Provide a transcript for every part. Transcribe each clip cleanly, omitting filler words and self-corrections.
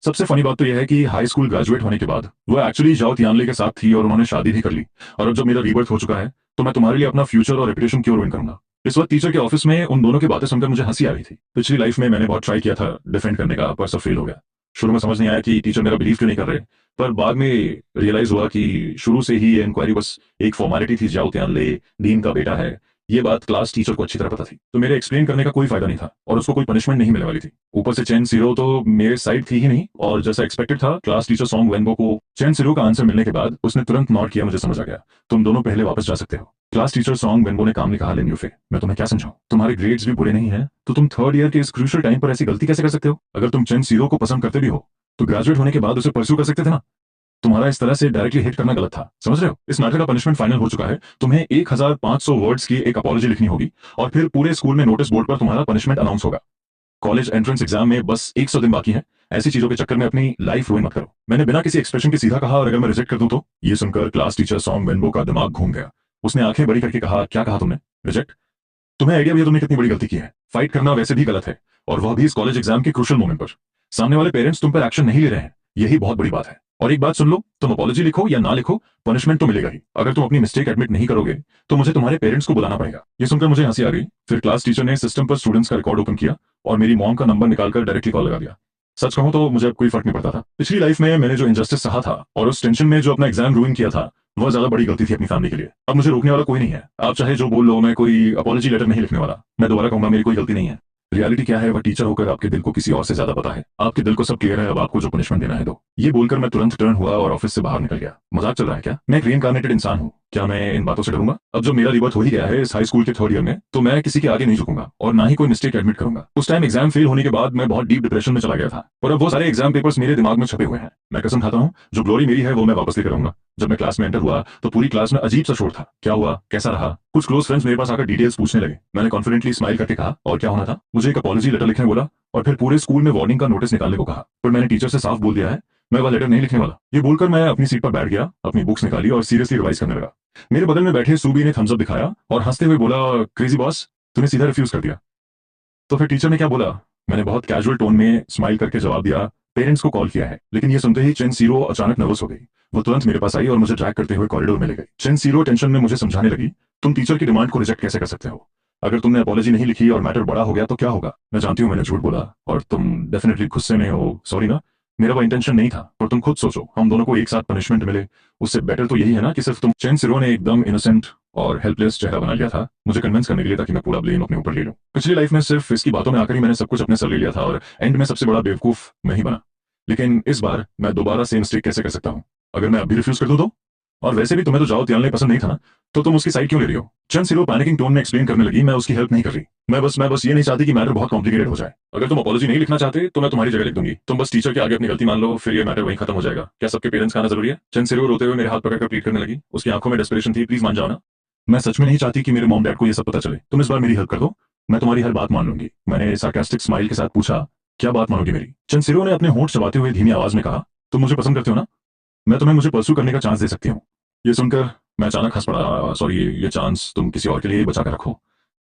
सबसे फनी बात तो यह है कि हाई स्कूल ग्रेजुएट होने के बाद वो एक्चुअली जाओ तियानले के साथ थी और उन्होंने शादी भी कर ली। और अब जब मेरा रीबर्थ हो चुका है तो मैं तुम्हारे लिए अपना फ्यूचर और रेपुटेशन क्यों रुइन करूंगा। इस वक्त टीचर के ऑफिस में उन दोनों की बातें सुनकर मुझे हंसी आ रही थी। पिछली लाइफ में मैंने बहुत ट्राई किया था डिफेंड करने का, पर सब फेल हो गया। शुरू में समझ नहीं आया कि टीचर मेरा बिलीव क्यों नहीं कर रहे, पर बाद में रियलाइज हुआ कि शुरू से ही ये इंक्वायरी बस एक फॉर्मेलिटी थी। जाओ तियानले डीन का बेटा है, ये बात क्लास टीचर को अच्छी तरह पता थी, तो मेरे एक्सप्लेन करने का कोई फायदा नहीं था और उसको कोई पनिशमेंट नहीं मिलने वाली थी। ऊपर से चेन सीरो तो मेरे साइड थी ही नहीं, और जैसा एक्सपेक्टेड था क्लास टीचर सॉन्ग वेनबो को चेन सीरो का आंसर मिलने के बाद उसने तुरंत नॉट किया। मुझे समझ आ गया, तुम दोनों पहले वापस जा सकते हो। क्लास टीचर सॉन्ग वेनबो ने काम नहीं कहा। लेन यूफे, मैं तुम्हें क्या समझाऊं, तुम्हारे ग्रेड्स भी बुरे नहीं है तो तुम थर्ड ईयर के इस क्रूशियल टाइम पर ऐसी गलती कैसे कर सकते हो। अगर तुम चेन सीरो को पसंद करते भी हो तो ग्रेजुएट होने के बाद उसे परस्यू कर सकते थे ना। तुम्हारा इस तरह से डायरेक्टली हिट करना गलत था, समझ रहे हो। इस मैटर का पनिशमेंट फाइनल हो चुका है। तुम्हें 1500 वर्ड्स की एक अपॉलॉजी लिखनी होगी और फिर पूरे स्कूल में नोटिस बोर्ड पर तुम्हारा पनिशमेंट अनाउंस होगा। कॉलेज एंट्रेंस एग्जाम में बस 100 दिन बाकी है। ऐसी चीजों के चक्कर में अपनी लाइफ रुइन मत करो। मैंने बिना किसी एक्सप्रेशन के सीधा कहा, और अगर मैं रिजेक्ट कर दूं तो। ये सुनकर क्लास टीचर सॉन्ग वेनबो का दिमाग घूम गया। उसने आंखें बड़ी करके कहा, क्या कहा तुमने, रिजेक्ट? तुम्हें आइडिया भी है तुमने कितनी बड़ी गलती की है। फाइट करना वैसे भी गलत है, और वह भी इस कॉलेज एग्जाम के क्रूशियल मोमेंट पर। सामने वाले पेरेंट्स तुम पर एक्शन नहीं ले रहे हैं, यही बहुत बड़ी बात है। और एक बात सुन लो, तुम अपॉलॉजी लिखो या ना लिखो, पनिशमेंट तो मिलेगा ही। अगर तुम अपनी मिस्टेक एडमिट नहीं करोगे तो मुझे तुम्हारे पेरेंट्स को बुलाना पड़ेगा। ये सुनकर मुझे हंसी आ गई। फिर क्लास टीचर ने सिस्टम पर स्टूडेंट्स का रिकॉर्ड ओपन किया और मेरी मॉम का नंबर निकालकर डायरेक्टली कॉल लगा दिया। सच कहूं तो मुझे अब कोई फर्क नहीं पड़ता था। पिछली लाइफ में मैंने जो इनजस्टिस सहा था और उस टेंशन में जो अपना एग्जाम रूइन किया था, वह ज्यादा बड़ी गलती थी अपनी फैमिली के लिए। अब मुझे रोकने वाला कोई नहीं है। आप चाहे जो बोल लो, मैं कोई अपॉलॉजी लेटर नहीं लिखने वाला। मैं दोबारा कहूंगा, मेरी कोई गलती नहीं है। रियलिटी क्या है, वह टीचर होकर आपके दिल को किसी और से ज्यादा पता है। आपके दिल को सब क्लियर है, अब आपको जो पनिशमेंट देना है दो। ये बोलकर मैं तुरंत टर्न हुआ और ऑफिस से बाहर निकल गया। मजाक चल रहा है क्या? मैं एक रीइंकार्नेटेड इंसान हूँ, क्या मैं इन बातों से डरूंगा? अब जब मेरा रिबर्थ हो ही गया है इस हाई स्कूल के थर्ड ईयर में, तो मैं किसी के आगे नहीं झुकूंगा और ना ही कोई मिस्टेक एडमिट करूंगा। उस टाइम एग्जाम फेल होने के बाद मैं बहुत डीप डिप्रेशन में चला गया था, और अब वो सारे एग्जाम पेपर्स मेरे दिमाग में छपे हुए हैं। मैं कसम खाता हूँ, जो ग्लोरी मेरी है वो मैं वापस लेकर आऊंगा। जब मैं क्लास में एंटर हुआ तो पूरी क्लास में अजीब सा शोर था। क्या हुआ, कैसा रहा? कुछ क्लोज फ्रेंड्स मेरे पास आकर डिटेल्स पूछने लगे। मैंने कॉन्फिडेंटली स्माइल करके कहा, और क्या होना था? मुझे एक अपॉलॉजी लेटर लिखने बोला और फिर पूरे स्कूल में वार्निंग का नोटिस निकालने को कहा। पर मैंने टीचर से साफ बोल दिया है, मैं वह लेटर नहीं लिखने वाला। ये बोलकर मैं अपनी सीट पर बैठ गया, अपनी बुक्स निकाली और सीरियसली रिवाइज करने लगा। मेरे बगल में बैठे सूबी ने थम्स अप दिखाया और हंसते हुए बोला, क्रेजी बॉस, तूने सीधा रिफ्यूज कर दिया। तो फिर टीचर ने क्या बोला? मैंने बहुत कैजुअल टोन में स्माइल करके जवाब दिया, पेरेंट्स को कॉल किया है। लेकिन ये सुनते ही चेन सीरो अचानक नर्वस हो गई। वो तुरंत मेरे पास आई और मुझे ड्रैग करते हुए कॉरिडोर में ले गई। चेन सीरो टेंशन में मुझे समझाने लगी, तुम टीचर की डिमांड को रिजेक्ट कैसे कर सकते हो? अगर तुमने अपॉलॉजी नहीं लिखी और मैटर बड़ा हो गया तो क्या होगा? मैं जानती हूँ मैंने झूठ बोला और तुम डेफिनेटली गुस्से में हो, सॉरी ना। मेरा वो इंटेंशन नहीं था, पर तुम खुद सोचो, हम दोनों को एक साथ पनिशमेंट मिले, उससे बेटर तो यही है ना कि सिर्फ तुम। चेन सिरो ने एकदम इनोसेंट और हेल्पलेस चेहरा बना लिया था, मुझे कन्विंस करने के लिए, ताकि मैं पूरा ब्लेम अपने ऊपर ले लूं। पिछली लाइफ में सिर्फ इसकी बातों में आकर ही मैंने सब कुछ अपने सर ले लिया था और एंड में सबसे बड़ा बेवकूफ मैं ही बना। लेकिन इस बार मैं दोबारा सेम मिस्टेक कैसे कर सकता हूँ? अगर मैं अभी रिफ्यूज कर दूं तो? और वैसे भी तुम्हें तो जाओ तियानले पसंद नहीं था ना, तो तुम उसकी साइड क्यों ले रही हो? चंद सिरो पैनिकिंग टोन में एक्सप्लेन करने लगी, मैं उसकी हेल्प नहीं कर रही। मैं बस ये नहीं चाहती कि मैटर बहुत कॉम्प्लिकेटेड हो जाए। अगर तुम अपॉलॉजी नहीं लिखना चाहते तो मैं तुम्हारी जगह लिख दूंगी। तुम बस टीचर के आगे अपनी गलती मान लो, फिर ये मैटर वहीं खत्म हो जाएगा। क्या सबके पेरेंट्स का आना जरूरी है? चंद सिरो रोते हुए मेरे हाथ पकड़कर प्लीड करने लगी। उसकी आंखों में डेस्परेशन थी, प्लीज मान जाओ ना। मैं सच में नहीं चाहती कि मेरे मॉम डैड को ये सब पता चले। तुम इस बार मेरी हेल्प कर दो, मैं तुम्हारी हर बात मान लूंगी। मैंने सार्कास्टिक स्माइल के साथ पूछा, क्या बात मानोगी मेरी? चंद सिरो ने अपने होंठ चबाते हुए धीमी आवाज में कहा, तुम मुझे पसंद करते हो ना, मैं तुम्हें मुझे परसू करने का चांस दे सकती हूँ। ये सुनकर मैं अचानक हंस पड़ा, सॉरी, ये चांस तुम किसी और के लिए बचा कर रखो।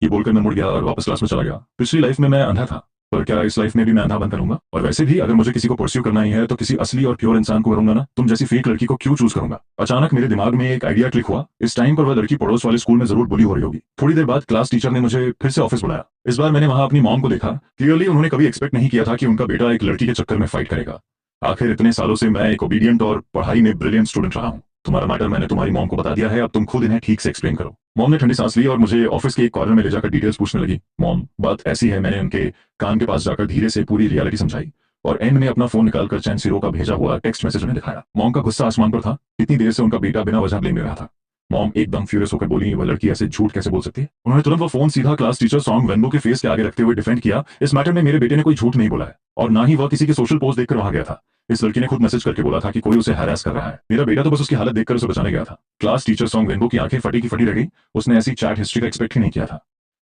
ये बोलकर मैं मुड़ गया और वापस क्लास में चला गया। पिछली लाइफ में मैं अंधा था, पर क्या इस लाइफ में भी मैं अंधा बनकर रहूंगा? और वैसे भी अगर मुझे किसी को परस्यू करना ही है तो किसी असली और प्योर इंसान को करूंगा ना। तुम जैसी फेक लड़की को क्यों चूज करूंगा? अचानक मेरे दिमाग में एक आइडिया क्लिक हुआ। इस टाइम पर वह लड़की पड़ोस वाले स्कूल में जरूर बुली हो रही होगी। थोड़ी देर बाद क्लास टीचर ने मुझे फिर से ऑफिस बुलाया। इस बार मैंने वहां अपनी मॉम को देखा। क्लियरली उन्होंने कभी एक्सपेक्ट नहीं किया था कि उनका बेटा एक लड़की के चक्कर में फाइट करेगा। आखिर इतने सालों से मैं एक ओबीडियंट और पढ़ाई में ब्रिलियंट स्टूडेंट रहा हूँ। तुम्हारा मैटर मैंने तुम्हारी मॉम को बता दिया है, अब तुम खुद इन्हें ठीक से एक्सप्लेन करो। मॉम ने ठंडी सांस ली और मुझे ऑफिस के एक कॉर्नर में ले जाकर डिटेल्स पूछने लगी। मॉम, बात ऐसी है, मैंने उनके कान के पास जाकर धीरे से पूरी रियलिटी समझाई और एंड में अपना फोन निकालकर चैन सिरो का भेजा हुआ टेक्स्ट मैसेज उन्हें दिखाया। मॉम का गुस्सा आसमान पर था। इतनी देर से उनका बेटा बिना वजह ब्लेम ले रहा था। मॉम एकदम फ्यूरियस होकर बोली, वह लड़की ऐसे झूठ कैसे बोल सकती है? उन्होंने तुरंत वो फोन सीधा क्लास टीचर सॉन्ग वेनबो के फेस के आगे रखते हुए डिफेंड किया, इस मैटर में मेरे बेटे ने कोई झूठ नहीं बोला है और ना ही वह किसी के सोशल पोस्ट देखकर वहां गया था। इस लड़की ने खुद मैसेज करके बोला था कि कोई उसे हैरेस कर रहा है। मेरा बेटा तो बस उसकी हालत देखकर उसे बचाने गया था। क्लास टीचर सॉन्ग वेनबो की आंखें फटी की फटी रह गई। उसने ऐसी चैट हिस्ट्री का एक्सपेक्ट ही नहीं किया था,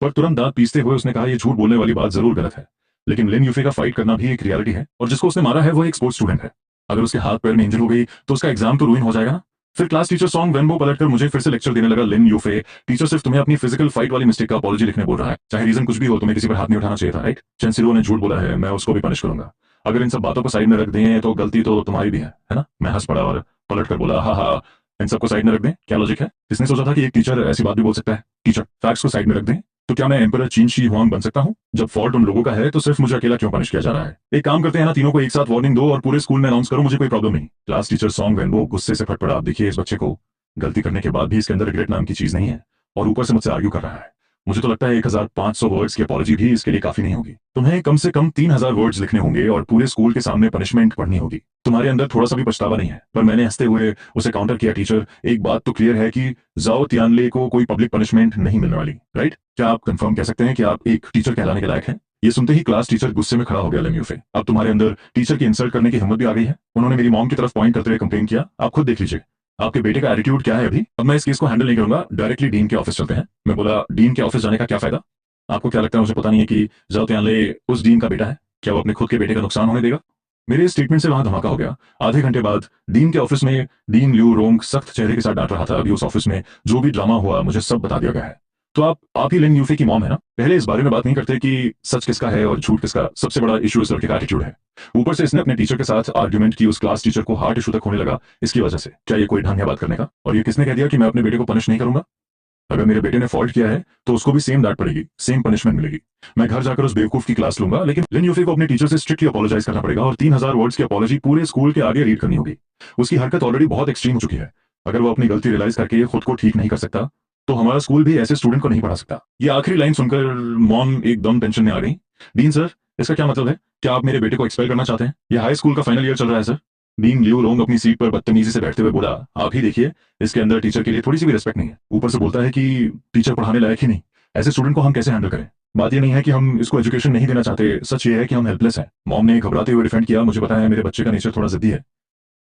पर तुरंत दांत पीसते हुए उसने कहा, यह झूठ बोलने वाली बात जरूर गलत है, लेकिन लिन यूफे का फाइट करना भी एक रियलिटी है और जिसको उसने मारा है वो एक स्पोर्ट्स स्टूडेंट है। अगर उसके हाथ पैर में इंजर हो गई तो उसका एग्जाम तो रुइन हो जाएगा ना। फिर क्लास टीचर सॉन्ग वेन वो पलटकर मुझे फिर से लेक्चर देने लगा, लिन यूफे, टीचर सिर्फ तुम्हें अपनी फिजिकल फाइट वाली मिस्टेक का अपॉलॉजी लिखने बोल रहा है, चाहे रीजन कुछ भी हो, तुम्हें किसी पर हाथ नहीं उठाना चाहिए था, राइट? चेंसिरो ने झूठ बोला है, मैं उसको भी पनिश करूंगा। अगर इन सब बातों को साइड में रख दें तो गलती तो तुम्हारी भी है ना? मैं हंस पड़ा और पलट कर बोला, हाँ हाँ, इन सबको साइड में रख दें, क्या लॉजिक है? किसने सोचा था कि एक टीचर ऐसी बात भी बोल सकता है? टीचर, फैक्ट्स को साइड में रख दें, तो क्या मैं एम्परर चीन शी हुआंग बन सकता हूं? जब फॉल्ट उन लोगों का है तो सिर्फ मुझे अकेला क्यों पनिश किया जा रहा है? एक काम करते हैं ना, तीनों को एक साथ वार्निंग दो और पूरे स्कूल में अनाउंस करो, मुझे कोई प्रॉब्लम नहीं। क्लास टीचर सॉन्ग वेनबो गुस्से से फट पड़ा, आप देखिए इस बच्चे को, गलती करने के बाद भी इसके अंदर रिग्रेट नाम की चीज नहीं है और ऊपर से मुझसे आर्ग्यू कर रहा है। मुझे तो लगता है 1500 वर्ड्स की अपॉलॉजी भी इसके लिए काफी नहीं होगी। तुम्हें कम से कम 3000 वर्ड्स लिखने होंगे और पूरे स्कूल के सामने पनिशमेंट पढ़नी होगी। तुम्हारे अंदर थोड़ा सा भी पछतावा नहीं है। पर मैंने हंसते हुए उसे काउंटर किया, टीचर एक बात तो क्लियर है कि जाओ तियानले को कोई पब्लिक पनिशमेंट नहीं मिलने वाली, राइट? क्या आप कंफर्म कह सकते हैं कि आप एक टीचर कहलाने के लायक हैं? ये सुनते ही क्लास टीचर गुस्से में खड़ा हो गया, लेम्यूफे, अब तुम्हारे अंदर टीचर की इंसल्ट करने की हिम्मत भी आ गई है। उन्होंने मेरी मॉम की तरफ पॉइंट करते हुए कंप्लेन किया, आप खुद देख लीजिए आपके बेटे का एटीट्यूड क्या है अभी। अब मैं इस केस को हैंडल नहीं करूंगा, डायरेक्टली डीन के ऑफिस चलते हैं। मैं बोला, डीन के ऑफिस जाने का क्या फायदा? आपको क्या लगता है मुझे पता नहीं है कि जाओ तियानले उस डीन का बेटा है? क्या वो अपने खुद के बेटे का नुकसान होने देगा? मेरे स्टेटमेंट से वहां धमाका हो गया। आधे घंटे बाद डीन के ऑफिस में डीन ल्यू रोंग सख्त चेहरे के साथ डांट रहा था, अभी उस ऑफिस में जो भी ड्रामा हुआ मुझे सब बता दिया गया है। तो आप ही लिन यूफे की मॉम है ना? पहले इस बारे में बात नहीं करते कि सच किसका है और झूठ किसका। सबसे बड़ा इशू इस लड़के का एटीट्यूड है। ऊपर से इसने अपने टीचर के साथ आर्ग्यूमेंट की, उस क्लास टीचर को हार्ट इशू तक होने लगा इसकी वजह से। क्या ये कोई ढंग है बात करने का? और ये किसने कह दिया कि मैं अपने बेटे को पनिश नहीं करूंगा? अगर मेरे बेटे ने फॉल्ट किया है तो उसको भी सेम डांट पड़ेगी, सेम पनिशमेंट मिलेगी। मैं घर जाकर उस बेवकूफ की क्लास लूंगा, लेकिन लिन यूफे को अपने टीचर से स्ट्रिक्टली अपोलोजाइज करना पड़ेगा और 3000 वर्ड्स की अपॉलॉजी पूरे स्कूल के आगे रीड करनी होगी। उसकी हरकत ऑलरेडी बहुत एक्सट्रीम हो चुकी है। अगर वो अपनी गलती रियलाइज करके खुद को ठीक नहीं कर सकता तो हमारा स्कूल भी ऐसे स्टूडेंट को नहीं पढ़ा सकता। ये आखिरी लाइन सुनकर मॉम एकदम टेंशन में आ गई। डीन सर, इसका क्या मतलब है? क्या आप मेरे बेटे को एक्सपेल करना चाहते हैं? ये हाई स्कूल का फाइनल ईयर चल रहा है सर। डीन ल्यू लोंग अपनी सीट पर बदतमीजी से बैठते हुए बोला, आप ही देखिए, इसके अंदर टीचर के लिए थोड़ी सी भी रिस्पेक्ट नहीं है। ऊपर से बोलता है कि टीचर पढ़ाने लायक ही नहीं। ऐसे स्टूडेंट को हम कैसे हैंडल करें? बात ये नहीं है कि हम इसको एजुकेशन नहीं देना चाहते, सच ये है कि हम हेल्पलेस हैं। मॉम ने घबराते हुए डिफेंड किया, मुझे पता है मेरे बच्चे का नेचर थोड़ा जिद्दी है,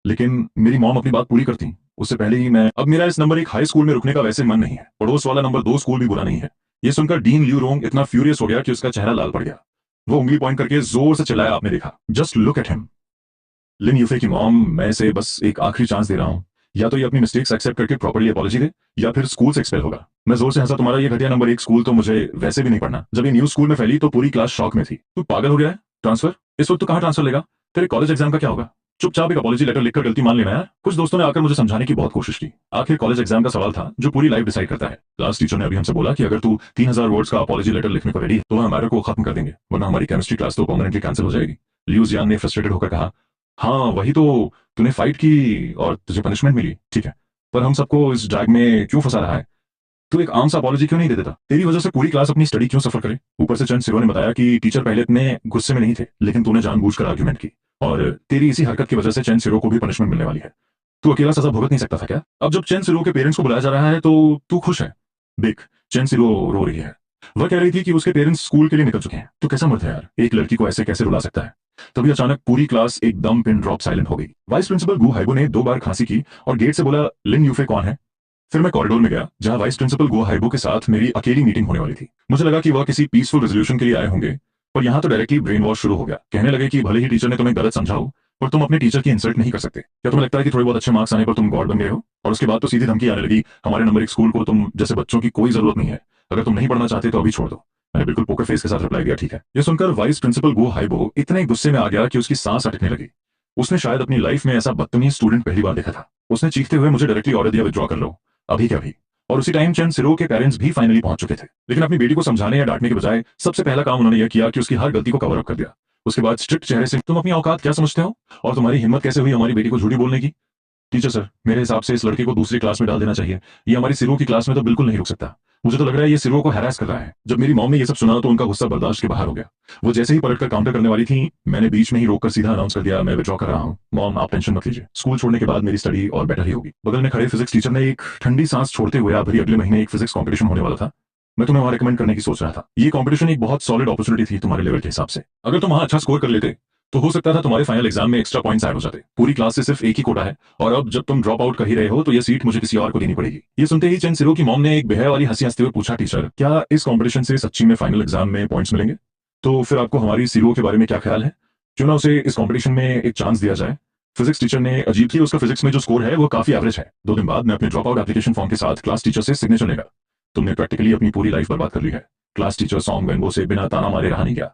लेकिन मेरी मॉम अपनी बात पूरी करती उससे पहले ही मैं, अब मेरा इस नंबर 1 हाई स्कूल में रुकने का वैसे मन नहीं है, पड़ोस वाला नंबर 2 स्कूल भी बुरा नहीं है। ये सुनकर डीन ल्यू रोंग इतना फ्यूरियस हो गया कि उसका चेहरा लाल पड़ गया। वो उंगली पॉइंट करके जोर से चिल्लाया, आपने देखा? Just look at him. Lin Yufei की मॉम, मैं इसे बस एक आखिरी चांस दे रहा हूं, या तो ये अपनी मिस्टेक्स एक्सेप्ट करके प्रॉपर्ली अपॉलॉजी दे या फिर स्कूल से एक्सपेल होगा। मैं जोर से हंसा, तुम्हारा ये घटिया नंबर 1 स्कूल तो मुझे वैसे भी नहीं पढ़ना। जब ये न्यूज स्कूल में फैली तो पूरी क्लास शॉक में थी। तू पागल हो गया है? ट्रांसफर? इस वक्त तो कहां ट्रांसफर लेगा? तेरे कॉलेज एग्जाम का क्या होगा? चुपचाप एक अपॉलॉजी लेटर लिखकर गलती मान लेना यार। कुछ दोस्तों ने आकर मुझे समझाने की बहुत कोशिश की। आखिर कॉलेज एग्जाम का सवाल था जो पूरी लाइफ डिसाइड करता है। क्लास टीचर ने अभी हमसे बोला कि अगर तू 3000 वर्ड्स का अपॉलॉजी लेटर लिखने को रेडी है तो हम मैटर को खत्म कर देंगे, वरना हमारी केमिस्ट्री क्लास तो परमानेंटली कैंसिल हो जाएगी। लियू जियांग ने फ्रस्ट्रेटेड होकर कहा, हाँ वही तो, तूने फाइट की और तुझे पनिशमेंट मिली, ठीक है, पर हम सबको इस ड्रैग में क्यों फंसा रहा है? तू एक आम सा अपॉलॉजी क्यों नहीं दे देता? तेरी वजह से पूरी क्लास अपनी स्टडी क्यों सफर करे? ऊपर से चंद सिरो ने बताया कि टीचर पहले इतने गुस्से में नहीं थे, लेकिन तूने जानबूझकर आर्ग्यूमेंट की और तेरी इसी हरकत की वजह से चंद सिरो को भी पनिशमेंट मिलने वाली है। तू अकेला सजा भुगत नहीं सकता था क्या? अब जब चंद सिरो के पेरेंट्स को बुलाया जा रहा है तो तू खुश है? देख, चंद सिरो रो रही है। वह कह रही थी कि उसके पेरेंट्स स्कूल के लिए निकल चुके हैं। तो कैसा मर्द है यार, एक लड़की को ऐसे कैसे रुला सकता है? तभी अचानक पूरी क्लास एकदम पिन ड्रॉप साइलेंट हो गई। वाइस प्रिंसिपल गु हाइबो ने 2 बार खांसी की और गेट से बोला, लिन यूफे कौन है? फिर मैं कॉरिडोर में गया जहां वाइस प्रिंसिपल गो हाइबो के साथ मेरी अकेली मीटिंग होने वाली थी। मुझे लगा कि वह किसी पीसफुल रेजोल्यूशन के लिए आए होंगे, पर यहां तो डायरेक्टली ब्रेन वॉश शुरू हो गया। कहने लगे कि भले ही टीचर ने तुम्हें गलत समझाओ पर तुम अपने टीचर की इंसल्ट नहीं कर सकते। क्या तुम्हें लगता है कि थोड़े बहुत अच्छे मार्क्स आने पर तुम गॉड बन गए हो? और उसके बाद तो सीधी धमकी आने लगी, हमारे नंबर 1 स्कूल को तुम जैसे बच्चों की कोई जरूरत नहीं है, अगर तुम नहीं पढ़ना चाहते तो अभी छोड़ दो। मैंने बिल्कुल पोकर फेस के साथ रिप्लाई दिया, ठीक है। यह सुनकर वाइस प्रिंसिपल गो हाइबो इतने गुस्से में आ गया कि उसकी सांस अटकने लगी। उसने शायद अपनी लाइफ में ऐसा बदतमीज स्टूडेंट पहली बार देखा था। उसने चीखते हुए मुझे डायरेक्टली ऑर्डर दिया, विथड्रॉ कर लो, अभी क्या अभी। और उसी टाइम चंद सिरो के पेरेंट्स भी फाइनली पहुंच चुके थे, लेकिन अपनी बेटी को समझाने या डांटने के बजाय सबसे पहला काम उन्होंने यह किया कि उसकी हर गलती को कवर अप कर दिया। उसके बाद स्ट्रिक्ट चेहरे से, तुम अपनी औकात क्या समझते हो और तुम्हारी हिम्मत कैसे हुई हमारी बेटी को झूठी बोलने की? टीचर सर, मेरे हिसाब से इस लड़के को दूसरी क्लास में डाल देना चाहिए। ये हमारी सिरो की क्लास में तो बिल्कुल नहीं रुक सकता। मुझे तो लग रहा है ये सिरो को हैरास कर रहा है। जब मेरी मॉम ने ये सब सुना तो उनका गुस्सा बर्दाश्त के बाहर हो गया। वो जैसे ही पलटकर काउंटर करने वाली थी, मैंने बीच में ही रोककर सीधा अनाउंस कर दिया, मैं विड्रॉ कर रहा हूँ। मॉम आप टेंशन मत लीजिए, स्कूल छोड़ने के बाद मेरी स्टडी और बेटर ही होगी। बगल में खड़े फिजिक्स टीचर ने एक ठंडी सांस छोड़ते हुए, अभी अगले महीने एक फिजिक्स कॉम्पिटिशन होने वाला था, मैं तुम्हें वहां रिकमेंड करने की सोच रहा था। ये कॉम्पिटिशन एक बहुत सॉलिड अपॉर्चुनिटी थी तुम्हारे लेवल के हिसाब से। अगर तुम वहां अच्छा स्कोर कर लेते तो हो सकता था तुम्हारे फाइनल एग्जाम में एक्स्ट्रा पॉइंट्स ऐड हो जाते। पूरी क्लास से सिर्फ एक ही कोटा है और अब जब तुम ड्रॉप आउट कर ही रहे हो तो यह सीट मुझे किसी और को देनी पड़ेगी। ये सुनते ही चंद सिरो की मॉम ने एक बेहय वाली हंसी हंसते हुए पूछा, टीचर क्या इस कॉम्पिटिशन से सच्ची में फाइनल एग्जाम में पॉइंट्स मिलेंगे? तो फिर आपको हमारी सिरो के बारे में क्या ख्याल है? क्यों ना उसे इस कॉम्पिटिशन में एक चांस दिया जाए? फिजिक्स टीचर ने अजीब थी, उसका फिजिक्स में जो स्कोर है वो काफी एवरेज है। 2 दिन बाद मैं अपने ड्रॉप आउट एप्लीकेशन फॉर्म के साथ क्लास टीचर से सिग्नेचर लेगा। तुमने प्रैक्टिकली अपनी पूरी लाइफ बर्बाद कर ली है। क्लास टीचर सॉन्ग वेंबो से बिना ताना मारे रहा नहीं गया।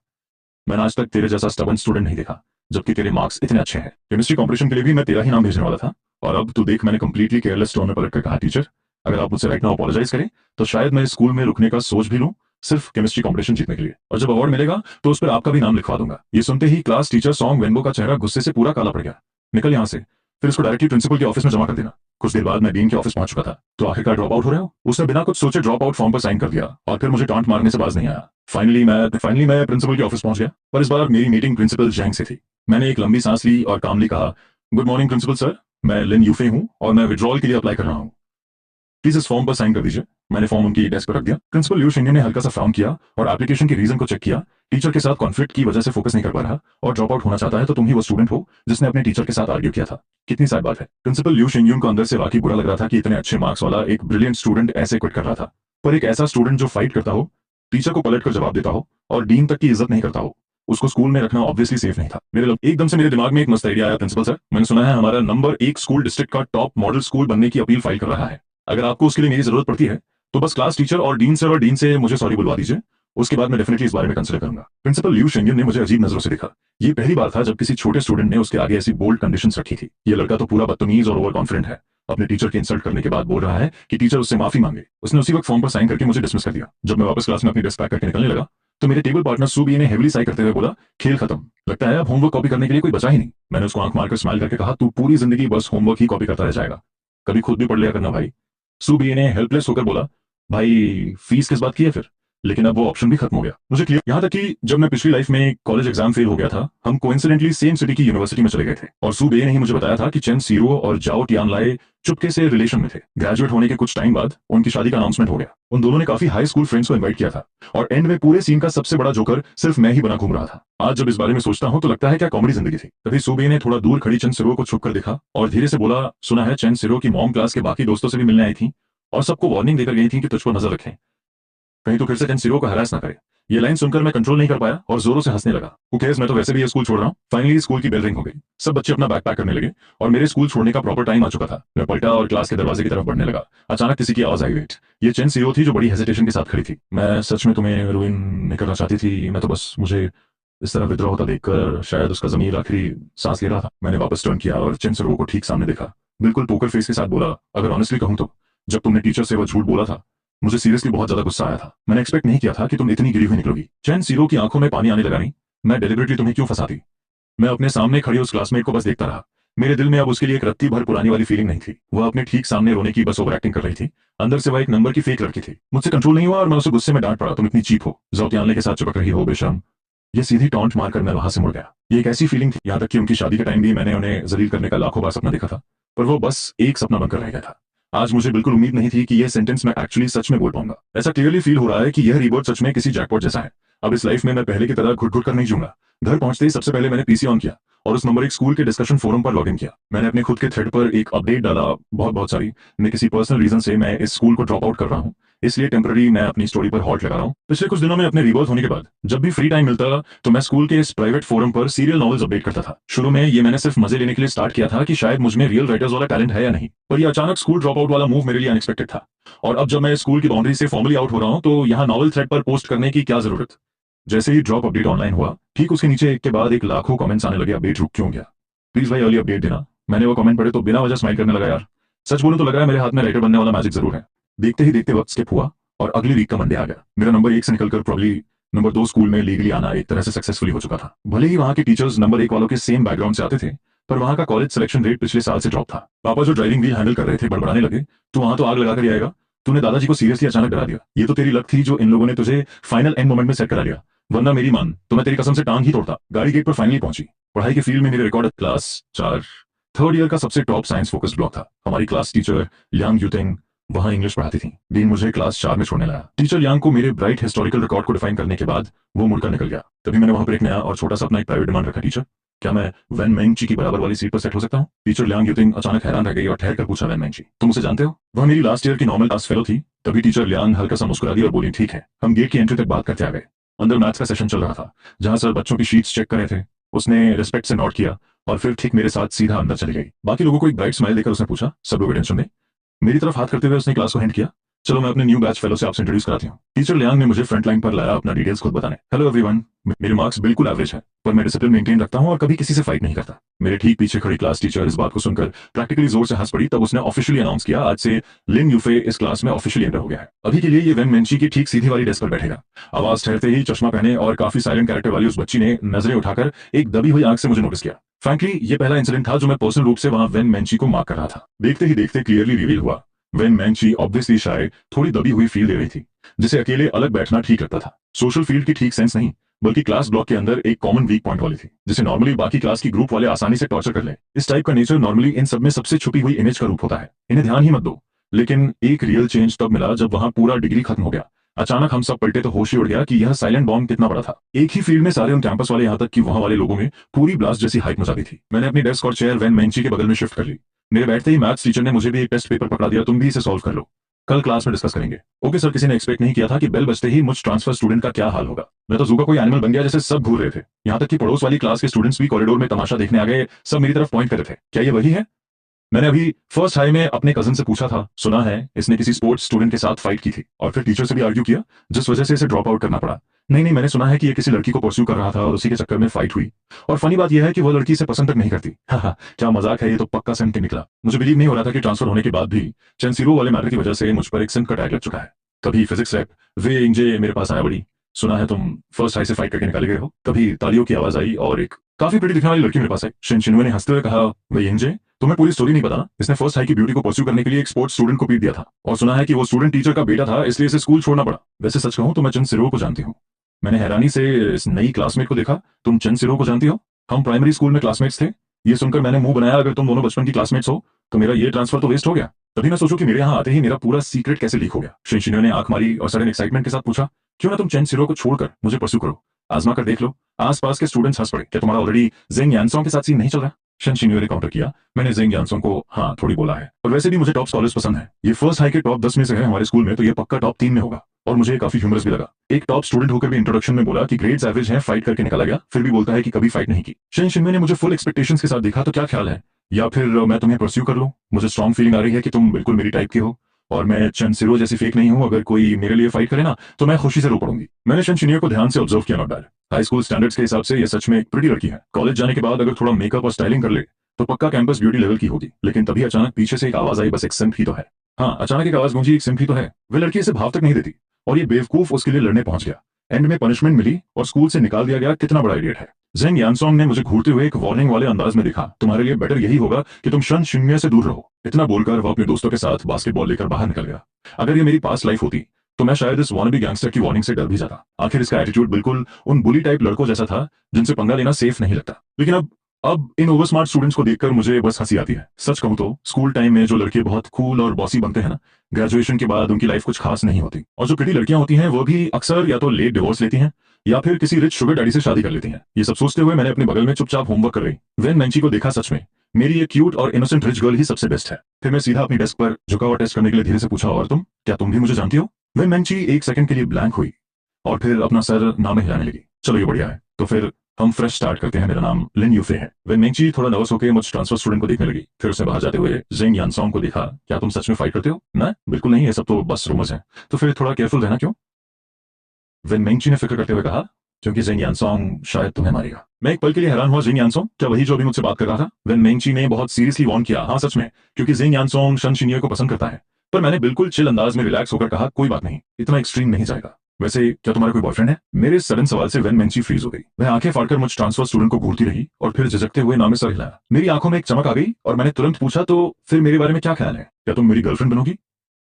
मैंने आज तक तेरे जैसा स्टबन स्टूडेंट नहीं देखा, जबकि तेरे मार्क्स इतने अच्छे हैं। केमिस्ट्री कॉम्पिटिशन के लिए भी मैं तेरा ही नाम भेजने वाला था, और अब तू देख, मैंने कंप्लीटली केयरलेस टोन में पलट कर कहा, टीचर अगर आप मुझसे राइट नाउ अपॉलोजाइज करें तो शायद मैं स्कूल में रुकने का सोच भी लूं, सिर्फ केमिस्ट्री कॉम्पिटिशन जीतने के लिए। और जब अवार्ड मिलेगा तो उस पर आपका भी नाम लिखवा दूंगा। ये सुनते ही क्लास टीचर सॉन्ग वेंबो का चेहरा गुस्से से पूरा काला पड़ गया। निकल यहाँ से, फिर इसको डायरेक्टली प्रिंसिपल के ऑफिस में जमा कर देना। कुछ देर बाद मैं डीन के ऑफिस पहुंच चुका था। तो आखिरकार ड्रॉप आउट हो रहे हो? उसने बिना कुछ सोचे ड्रॉप आउट फॉर्म पर साइन कर दिया और फिर मुझे डांट मारने से बाज नहीं आया। फाइनली मैं प्रिंसिपल के ऑफिस पहुंच गया, पर इस बार मेरी मीटिंग प्रिंसिपल जैंग से थी। मैंने एक लंबी सांस ली और कामली कहा, गुड मॉर्निंग प्रिंसिपल सर, मैं लिन यूफे हूं और मैं विड्रॉल के लिए अप्लाई कर रहा हूं। प्लीज इस फॉर्म पर साइन कर दीजिए। मैंने फॉर्म उनकी डेस्क पर रख दिया। प्रिंसिपल लिू शिंगे ने हल्का सा फ्राउन किया और एप्लीकेशन के रीजन को चेक किया। टीचर के साथ कॉन्फ्लिक्ट की वजह से फोकस नहीं कर पा रहा और ड्रॉप आउट होना चाहता है, तो तुम ही वो स्टूडेंट हो जिसने अपने टीचर के साथ आर्ग्यू किया था। कितनी सैड बात है। प्रिंसिपल लिू शिंगयून को अंदर से वाकई बुरा लग रहा था कि इतने अच्छे मार्क्स वाला एक ब्रिलियंट स्टूडेंट ऐसे क्विट कर रहा था। पर एक ऐसा स्टूडेंट जो फाइट करता हो, टीचर को पलट कर जवाब देता हो और डीन तक की इज्जत नहीं करता हो, उसको स्कूल में रखना ऑब्वियसली सेफ नहीं था। एकदम से मेरे दिमाग में एक मस्त आइडिया आया, प्रिंसिपल सर, मैंने सुना है हमारा नंबर 1 स्कूल डिस्ट्रिक्ट का टॉप मॉडल स्कूल बनने की अपील फाइल कर रहा है। अगर आपको उसके लिए मेरी जरूरत पड़ती है तो बस क्लास टीचर और डीन सर और डीन से मुझे सॉरी बुलवा दीजिए। उसके बाद मैं डेफिनेटली इस बारे में कंसिडर करूंगा। प्रिंसिपल लिू शेंगन ने मुझे अजीब नजरों से देखा। ये पहली बार था जब किसी छोटे स्टूडेंट ने उसके आगे ऐसी बोल्ड कंडीशंस रखी थी। ये लड़का तो पूरा बदतमीज और ओवर कॉन्फिडेंट है। अपने टीचर के इंसल्ट करने के बाद बोल रहा है कि टीचर उससे माफी मांगे। उसने उसी वक्त फॉर्म पर साइन करके मुझे डिसमिस कर दिया। जब मैं वापस क्लास में अपनी डेस्क पैक करके निकलने लगा तो मेरे टेबल पार्टनर सूबी ने हेवली साई करते हुए बोला, खेल खत्म, लगता है अब होमवर्क कॉपी करने के लिए कोई बचा ही नहीं। मैंने उसको आंख मारकर स्माइल करके कहा, तू पूरी जिंदगी बस होमवर्क ही कॉपी करता रह जाएगा, कभी खुद भी पढ़ लिया करना भाई। सूबी ने हेल्पलेस होकर बोला, भाई फीस किस बात की है फिर? लेकिन अब वो ऑप्शन भी खत्म हो गया। मुझे क्लियर, यहाँ तक कि जब मैं पिछली लाइफ में कॉलेज एग्जाम फेल हो गया था, हम कोइंसिडेंटली सेम सिटी की यूनिवर्सिटी में चले गए थे और सूबे ने ही मुझे बताया था कि चेन सीरो और जाओ टियानलाए चुपके से रिलेशन में थे। ग्रेजुएट होने के कुछ टाइम बाद उनकी शादी का अनाउंसमेंट हो गया। उन दोनों ने काफी हाई स्कूल फ्रेंड्स को इनवाइट किया था और एंड में पूरे सीन का सबसे बड़ा जोकर सिर्फ मैं ही बना घूम रहा था। आज जब इस बारे में सोचता हूं तो लगता है क्या कॉमेडी जिंदगी थी। तभी सूबे ने थोड़ा दूर खड़ी चेन सिरो को छुप कर देखा और धीरे से बोला, सुना है चेन सिरो की मॉम क्लास के बाकी दोस्तों से भी मिलने आई थी और सबको वार्निंग देकर गई थी कि तुझ पर नजर रखें, कहीं तो फिर से चेन सिरो को हरास ना करे। ये लाइन सुनकर मैं कंट्रोल नहीं कर पाया और जोरों से हंसने लगा। मैं तो वैसे भी ये स्कूल छोड़ रहा हूँ। फाइनली स्कूल की बेल रिंग हो गई। सब बच्चे अपना बैग पैक करने लगे और मेरे स्कूल छोड़ने का प्रॉपर टाइम आ चुका था। मैं पलटा और क्लास के दरवाजे की तरफ बढ़ने लगा। अचानक किसी की आवाज आई, वेट। ये चेन सिरो थी जो बड़ी हेजिटेशन के साथ खड़ी थी। मैं सच में तुम्हें रुइन नहीं करना चाहती थी, मैं तो बस मुझे इस तरह विद्रोह होता देखकर शायद उसका जमीर आखिरी सांस ले रहा था। मैंने वापस टर्न किया और चेन सिरो को ठीक सामने देखा। बिल्कुल पोकर फेस के साथ बोला, अगर ऑनेस्टली कहूं तो जब तुमने टीचर से वो झूठ बोला था मुझे सीरियसली बहुत ज्यादा गुस्सा आया था। मैंने एक्सपेक्ट नहीं किया था कि तुम इतनी गिरी हुई निकलोगी। चैन सीरो की आंखों में पानी आने लगा। नहीं, मैं डेलिबरेटली तुम्हें क्यों फंसाती? मैं अपने सामने खड़ी उस क्लासमेट को बस देखता रहा। मेरे दिल में अब उसके लिए एक रत्ती भर पुरानी वाली फीलिंग नहीं थी। वह अपने ठीक सामने रोने की बस ओवर एक्टिंग कर रही थी। अंदर से वह एक नंबर की फेक लड़की थी। मुझसे कंट्रोल नहीं हुआ और मैं उसे गुस्से में डांट पड़ा, तुम इतनी चीप हो, जौतियानले के साथ चिपक रही हो बेशर्म। ये सीधी टॉन्ट मारकर मैं वहां से मुड़ गया। ये एक ऐसी फीलिंग थी, यहाँ तक कि उनकी शादी के टाइम भी मैंने उन्हें जलील करने का लाखों बार सपना देखा था, पर वो बस एक सपना बनकर रह गया था। आज मुझे बिल्कुल उम्मीद नहीं थी कि यह सेंटेंस मैं एक्चुअली सच में बोल पाऊंगा। ऐसा क्लियरली फील हो रहा है कि यह रीबर्थ सच में किसी जैकपॉट जैसा है। अब इस लाइफ में मैं पहले की तरह घुट घुट कर नहीं जीऊंगा। घर पहुंचते ही सबसे पहले मैंने पीसी ऑन किया और उस नंबर 1 स्कूल के डिस्कशन फोरम पर लॉगिन किया। मैंने अपने खुद के थ्रेड पर एक अपडेट डाला, बहुत सारी, मैं किसी पर्सनल रीजन से मैं इस स्कूल को ड्रॉप आउट कर रहा हूँ, इसलिए टेम्पररी मैं अपनी स्टोरी पर हॉल्ट लगा रहा हूँ। पिछले कुछ दिनों में अपने रीबर्थ होने के बाद जब भी फ्री टाइम मिलता तो मैं स्कूल के इस प्राइवेट फोरम पर सीरियल नॉवेल्स अपडेट करता था। शुरू में ये मैंने सिर्फ मजे लेने के लिए स्टार्ट किया था कि शायद मुझमें रियल राइटर्स वाला टैलेंट है या नहीं, पर यह अचानक स्कूल ड्रॉप आउट वाला मूव मेरे लिए अनएक्सपेक्टेड था। और अब जब मैं स्कूल की बाउंड्री से फॉर्मली आउट हो रहा हूँ तो यहाँ नॉवल थ्रेड पर पोस्ट करने की क्या जरूरत। जैसे ही ड्रॉप अपडेट ऑनलाइन हुआ, ठीक उसके नीचे एक के बाद एक लाखों कमेंट्स आने लगे, अपडेट रुक क्यों गया, प्लीज भाई अर्ली अपडेट देना। मैंने वो कमेंट पढ़े तो बिना वजह स्माइल करने लगा। यार सच बोलूं तो लग रहा है मेरे हाथ में राइटर बनने वाला मैजिक जरूर है। देखते ही देखते वक्त स्किप हुआ और अगली वीक का मंडे आ गया। मेरा नंबर 1 से निकलकर प्रॉब्ली नंबर 2 स्कूल में लीगली आना एक तरह से सक्सेसफुली हो चुका था। भले ही वहां के टीचर्स नंबर 1 वालों के सेम बैकग्राउंड से आते थे, पर वहां का कॉलेज सिलेक्शन रेट पिछले साल से ड्रॉप था। पापा जो ड्राइविंग व्हील हैंडल कर रहे थे बड़बड़ाने लगे, तू वहां तो आग लगाकर ही आएगा, तूने दादाजी को सीरियसली अचानक डरा दिया। ये तो तेरी लक थी जो इन लोगों ने तुझे फाइनल एंड मोमेंट में सेट करा लिया, वरना मेरी मान तो मैं तेरी कसम से टांग ही तोड़ता। गाड़ी गेट पर फाइनली पहुंची। पढ़ाई के फील्ड में मेरे रिकॉर्ड क्लास 4 थर्ड ईयर का सबसे टॉप साइंस फोकस्ड ब्लॉक था। हमारी क्लास टीचर यांग यूटिंग वहां इंग्लिश पढ़ाती थी। डीन मुझे क्लास 4 में छोड़ने लाया। टीचर यांग को मेरे ब्राइट हिस्टोरिकल रिकॉर्ड को डिफाइन करने के बाद वो मुड़कर निकल गया। तभी मैंने वहां पर एक नया और छोटा सा अपना एक प्राइवेट डिमांड रखा, टीचर क्या मैं वैन मैंगची की बराबर वाली सीट पर सेट हो सकता हूँ? टीचर यांग यूटिंग अचानक हैरान रह गई और ठहर कर पूछा, वैन मैंगची तुम उसे जानते हो? वह मेरी लास्ट ईयर की नॉर्मल क्लास फेलो थी। तभी टीचर यांग हल्का सा मुस्कुरा दी और बोली, ठीक है। हम गेट की एंट्री तक बात करते आ गए। अंदर मैथ्स का सेशन चल रहा था जहां सर बच्चों की शीट्स चेक कर रहे थे। उसने रिस्पेक्ट से नोट किया और फिर ठीक मेरे साथ सीधा अंदर चली गई। बाकी लोगों को एक ब्राइट स्माइल देकर उसने पूछा, सब लोग अटेंशन में। मेरी तरफ हाथ करते हुए उसने क्लास को हैंड किया, चलो मैं अपने न्यू बैच फेलो से आपसे इंट्रोड्यूस कराती हूँ। टीचर लियांग ने मुझे फ्रंट लाइन पर लाया अपना डिटेल्स खुद बताने। हेलो एवरीवन, मेरे मार्क्स बिल्कुल एवरेज है, पर मैं डिसिप्लिन मेंटेन रखता हूँ और कभी किसी से फाइट नहीं करता। मेरे ठीक पीछे खड़ी क्लास टीचर इस बात को सुनकर प्रैक्टिकली जोर से हंस पड़ी। तब उसने ऑफिशियली अनाउंस किया, आज से लिन यूफे इस क्लास में ऑफिशियली एंटर हो गया है। अभी के लिए ये वेन मेंची की ठीक सीधी वाली डेस्क पर बैठेगा। आवाज ठहरते ही चश्मा पहने और काफी साइलेंट कैरेक्टर वाली उस बच्ची ने नजरें उठाकर एक दबी हुई आंख से मुझे नोटिस किया। फ्रैंकली ये पहला इंसिडेंट था जो मैं पर्सनल रूप से वहां वेन मेंची को मार्क कर रहा था। देखते ही देखते क्लियरली रिवील हुआ, वेन मेंची ऑब्वियसली शायद थोड़ी दबी हुई फील दे रही थी, जिसे अकेले अलग बैठना ठीक लगता था। सोशल फील्ड की ठीक सेंस नहीं, बल्कि क्लास ब्लॉक के अंदर एक कॉमन वीक पॉइंट वाली थी, जिसे नॉर्मली बाकी क्लास की ग्रुप वाले आसानी से टॉर्चर कर ले। इस टाइप का नेचर नॉर्मली इन सब में सबसे छुपी हुई इमेज का रूप होता है, इन्हें ध्यान ही मत दो। लेकिन एक रियल चेंज तब मिला जब वहां पूरा डिग्री खत्म हो गया। अचानक हम सब पलटे तो होश ही उड़ गया कि यह साइलेंट बॉम्ब कितना बड़ा था। एक ही फील्ड में सारे उन कैंपस वाले, यहाँ तक कि वहां वाले लोगों में पूरी ब्लास्ट जैसी हाइप मचा दी थी। मैंने अपनी डेस्क और चेयर वेन मेंची के बगल में शिफ्ट कर ली। मेरे बैठते ही मैथ्स टीचर ने मुझे भी एक टेस्ट पेपर पकड़ा दिया, तुम भी इसे सॉल्व कर लो, कल क्लास में डिस्कस करेंगे। Okay sir. किसी ने एक्सपेक्ट नहीं किया था कि बेल बजते ही मुझ ट्रांसफर स्टूडेंट का क्या हाल होगा। मैं तो जू का कोई एनिमल बन गया जैसे सब घूर रहे थे। यहाँ तक कि पड़ोस वाली क्लास के स्टूडेंट्स भी कॉरिडोर में तमाशा देखने आ गए, सब मेरी तरफ पॉइंट कर रहे थे। क्या ये वही है? मैंने अभी फर्स्ट हाई में अपने कजन से पूछा था, सुना है इसने किसी स्पोर्ट्स स्टूडेंट के साथ फाइट की थी और फिर टीचर से भी आर्ग्यू किया, जिस वजह से इसे ड्रॉप आउट करना पड़ा। नहीं नहीं, मैंने सुना है कि ये किसी लड़की को परस्यू कर रहा था और उसी के चक्कर में फाइट हुई। और फनी बात यह है कि वो लड़की इसे पसंद तक नहीं करती। हाँ, क्या मजाक है, ये तो पक्का सेंट के निकला। मुझे बिलीव नहीं हो रहा था कि ट्रांसफर होने के बाद भी चेंसिरो वाले मैटर की वजह से मुझ पर एक सेंट का टैग लग चुका है। कभी फिजिक्स रैप वे इंजे मेरे पास आया, बड़ी सुना है तुम फर्स्ट हाई से फाइट करके निकाले गए हो। कभी तालियों की आवाज आई और एक काफी प्रिटी दिखने वाली लड़की मेरे पास आई। शिनशिनुए ने हंसते हुए कहा, वे इंजे तुम्हें पूरी स्टोरी नहीं पता ना, इसने फर्स्ट हाई की ब्यूटी को परस्यू करने के लिए एक स्पोर्ट्स स्टूडेंट को पीट दिया था और सुना है कि वो स्टूडेंट टीचर का बेटा था, इसलिए इसे स्कूल छोड़ना पड़ा। वैसे सच कहूं तो मैं चंद सिरो को जानती हूँ। मैंने हैरानी से इस नई क्लासमेट को देखा। तुम चंद सिरो को जानती हो? हम प्राइमरी स्कूल में क्लासमेट्स थे। ये सुनकर मैंने मुंह बनाया, अगर तुम दोनों बचपन की क्लासमेट्स हो तो मेरा ये ट्रांसफर तो वेस्ट हो गया। तभी मैं सोचू कि मेरे यहाँ आते ही मेरा पूरा सीक्रेट कैसे लीक हो गया। शिनशिनो ने आंख मारी और सडन एक्साइटमेंट के साथ पूछा, क्यों ना तुम चेन सिरो को छोड़कर मुझे परस्यू करो, आजमा कर देख लो। आसपास के स्टूडेंट्स हंस पड़े। क्या तुम्हारा ऑलरेडी जेंग यानसोंग के साथ सीन नहीं चल रहा? शिनशिनो ने काउंटर किया, मैंने जेंग यानसोंग को हाँ थोड़ी बोला है, और वैसे भी मुझे टॉप स्कॉलर्स पसंद है। ये फर्स्ट हाई के टॉप 10 में से है हमारे स्कूल में, तो ये पक्का टॉप 3 में होगा। और मुझे काफी ह्यूमरस भी लगा। एक टॉप स्टूडेंट होकर भी इंट्रोडक्शन में बोला कि ग्रेड्स एवरेज है, फाइट करके निकाला गया, फिर भी बोलता है कि कभी फाइट नहीं की। शिनशिनो ने मुझे फुल एक्सपेक्टेशंस के साथ देखा, तो क्या ख्याल है, या फिर मैं तुम्हें परस्यू कर लूं? मुझे स्ट्रॉन्ग फीलिंग आ रही है कि तुम बिल्कुल मेरी टाइप के हो और मैं चंसिरो जैसी फेक नहीं हूं। अगर कोई मेरे लिए फाइट करे ना तो मैं खुशी से रो पड़ूंगी। मैंने शिनशिनो को ध्यान से ऑब्जर्व किया, not bad. High school standards के हिसाब से ये सच में एक प्रिटी लड़की है। कॉलेज जाने के बाद अगर थोड़ा मेकअप और स्टाइलिंग कर ले तो पक्का कैंपस ब्यूटी लेवल की होगी। लेकिन तभी अचानक पीछे से एक आवाज आई, बस एक सिम्प ही तो है। हाँ, अचानक एक आवाज गूंजी, एक सिम्प ही तो है। वे लड़की इसे भाव तक नहीं देती और ये बेवकूफ उसके लिए लड़ने पहुंच गया। एंड में पनिशमेंट मिली और स्कूल से निकाल दिया गया। कितना बड़ा इडियट है। जेंग यानसोंग ने मुझे घूरते हुए एक वार्निंग वाले अंदाज में देखा, तुम्हारे लिए बेटर यही होगा कि तुम शिनशिनो से दूर रहो। इतना बोलकर वो अपने दोस्तों के साथ बास्केटबॉल लेकर बाहर निकल गया। अगर ये मेरी पास्ट लाइफ होती तो मैं शायद इस वानबी गैंगस्टर की वार्निंग से डर भी जाता। आखिर इसका एटीट्यूड बिल्कुल उन बुली टाइप लड़कों जैसा था जिनसे पंगा लेना सेफ नहीं लगता। लेकिन अब इन ओवर स्मार्ट स्टूडेंट्स को देखकर मुझे बस हंसी आती है। सच कहूं तो स्कूल टाइम में जो लड़के बहुत कूल और बॉसी बनते हैं ना, ग्रेजुएशन के बाद उनकी लाइफ कुछ खास नहीं होती। और जो प्रिटी लड़कियां होती हैं वो भी अक्सर या तो लेट डिवोर्स लेती हैं या फिर किसी रिच शुगर डैडी से शादी कर लेती हैं। ये सब सोचते हुए मैंने अपने बगल में चुपचाप होमवर्क कर रही वेन मेंची को देखा। सच में मेरी ये क्यूट और इनोसेंट रिच गर्ल ही सबसे बेस्ट है। फिर मैं सीधा अपनी डेस्क पर झुका और टेस्ट करने के लिए धीरे से पूछा, और तुम, क्या तुम भी मुझे जानती हो? वेन मेंची एक सेकंड के लिए ब्लैंक हुई और फिर अपना सर ना में हिलाने लगी। चलो ये बढ़िया है, तो फिर हम फ्रेश स्टार्ट करते हैं। मेरा नाम लिन यूफे है। वेन मेंची थोड़ा नर्वस होकर मुझ ट्रांसफर स्टूडेंट को देखने लगी, फिर उसने बाहर जाते हुए जेंग यानसोंग को देखा। क्या तुम सच में फाइट करते हो? ना, बिल्कुल नहीं, ये सब तो बस रूमर्स हैं। तो फिर थोड़ा केयरफुल रहना। क्यों? वेन मेंची ने फिक्र करते हुए कहा, क्योंकि जेंग यानसोंग शायद तुम्हें मारेगा। मैं एक पल के लिए हैरान हुआ, जेंग यानसोंग? क्या वही जो अभी मुझसे बात कर रहा था? वेन मेंची ने बहुत सीरियसली वार्न किया, हाँ सच में, क्योंकि जेंग यानसोंग शिनशिनो को पसंद करता है। पर मैंने बिल्कुल चिल अंदाज में रिलैक्स होकर कहा, कोई बात नहीं, इतना एक्सट्रीम नहीं जाएगा। वैसे क्या तुम्हारा कोई बॉयफ्रेंड है? मेरे इस सडन सवाल से वेन मेंची फ्रीज हो गई। वह आंखें फाड़कर मुझ ट्रांसफर स्टूडेंट को घूरती रही और फिर झिझकते हुए नाम में सर हिलाया। मेरी आंखों में एक चमक आ गई और मैंने तुरंत पूछा, तो फिर मेरे बारे में क्या ख्याल है? क्या तुम मेरी गर्लफ्रेंड बनोगी?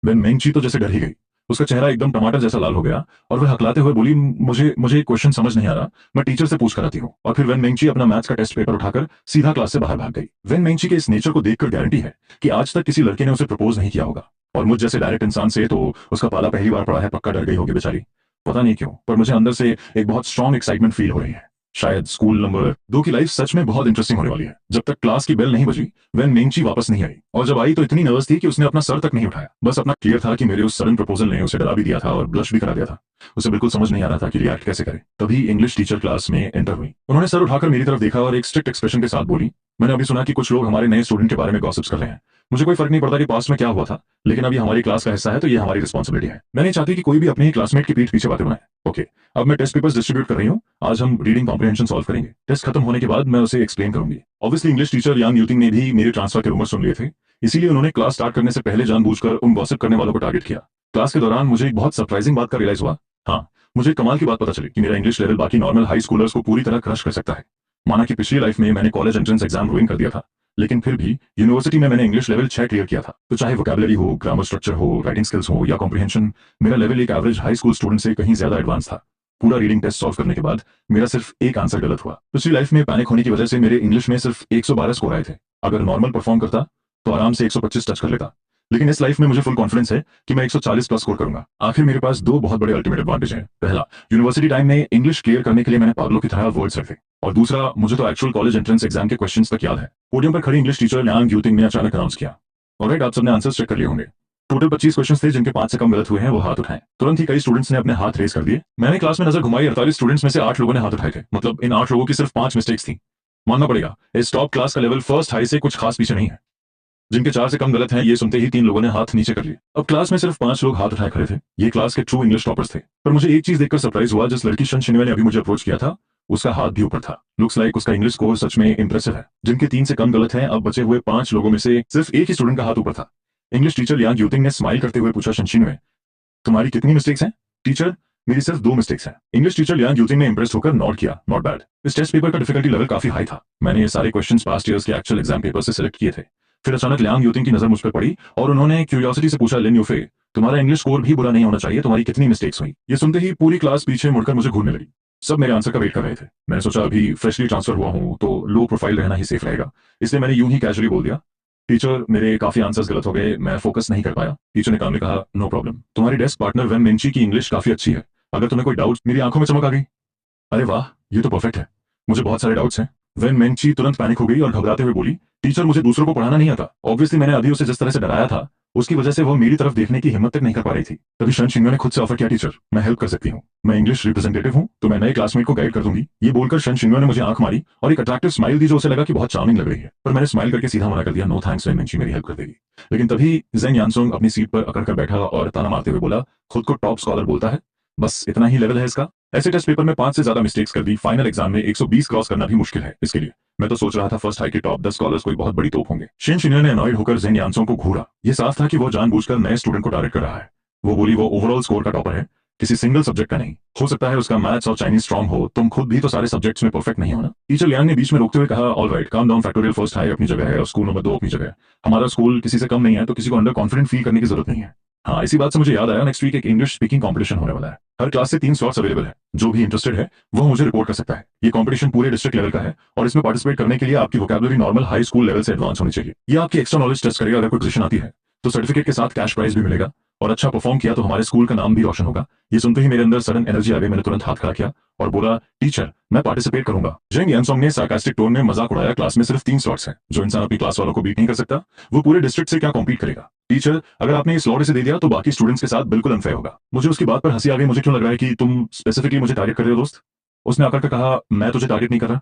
वेन मेंची तो जैसे डर ही गई। उसका चेहरा एकदम टमाटर जैसा लाल हो गया और वह हकलाते हुए बोली, मुझे क्वेश्चन समझ नहीं आ रहा, मैं टीचर से पूछ कर आती हूँ। और फिर वेन मेंची अपना मैथ्स का टेस्ट पेपर उठाकर सीधा क्लास से बाहर भाग गई। वेन मेंची के इस नेचर को देखकर गारंटी है कि आज तक किसी लड़के ने उसे प्रपोज नहीं किया होगा, और मुझ जैसे डायरेक्ट इंसान से तो उसका पाला पहली बार पड़ा है। पक्का डर गई होगी बेचारी, पता नहीं क्यों, पर मुझे अंदर से एक बहुत स्ट्रॉन्ग एक्साइटमेंट फील हो रही है। शायद स्कूल नंबर 2 की लाइफ सच में बहुत इंटरेस्टिंग होने वाली है। जब तक क्लास की बेल नहीं बजी वैन मेंची वापस नहीं आई, और जब आई तो इतनी नर्वस थी कि उसने अपना सर तक नहीं उठाया। बस अपना क्लियर था कि मेरे उस सडन प्रपोजल ने उसे डरा भी दिया था और ब्लश भी करा दिया था। उसे बिल्कुल समझ नहीं आ रहा था कि रिएक्ट कैसे करे। तभी इंग्लिश टीचर क्लास में एंटर हुई। उन्होंने सर उठाकर मेरी तरफ देखा और एक स्ट्रिक्ट एक्सप्रेशन के साथ बोली, मैंने अभी सुना कि कुछ लोग हमारे नए स्टूडेंट के बारे में गॉसिप्स कर रहे हैं। मुझे कोई फर्क नहीं पड़ता कि पास्ट में क्या हुआ था, लेकिन अब ये हमारी क्लास का हिस्सा है तो ये हमारी रिस्पॉन्सिबिलिटी है। मैं नहीं चाहती कि कोई भी अपने ही क्लासमेट की पीठ पीछे बातें बनाए। ओके, अब मैं टेस्ट पेपर्स डिस्ट्रीब्यूट कर रही हूँ। आज हम रीडिंग कॉम्प्रिहेंशन सॉल्व करेंगे। टेस्ट खत्म होने के बाद मैं उसे एक्सप्लेन करूंगी। ऑब्वियसली इंग्लिश टीचर यांग यूटिंग ने भी मेरे ट्रांसफर के रूमर सुन लिए थे, इसीलिए उन्होंने क्लास स्टार्ट करने से पहले जानबूझकर उन गॉसिप करने वालों को टारगेट किया। क्लास के दौरान मुझे एक बहुत सरप्राइजिंग बात का रियलाइज हुआ। हाँ, मुझे कमाल की बात पता चली कि मेरा इंग्लिश लेवल बाकी नॉर्मल हाई स्कूलर्स को पूरी तरह क्रश कर सकता है। माना कि पिछली लाइफ में मैंने कॉलेज एंट्रेंस एग्जाम रुइन कर दिया था, लेकिन फिर भी यूनिवर्सिटी में मैंने इंग्लिश लेवल 6 क्लियर किया था। तो चाहे वोकैबुलरी हो, ग्रामर स्ट्रक्चर हो, राइटिंग स्किल्स हो या कॉम्प्रिहेंशन, मेरा लेवल एक एवरेज हाई स्कूल स्टूडेंट से कहीं ज्यादा एडवांस था। पूरा रीडिंग टेस्ट सॉल्व करने के बाद मेरा सिर्फ एक आंसर गलत हुआ। पिछली लाइफ में पैनिक होने की वजह से मेरे इंग्लिश में सिर्फ 112 स्कोर आए थे। अगर नॉर्मल परफॉर्म करता तो आराम से 125 टच कर लेता, लेकिन इस लाइफ में मुझे फुल कॉन्फिडेंस है कि मैं 140 प्लस स्कोर करूंगा। आखिर मेरे पास दो बहुत बड़े अल्टीमेट एडवांटेज हैं। पहला, यूनिवर्सिटी टाइम में इंग्लिश क्लियर करने के लिए मैंने पागलों की तरह वर्ड्स रखे, और दूसरा, मुझे तो एक्चुअल कॉलेज एंट्रेंस एग्जाम के क्वेश्चंस तक याद है। पोडियम पर खड़ी इंग्लिश टीचर यांग यूटिंग ने अचानक अनाउंस किया, ऑलराइट, आप सबने आंसर्स चेक कर लिए होंगे। टोटल 25 क्वेश्चंस थे, जिनके 5 से कम गलत हुए हैं वो हाथ उठाएं। तुरंत ही कई स्टूडेंट्स ने अपने हाथ रेस कर दिए। मैंने क्लास में नजर घुमाई, 48 स्टूडेंट्स में से 8 लोगों ने हाथ उठाए थे। मतलब इन 8 लोगों की सिर्फ 5 मिस्टेक्स थी। मानना पड़ेगा, इस टॉप क्लास का लेवल फर्स्ट हाई से कुछ खास पीछे नहीं है। जिनके 4 से कम गलत हैं, ये सुनते ही 3 लोगों ने हाथ नीचे कर लिए। अब क्लास में सिर्फ 5 लोग हाथ उठाए खड़े थे। ये क्लास के ट्रू इंग्लिश टॉपर्स थे। पर मुझे एक चीज देखकर सरप्राइज हुआ, जिस लड़की शन शिनवे ने अभी मुझे अप्रोच किया था, उसका हाथ भी ऊपर था। लुक्स लाइक उसका इंग्लिश स्कोर सच में इंप्रेसिव है। जिनके 3 से कम गलत हैं, अब बचे हुए 5 लोगों में से सिर्फ एक ही स्टूडेंट का हाथ ऊपर था। इंग्लिश टीचर यांग यूटिंग ने स्माइल करते हुए पूछा, शन शिनवे, तुम्हारी कितनी मिस्टेक्स हैं? टीचर, मेरी सिर्फ 2 मिस्टेक्स हैं। इंग्लिश टीचर यांग यूटिंग ने इंप्रेस होकर नॉट किया, नॉट बैड। इस टेस्ट पेपर का डिफिकल्टी लेवल काफी हाई था। मैंने ये सारे क्वेश्चंस पास्ट ईयर्स के एक्चुअल एग्जाम पेपर से सिलेक्ट किए थे। फिर अचानक यांग यूटिंग की नजर मुझ पर पड़ी और उन्होंने क्यूरियोसिटी से पूछा, लिन यूफे, तुम्हारा इंग्लिश स्कोर भी बुरा नहीं होना चाहिए, तुम्हारी कितनी मिस्टेक्स हुई? ये सुनते ही पूरी क्लास पीछे मुड़कर मुझे घूरने लगी। सब मेरे आंसर का वेट कर रहे थे। मैंने सोचा अभी फ्रेशली ट्रांसफर हुआ हूं तो लो प्रोफाइल रहना ही सेफ रहेगा, इसलिए मैंने यूं ही कैजुअली बोल दिया, टीचर, मेरे काफी आंसर्स गलत हो गए, मैं फोकस नहीं कर पाया। टीचर ने कामली कहा, नो प्रॉब्लम, तुम्हारी डेस्क पार्टनर वेन मेंची की इंग्लिश काफी अच्छी है, अगर तुम्हें कोई डाउट। मेरी आंखों में चमक आ गई। अरे वाह, ये तो परफेक्ट है, मुझे बहुत सारे डाउट्स हैं। वेन मेंची तुरंत पैनिक हो गई और घबराते हुए बोली, टीचर, मुझे दूसरों को पढ़ाना नहीं आता। ऑब्वियसली मैंने अभी उसे जिस तरह से डराया था, उसकी वजह से वो मेरी तरफ देखने की हिम्मत तक नहीं कर पा रही थी। तभी शन शिनवे ने खुद से ऑफर किया, टीचर, मैं हेल्प कर सकती हूँ, मैं इंग्लिश रिप्रेजेंटेटिव हूँ, तो मैं नए क्लासमेट को गाइड कर दूंगी। ये बोलकर शन शिनवे ने मुझे आंख मारी और एक अट्रैक्टिव स्माइल दी, जो उसे लगा कि बहुत चार्मिंग लग रही है। पर मैंने स्माइल करके सीधा मना कर दिया, नो थैंक्स, वेन मेंची मेरी हेल्प कर देगी। लेकिन तभी जेंग यानसोंग अपनी सीट पर अकड़ कर बैठा और ताना मारते हुए बोला, खुद को टॉप स्कॉलर बोलता है, बस इतना ही लेवल है इसका। ऐसे टेस्ट पेपर में 5 से ज्यादा मिस्टेक्स कर दी, फाइनल एग्जाम में 120 क्रॉस करना भी मुश्किल है इसके लिए। मैं तो सोच रहा था फर्स्ट हाई के टॉप 10 स्कॉलर्स कोई बहुत बड़ी तोप होंगे। शन शिनवे ने अनॉयड होकर जेंग यानसोंग को घूरा। ये साफ था कि वो जानबूझकर नए स्टूडेंट को टारगेट कर रहा है। वो बोली, वो ओवरऑल स्कोर का टॉपर है, किसी सिंगल सब्जेक्ट का नहीं। हो सकता है उसका मैथ्स और चाइनीज स्ट्रांग हो, तुम खुद भी तो सारे सब्जेक्ट्स में परफेक्ट नहीं हो ना। टीचर लियांग ने बीच में रोकते हुए कहा, alright, calm down, factorial first high अपनी जगह है और स्कूल नंबर 2 अपनी जगह है। हमारा स्कूल किसी से कम नहीं है, तो किसी को अंडर कॉन्फिडेंट फील करने की जरूरत नहीं है। हाँ, इसी बात से मुझे याद आया, नेक्स्ट वीक एक इंग्लिश स्पीकिंग कंपटीशन होने वाला है। हर क्लास से 3 स्लॉट्स अवेलेबल है। जो भी इंटरेस्टेड है वो मुझे रिपोर्ट कर सकता है। ये कंपटीशन पूरे डिस्ट्रिक्ट लेवल का है और इसमें पार्टिसिपेट करने के लिए आपकी vocabulary normal high school level से एडवांस होनी चाहिए। ये आपकी एक्स्ट्रा नॉलेज टेस्ट करेगा। अगर कोई पोजीशन आती है तो सर्टिफिकेट के साथ कैश प्राइज भी मिलेगा, और अच्छा परफॉर्म किया तो हमारे स्कूल का नाम भी रोशन होगा। ये सुनते ही मेरे अंदर सडन एनर्जी आ गई। मैंने तुरंत हाथ खड़ा किया और बोला, टीचर, मैं पार्टिसिपेट करूंगा। जेंग यानसोंग ने सार्कास्टिक टोन में मजाक उड़ाया, क्लास में सिर्फ 3 स्लॉट्स हैं। जो इंसान अपनी क्लास वालों को बीट नहीं कर सकता, वो पूरे डिस्ट्रिक्ट से क्या कॉम्पीट करेगा? टीचर, अगर आपने इस स्लॉट इसे दे दिया तो बाकी स्टूडेंट्स के साथ बिल्कुल अनफेयर होगा। मुझे उसकी बात पर हंसी आ गई। मुझे क्यों लग रहा है कि तुम स्पेसिफिकली मुझे टारगेट कर रहे हो दोस्त? उसने आकर के कहा, मैं तुझे टारगेट नहीं कर रहा,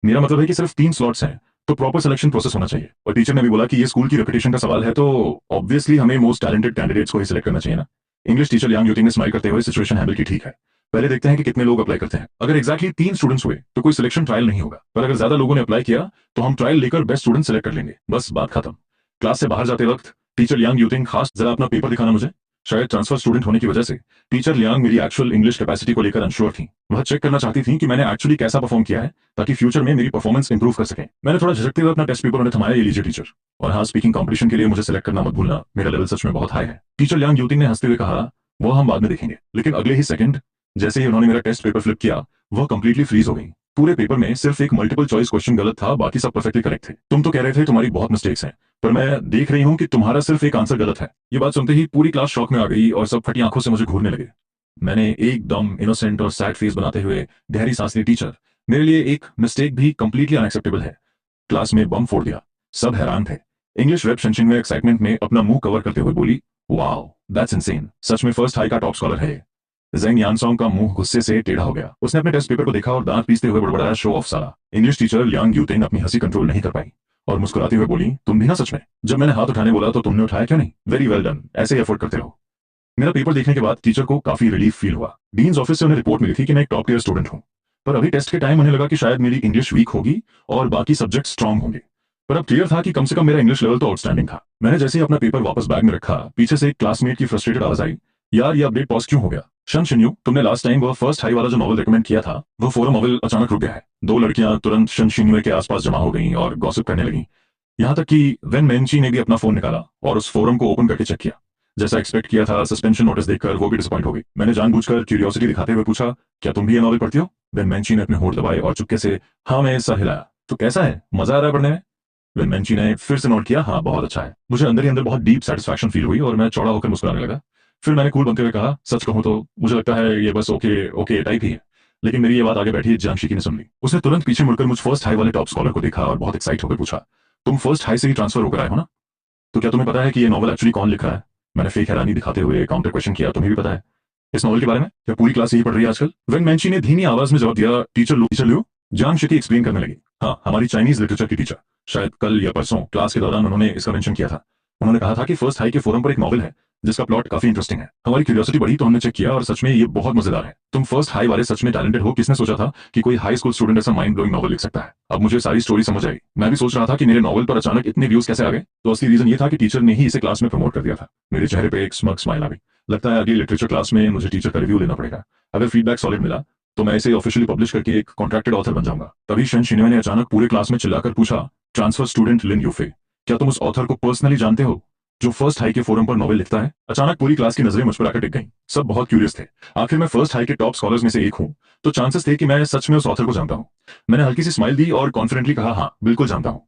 मेरा मतलब है कि सिर्फ 3 स्लॉट्स हैं तो प्रॉपर सिलेक्शन प्रोसेस होना चाहिए। और टीचर ने भी बोला कि ये स्कूल की रेपुटेशन का सवाल है, तो ऑब्वियसली हमें मोस्ट टैलेंटेड कैंडिडेट्स को ही सिलेक्ट करना चाहिए ना। इंग्लिश टीचर यांग यूटिंग ने स्माइल करते हुए सिचुएशन हैंडल की, ठीक है, पहले देखते हैं कि कितने लोग अप्लाई करते हैं। अगर एक्जैक्टली 3 स्टूडेंट्स हुए तो कोई सिलेक्शन ट्रायल नहीं होगा, पर अगर ज्यादा लोगों ने अप्लाई किया तो हम ट्रायल लेकर बेस्ट स्टूडेंट सिलेक्ट कर लेंगे, बस बात खत्म। क्लास से बाहर जाते वक्त टीचर यांग यूटिंग, खास जरा अपना पेपर दिखाना मुझे। शायद ट्रांसफर स्टूडेंट होने की वजह से टीचर लियांग मेरी एक्चुअल इंग्लिश कैपेसिटी को लेकर अनश्योर थी। वह चेक करना चाहती थी कि मैंने एक्चुअली कैसा परफॉर्म किया है, ताकि फ्यूचर में मेरी परफॉर्मेंस इंप्रूव कर सके। मैंने थोड़ा झिझकते हुए अपना टेस्ट पेपर उन्हें थमाया, ये लीजिए टीचर, और हाँ, स्पीकिंग कंपटीशन के लिए मुझे सिलेक्ट करना मत भूलना, मेरा लेवल सच में बहुत हाई है। टीचर लियांग यूटिंग ने हंसते हुए कहा, वो हम बाद में देखेंगे। लेकिन अगले ही सेकंड जैसे ही उन्होंने मेरा टेस्ट पेपर फ्लिप किया, वह कंप्लीटली फ्रीज हो गई। पूरे पेपर में सिर्फ एक मल्टीपल चॉइस क्वेश्चन गलत था, बाकी सब परफेक्टली करेक्ट थे। तुम तो कह रहे थे तुम्हारी बहुत मिस्टेक्स हैं, पर मैं देख रही हूं कि तुम्हारा सिर्फ एक आंसर गलत है। ये बात सुनते ही पूरी क्लास शॉक में आ गई और सब फटी आंखों से मुझे घूरने लगे। मैंने एकदम इनोसेंट और सैड फेस बनाते हुए गहरी सांस ली, टीचर, मेरे लिए एक मिस्टेक भी कंप्लीटली अनएक्सेप्टेबल है। क्लास में बम फोड़ दिया। सब हैरान थे। इंग्लिश वेब शेंशिन में एक्साइटमेंट में अपना मुंह कवर करते हुए बोली, वाओ दैट्स इनसेन, सच में फर्स्ट हाई का टॉप स्कॉलर है ये। जेंग यानसोंग का मुंह गुस्से से टेढ़ा हो गया। उसने अपने टेस्ट पेपर को देखा और दांत पीसते हुए बड़बड़ाया, शो ऑफ साला। इंग्लिश टीचर लियांग यूटिंग अपनी हंसी कंट्रोल नहीं कर पाई और मुस्कुराते हुए बोली, तुम भी ना सच में? जब मैंने हाथ उठाने बोला तो तुमने उठाया क्यों नहीं? वेरी वेल डन, ऐसे ही एफर्ट करते रहो। मेरा पेपर देखने के बाद टीचर को काफी रिलीफ फील हुआ। डीन्स ऑफिस से उन्हें रिपोर्ट मिली थी कि मैं एक टॉप टियर स्टूडेंट हूं, पर अभी टेस्ट के टाइम उन्हें लगा कि शायद मेरी इंग्लिश वीक होगी और बाकी सब्जेक्ट स्ट्रांग होंगे। पर अब क्लियर था कि कम से कम मेरा इंग्लिश लेवल तो आउटस्टैंडिंग था। मैंने जैसे ही अपना पेपर वापस बैग में रखा, पीछे से एक क्लासमेट की फ्रस्ट्रेटेड आवाज आई, यार ये अपडेट पॉज क्यों हो गया? शन शिन्यू, तुमने लास्ट टाइम वो फर्स्ट हाई वाला जो नॉवल रिकमेंड किया था, वो फोरम नॉवल अचानक रुक गया है। दो लड़कियां तुरंत शन शिन्यू के आसपास जमा हो गईं और गॉसिप करने लगीं। यहाँ तक कि वेन मेंची ने भी अपना फोन निकाला और उस फोरम को ओपन करके चेक किया। जैसा एक्सपेक्ट किया था, सस्पेंशन नोटिस देखकर वो भी डिसअपॉइंट हो गई। मैंने जानबूझकर क्यूरियोसिटी दिखाते हुए पूछा, क्या तुम भी ये नॉवल पढ़ती हो? वेन मेंची ने अपने होंठ दबाए और चुपके से हाँ में सर हिलाया। तो कैसा है, मजा आ रहा है पढ़ने में? वेन मेंची ने फिर से नोट किया, हाँ बहुत अच्छा है। मुझे अंदर ही अंदर बहुत डीप सेटिस्फैक्शन फील हुई और मैं चौड़ा होकर मुस्कुराने लगा। फिर मैंने कूल बनते हुए कहा, सच कहूं तो मुझे लगता है ये बस ओके ओके टाइप ही है। लेकिन मेरी ये बात आगे बैठी जियांग की ने सुन ली। उसने तुरंत पीछे मुड़कर मुझ फर्स्ट हाई वाले टॉप स्कॉलर को देखा और बहुत एक्साइट होकर पूछा, तुम फर्स्ट हाई से ही ट्रांसफर होकर आए हो ना? तो क्या तुम्हें पता है कि ये नॉवल एक्चुअली कौन लिख रहा है? मैंने फेक हैरानी दिखाते हुए काउंटर क्वेश्चन किया, तुम्हें भी पता है इस नॉवल के बारे में? क्या पूरी क्लास यही पढ़ रही है आजकल? वेन मैंची ने धीमी आवाज में जवाब दिया, टीचर लू। जियांग शिकी एक्सप्लेन करने लगी, हाँ हमारी चाइनीज लिटरेचर की टीचर। शायद कल या परसों क्लास के दौरान उन्होंने इसका मेंशन किया था। उन्होंने कहा था कि फर्स्ट हाई के फोरम पर एक नॉवल है जिसका प्लॉट काफी इंटरेस्टिंग है। हमारी क्यूरियोसिटी बढ़ी तो हमने चेक किया और सच में ये बहुत मजेदार है। तुम फर्स्ट हाई वाले सच में टैलेंटेड हो। किसने सोचा था कि कोई हाई स्कूल स्टूडेंट ऐसा माइंड ब्लोइंग नॉवल लिख सकता है? अब मुझे सारी स्टोरी समझ आई। मैं भी सोच रहा था कि मेरे नॉवल पर अचानक इतने व्यूज कैसे आ गए। तो असली रीजन ये था कि टीचर ने ही इसे क्लास में प्रमोट कर दिया था। मेरे चेहरे पे एक स्मग स्माइल आ गई। लगता है अगली लिटरेचर क्लास में मुझे टीचर का रिव्यू लेना पड़ेगा। अगर फीडबैक सॉलिड मिला तो मैं इसे ऑफिशियली पब्लिश करके एक कॉन्ट्रैक्टेड ऑथर बन जाऊंगा। तभी शन शिन्वे ने अचानक पूरे क्लास में चिल्लाकर पूछा, ट्रांसफर स्टूडेंट लिन यूफे, क्या तुम उस ऑथर को पर्सनली जानते हो जो फर्स्ट हाई के फोरम पर नॉवेल लिखता है? अचानक पूरी क्लास की नजरें मुझ पर आकर टिक गईं। सब बहुत क्यूरियस थे। आखिर मैं फर्स्ट हाई के टॉप स्कॉलर्स में से एक हूं, तो चांसेस थे कि मैं सच में उस ऑथर को जानता हूं। मैंने हल्की सी स्माइल दी और कॉन्फिडेंटली कहा, हाँ बिल्कुल जानता हूं।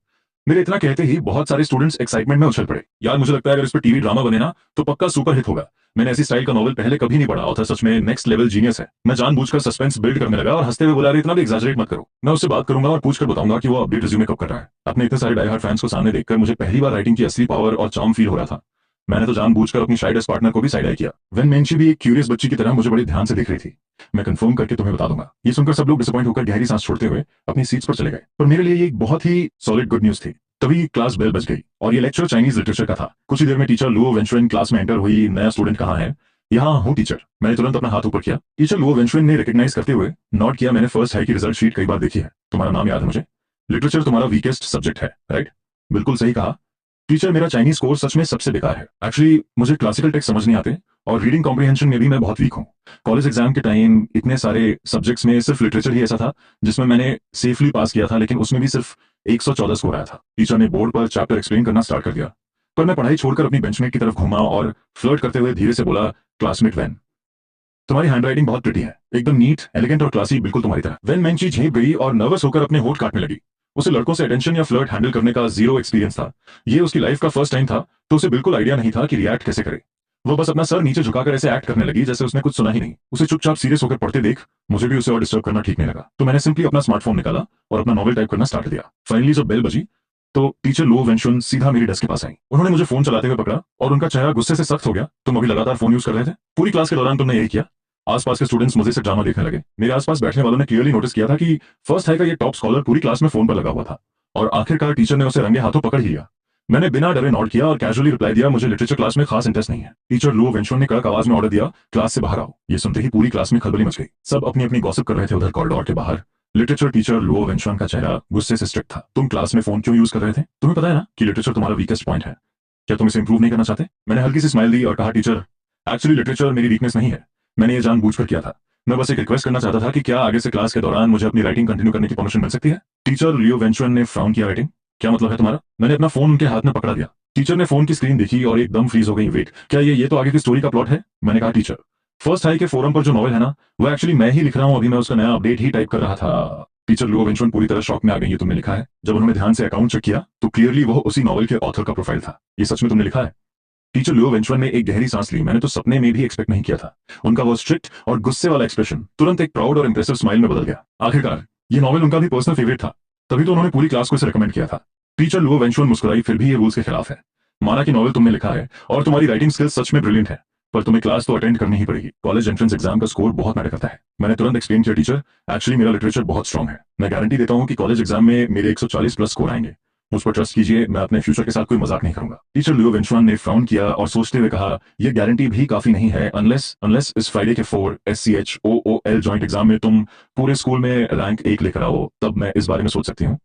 मेरे इतना कहते ही बहुत सारे स्टूडेंट्स एक्साइटमेंट में उछल पड़े। यार मुझे लगता है अगर इस पर टीवी ड्रामा बने ना तो पक्का सुपर हिट होगा। मैंने ऐसी स्टाइल का नॉवल पहले कभी नहीं पढ़ा। ऑथर सच में नेक्स्ट लेवल जीनियस है। मैं जानबूझकर सस्पेंस बिल्ड करने लगा और हंसते हुए बोला, इतना भी एग्जैजरेट मत करो। मैं उससे बात करूंगा और पूछकर बताऊंगा कि वो अपडेट रिज्यूमे कब कर रहा है। अपने इतने सारे डाई हार्ड फैंस को सामने देखकर मुझे पहली बार राइटिंग की असली पावर और चार्म फील हो रहा था। मैंने तो जानबूझकर अपनी शाइडस पार्टनर को भी साइड आई किया। वेन मेंची भी एक क्यूरियस बच्ची की तरह मुझे बड़े ध्यान से देख रही थी। मैं कंफर्म करके तुम्हें बता दूंगा। ये सुनकर सब लोग डिसअपॉइंट होकर गहरी सांस छोड़ते हुए अपनी सीट्स पर चले गए। पर मेरे लिए ये एक बहुत ही सॉलिड गुड न्यूज थी। तभी क्लास बेल बज गई और ये लेक्चर चाइनीज लिटरेचर का था। कुछ ही देर में टीचर लुओ वेंचुएन क्लास में एंटर हुई। नया स्टूडेंट कहाँ है? यहाँ हूँ टीचर। मैंने तुरंत अपना हाथ ऊपर किया। टीचर लुओ वेंचुएन ने रिकॉग्नाइज करते हुए नोट किया, मैंने फर्स्ट हाई की रिजल्ट शीट कई बार देखी है। तुम्हारा नाम याद है मुझे। लिटरेचर तुम्हारा वीकेस्ट सब्जेक्ट है, राइट? बिल्कुल सही कहा टीचर, मेरा चाइनीज कोर्स सच में सबसे बेकार है। एक्चुअली मुझे क्लासिकल टेक्स्ट समझ नहीं आते और रीडिंग कॉम्प्रिहेंशन में भी मैं बहुत वीक हूँ। कॉलेज एग्जाम के टाइम इतने सारे सब्जेक्ट्स में सिर्फ लिटरेचर ही ऐसा था जिसमें मैंने सेफली पास किया था, लेकिन उसमें भी सिर्फ 114 स्कोर आया था। टीचर ने बोर्ड पर चैप्टर एक्सप्लेन करना स्टार्ट कर दिया, पर मैं पढ़ाई छोड़कर अपनी बेंचमेट की तरफ घूमा और फ्लर्ट करते हुए धीरे से बोला, क्लासमेट वैन, तुम्हारी हैंडराइटिंग बहुत प्रिटी है, एकदम नीट, एलिगेंट और क्लासी, बिल्कुल तुम्हारी तरह। वेन मेंची झेप गई और नर्वस होकर अपने होठ काटने लगी। उसे लड़कों से अटेंशन या फ्लर्ट हैंडल करने का जीरो एक्सपीरियंस था। ये उसकी लाइफ का फर्स्ट टाइम था, तो उसे बिल्कुल आइडिया नहीं था कि रिएक्ट कैसे करे। वो बस अपना सर नीचे झुकाकर ऐसे एक्ट करने लगी जैसे उसने कुछ सुना ही नहीं। उसे चुपचाप सीरियस होकर पढ़ते देख मुझे भी उसे और डिस्टर्ब करना ठीक नहीं लगा, तो मैंने सिंपली अपना स्मार्टफोन निकाला और अपना नॉवल टाइप करना स्टार्ट कर दिया। फाइनली जब बेल बजी तो टीचर लो वेंशुन सीधा मेरी डेस्क के पास आई। उन्होंने मुझे फोन चलाते हुए पकड़ा और उनका चेहरा गुस्से से सख्त हो गया। तुम अभी लगातार फोन यूज कर रहे थे, पूरी क्लास के दौरान तुमने यही किया। आसपास के स्टूडेंट्स मजे से ड्रामा देखने लगे। मेरे आसपास बैठने वालों ने क्लियरली नोटिस किया था कि फर्स्ट हाई का ये टॉप स्कॉलर पूरी क्लास में फोन पर लगा हुआ था और आखिरकार टीचर ने उसे रंगे हाथों पकड़ ही लिया। मैंने बिना डरे नोट किया और कैजुअली रिप्लाई दिया, मुझे लिटरेचर क्लास में खास इंटरेस्ट नहीं है। टीचर लुओ वेंशुन ने कड़क आवाज में ऑर्डर दिया, क्लास से बाहर आओ। ये सुनते ही पूरी क्लास में खलबली मच गई। सब अपनी अपनी गॉसिप कर रहे थे उधर कॉरिडोर के बाहर। लिटरेचर टीचर लुओ वेंशुन का चेहरा गुस्से से स्ट्रिक्ट था। तुम क्लास में फोन क्यों यूज कर रहे थे? तुम्हें पता है ना कि लिटरेचर तुम्हारा वीकेस्ट पॉइंट है। क्या तुम इसे इंप्रूव नहीं करना चाहते? मैंने हल्की सी स्माइल दी और कहा, टीचर एक्चुअली लिटरेचर मेरी वीकनेस नहीं है, मैंने ये जानबूझकर किया था। मैं बस एक रिक्वेस्ट करना चाहता था कि क्या आगे से क्लास के दौरान मुझे अपनी राइटिंग कंटिन्यू करने की परमिशन मिल सकती है? टीचर लियो वेंचुएन ने फ्राउन किया। राइटिंग? क्या मतलब है तुम्हारा? मैंने अपना फोन उनके हाथ में पकड़ा दिया। टीचर ने फोन की स्क्रीन देखी और एकदम फ्रीज हो गई। वेट, क्या ये तो आगे की स्टोरी का प्लॉट है? मैंने कहा, टीचर फर्स्ट हाई के फोरम पर जो नॉवल है ना, वो एक्चुअली मैं ही लिख रहा हूँ। अभी मैं उसका नया अपडेट ही टाइप कर रहा था। टीचर लियो वेंचुएन पूरी तरह शॉक में आ गई। ये तुमने लिखा है? जब उन्होंने ध्यान से अकाउंट चेक किया तो क्लियरली वो उसी नॉवल के ऑथर का प्रोफाइल था। ये सच में तुमने लिखा है? टीचर लियो वेंचुएन ने एक गहरी सांस ली। मैंने तो सपने में भी एक्सपेक्ट नहीं किया था। उनका वो स्ट्रिक्ट और गुस्से वाला एक्सप्रेशन तुरंत एक प्राउड और इंप्रेसिव स्माइल में बदल गया। आखिरकार ये नॉवल उनका भी पर्सनल फेवरेट था, तभी तो उन्होंने पूरी क्लास को इसे रिकमेंड किया था। टीचर लुओ वेंशुन मुस्कुराई, फिर भी ये रूल्स के खिलाफ है। माना कि नॉवल तुमने लिखा है और तुम्हारी राइटिंग स्किल्स सच में ब्रिलियंट है, पर तुम्हें क्लास तो अटेंड करनी ही पड़ेगी। कॉलेज एंट्रेंस एग्जाम का स्कोर बहुत मैटर करता है। मैंने तुरंत एक्सप्लेन किया, टीचर एक्चुअली मेरा लिटरेचर बहुत स्ट्रांग है, मैं गारंटी देता हूँ कि कॉलेज एग्जाम में मेरे 140 प्लस स्कोर आएंगे। मुझ पर ट्रस्ट कीजिए, मैं अपने फ्यूचर के साथ कोई मजाक नहीं करूंगा। टीचर लियो वेंशुआन ने फ्राउन किया और सोचते हुए कहा, यह गारंटी भी काफी नहीं है, अनलेस अनलेस इस फ्राइडे के 4 SCHOOL जॉइंट एग्जाम में तुम पूरे स्कूल में रैंक 1 लेकर आओ, तब मैं इस बारे में सोच सकती हूँ।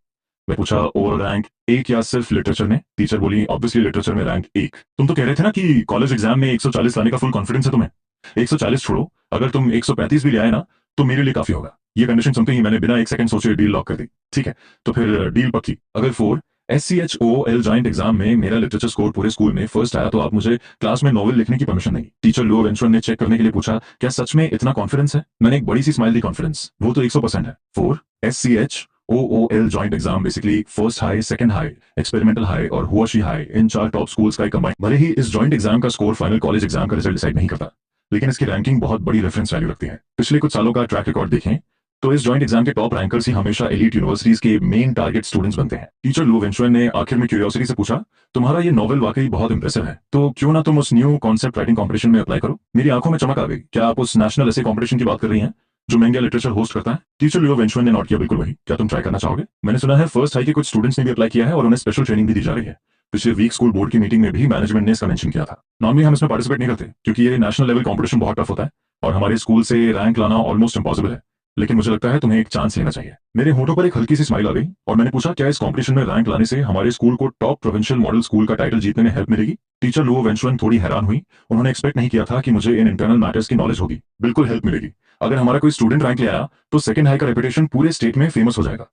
मैं पूछा, ओवरऑल रैंक 1 या सिर्फ लिटरेचर में? टीचर बोली, ऑब्वियसली लिटरेचर में रैंक 1। तुम तो कह रहे थे ना कि कॉलेज एग्जाम में 140 लाने का फुल कॉन्फिडेंस है तुम्हें। 140 छोड़ो, अगर तुम 135 भी ले आए ना, तो मेरे लिए काफी होगा। ये कंडीशन सुनते ही मैंने बिना एक सेकंड सोचे डील लॉक कर दी। ठीक है, तो फिर डील पक्की। अगर 4 SCHOOL जॉइंट एग्जाम में मेरा लिटरेचर स्कोर पूरे स्कूल में फर्स्ट आया, तो आप मुझे क्लास में नॉवल लिखने की परमिशन देंगी। टीचर लो वेंचुअन ने चेक करने के लिए पूछा, क्या सच में इतना कॉन्फिडेंस है? मैंने एक बड़ी सी स्माइल दी, कॉन्फिडेंस वो तो 100% है। 4 SCHOOL joint exam basically first high, second high, experimental high और हुआशी हाई, इन 4 टॉप स्कूल्स का कंबाइन। भले ही इस जॉइंट एग्जाम का स्कोर फाइनल कॉलेज एग्जाम का रिजल्ट डिसाइड नहीं करता, लेकिन इसकी रैंकिंग बहुत बड़ी रेफरेंस वैल्यू रखती है। पिछले कुछ सालों का ट्रैक रिकॉर्ड देखें तो इस जॉइंट एग्जाम के टॉप रैंकर्स ही हमेशा एलीट यूनिवर्सिटीज के मेन टारगेट स्टूडेंट्स बनते हैं। टीचर लू वेंचुअन ने आखिर में क्यूरियोसिटी से पूछा, तुम्हारा ये नॉवल वाकई बहुत इंप्रेसिव है, तो क्यों ना तुम उस न्यू कॉन्सेप्ट राइटिंग कंपटीशन में अप्लाई करो? मेरी आंखों में चमक आ गई। क्या आप उस नेशनल ऐसे कंपटीशन की बात कर रही हैं जो महंगा लिटरेचर होस्ट करता है? टीचर लियो वेंचुअन ने नोट किया, बिल्कुल वही। क्या तुम ट्राई करना चाहोगे? मैंने सुना है फर्स्ट हाई के कुछ स्टूडेंट्स ने भी अप्लाई किया है और उन्हें स्पेशल ट्रेनिंग भी दी जा रही है। पिछले वीक स्कूल बोर्ड की मीटिंग में भी मैनेजमेंट ने इसका मेंशन किया था। नॉर्मली हम इसमें पार्टिसिपेट नहीं करते क्योंकि ये नेशनल लेवल कंपटीशन बहुत टफ होता है और हमारे स्कूल से रैंक लाना ऑलमोस्ट इम्पॉसिबल है, लेकिन मुझे लगता है तुम्हें एक चांस लेना चाहिए। मेरे होठों पर एक हल्की सी स्माइल आ गई और मैंने पूछा, क्या इस कंपटीशन में रैंक लाने से हमारे स्कूल को टॉप प्रोविंशियल मॉडल स्कूल का टाइटल जीतने में हेल्प मिलेगी? टीचर लुओ वेंचुअन थोड़ी हैरान हुई। उन्होंने एक्सपेक्ट नहीं किया था कि मुझे इन इंटरनल मैटर्स की नॉलेज होगी। बिल्कुल हेल्प मिलेगी। अगर हमारा कोई स्टूडेंट रैंक ले आया तो सेकंड हाई का रेपुटेशन पूरे स्टेट में फेमस हो जाएगा।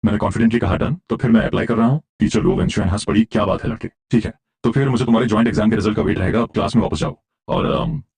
मैंने कॉन्फिडेंटली कहा, डन, तो फिर मैं अप्लाई कर रहा हूँ। टीचर लुओ वेंचुअन हंस पड़ी, क्या बात है लड़के, ठीक है, तो फिर मुझे तुम्हारे ज्वाइंट एग्जाम के रिजल्ट का वेट रहेगा, अब क्लास में वापस जाओ। और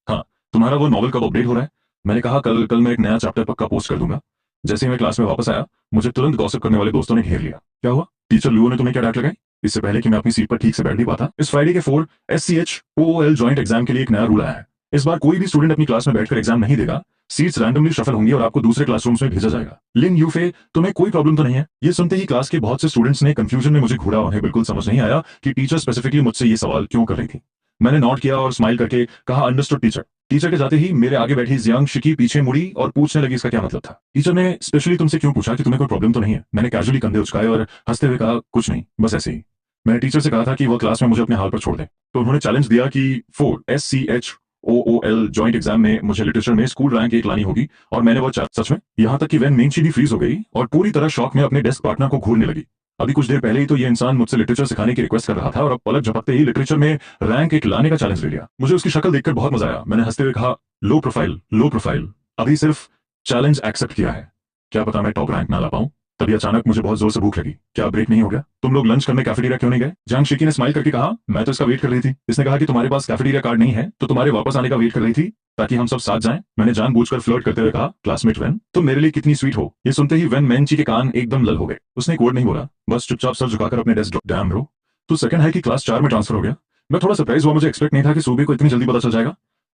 हाँ, तुम्हारा वो नॉवल कब अपडेट हो रहा है? मैंने कहा, कल कल मैं एक नया चैप्टर पक्का पोस्ट कर दूंगा। जैसे ही मैं क्लास में वापस आया, मुझे तुरंत गॉसिप करने वाले दोस्तों ने घेर लिया। क्या हुआ? टीचर लुओ ने तुम्हें क्या डांट लगाई? इससे पहले कि मैं अपनी सीट पर ठीक से बैठ नहीं पाता, इस फ्राइडे के 4 SCHOOL जॉइंट एग्जाम के लिए एक नया रूल आया है। इस बार कोई भी स्टूडेंट अपनी क्लास में बैठकर एग्जाम नहीं देगा, सीट्स रैंडमली शफल होंगी और आपको दूसरे क्लासरूम्स में भेजा जाएगा। लिन यूफे, तुम्हें कोई प्रॉब्लम तो नहीं है? ये सुनते ही क्लास के बहुत से स्टूडेंट्स ने कंफ्यूजन में मुझे घूरा। उन्हें बिल्कुल समझ नहीं आया कि टीचर स्पेसिफिकली मुझसे ये सवाल क्यों कर रही थी। मैंने नोट किया और स्माइल करके कहा, अंडरस्टूड टीचर। टीचर के जाते ही मेरे आगे बैठी जियांग शिकी पीछे मुड़ी और पूछने लगी इसका क्या मतलब था। टीचर ने स्पेशली तुमसे क्यों पूछा कि तुम्हें कोई प्रॉब्लम तो नहीं है? मैंने कैजुअली कंधे उचकाए और हंसते हुए कहा, कुछ नहीं, बस ऐसे ही। मैंने टीचर से कहा था कि वह क्लास में मुझे अपने हाल पर छोड़ दें, तो उन्होंने चैलेंज दिया कि 4 SCHOOL जॉइंट एग्जाम में मुझे लिटरेचर में स्कूल रैंक 1 लानी होगी। और मैंने वो सच में, यहाँ तक कि वैन मेंची भी फ्रीज हो गई और पूरी तरह शॉक में अपने डेस्क पार्टनर को घूरने लगी। अभी कुछ देर पहले ही तो ये इंसान मुझसे लिटरेचर सिखाने की रिक्वेस्ट कर रहा था और अब पलक झपकते ही लिटरेचर में रैंक 1 लाने का चैलेंज ले लिया। मुझे उसकी शक्ल देखकर बहुत मजा आया। मैंने हंसते हुए कहा, लो प्रोफाइल लो प्रोफाइल, अभी सिर्फ चैलेंज एक्सेप्ट किया है, क्या पता मैं टॉप रैंक ना ला पाऊं। तभी अचानक मुझे बहुत जोर से भूख लगी। क्या ब्रेक नहीं हो गया? तुम लोग लंच करने कैफेटेरिया क्यों नहीं गए? जांग शिकी ने स्माइल करके कहा, मैं तो इसका वेट कर रही थी। इसने कहा कि तुम्हारे पास कैफेटेरिया कार्ड नहीं है तो तुम्हारे वापस आने का वेट कर रही थी ताकि हम सब साथ जाएं। मैंने जानबूझकर फ्लर्ट करते हुए कहा, क्लासमेट वेन, तुम मेरे लिए कितनी स्वीट हो। ये सुनते ही वेन मेंची के कान एकदम लल हो गए। उसने एक वर्ड नहीं बोला, बस चुपचाप सर झुकाकर अपने डेस्क। डैम ब्रो, तू सेकंड हाई की क्लास 4 में ट्रांसफर हो गया। मैं थोड़ा सरप्राइज हुआ, मुझे एक्सपेक्ट नहीं था कि सूबे को इतनी जल्दी पता चल जाएगा।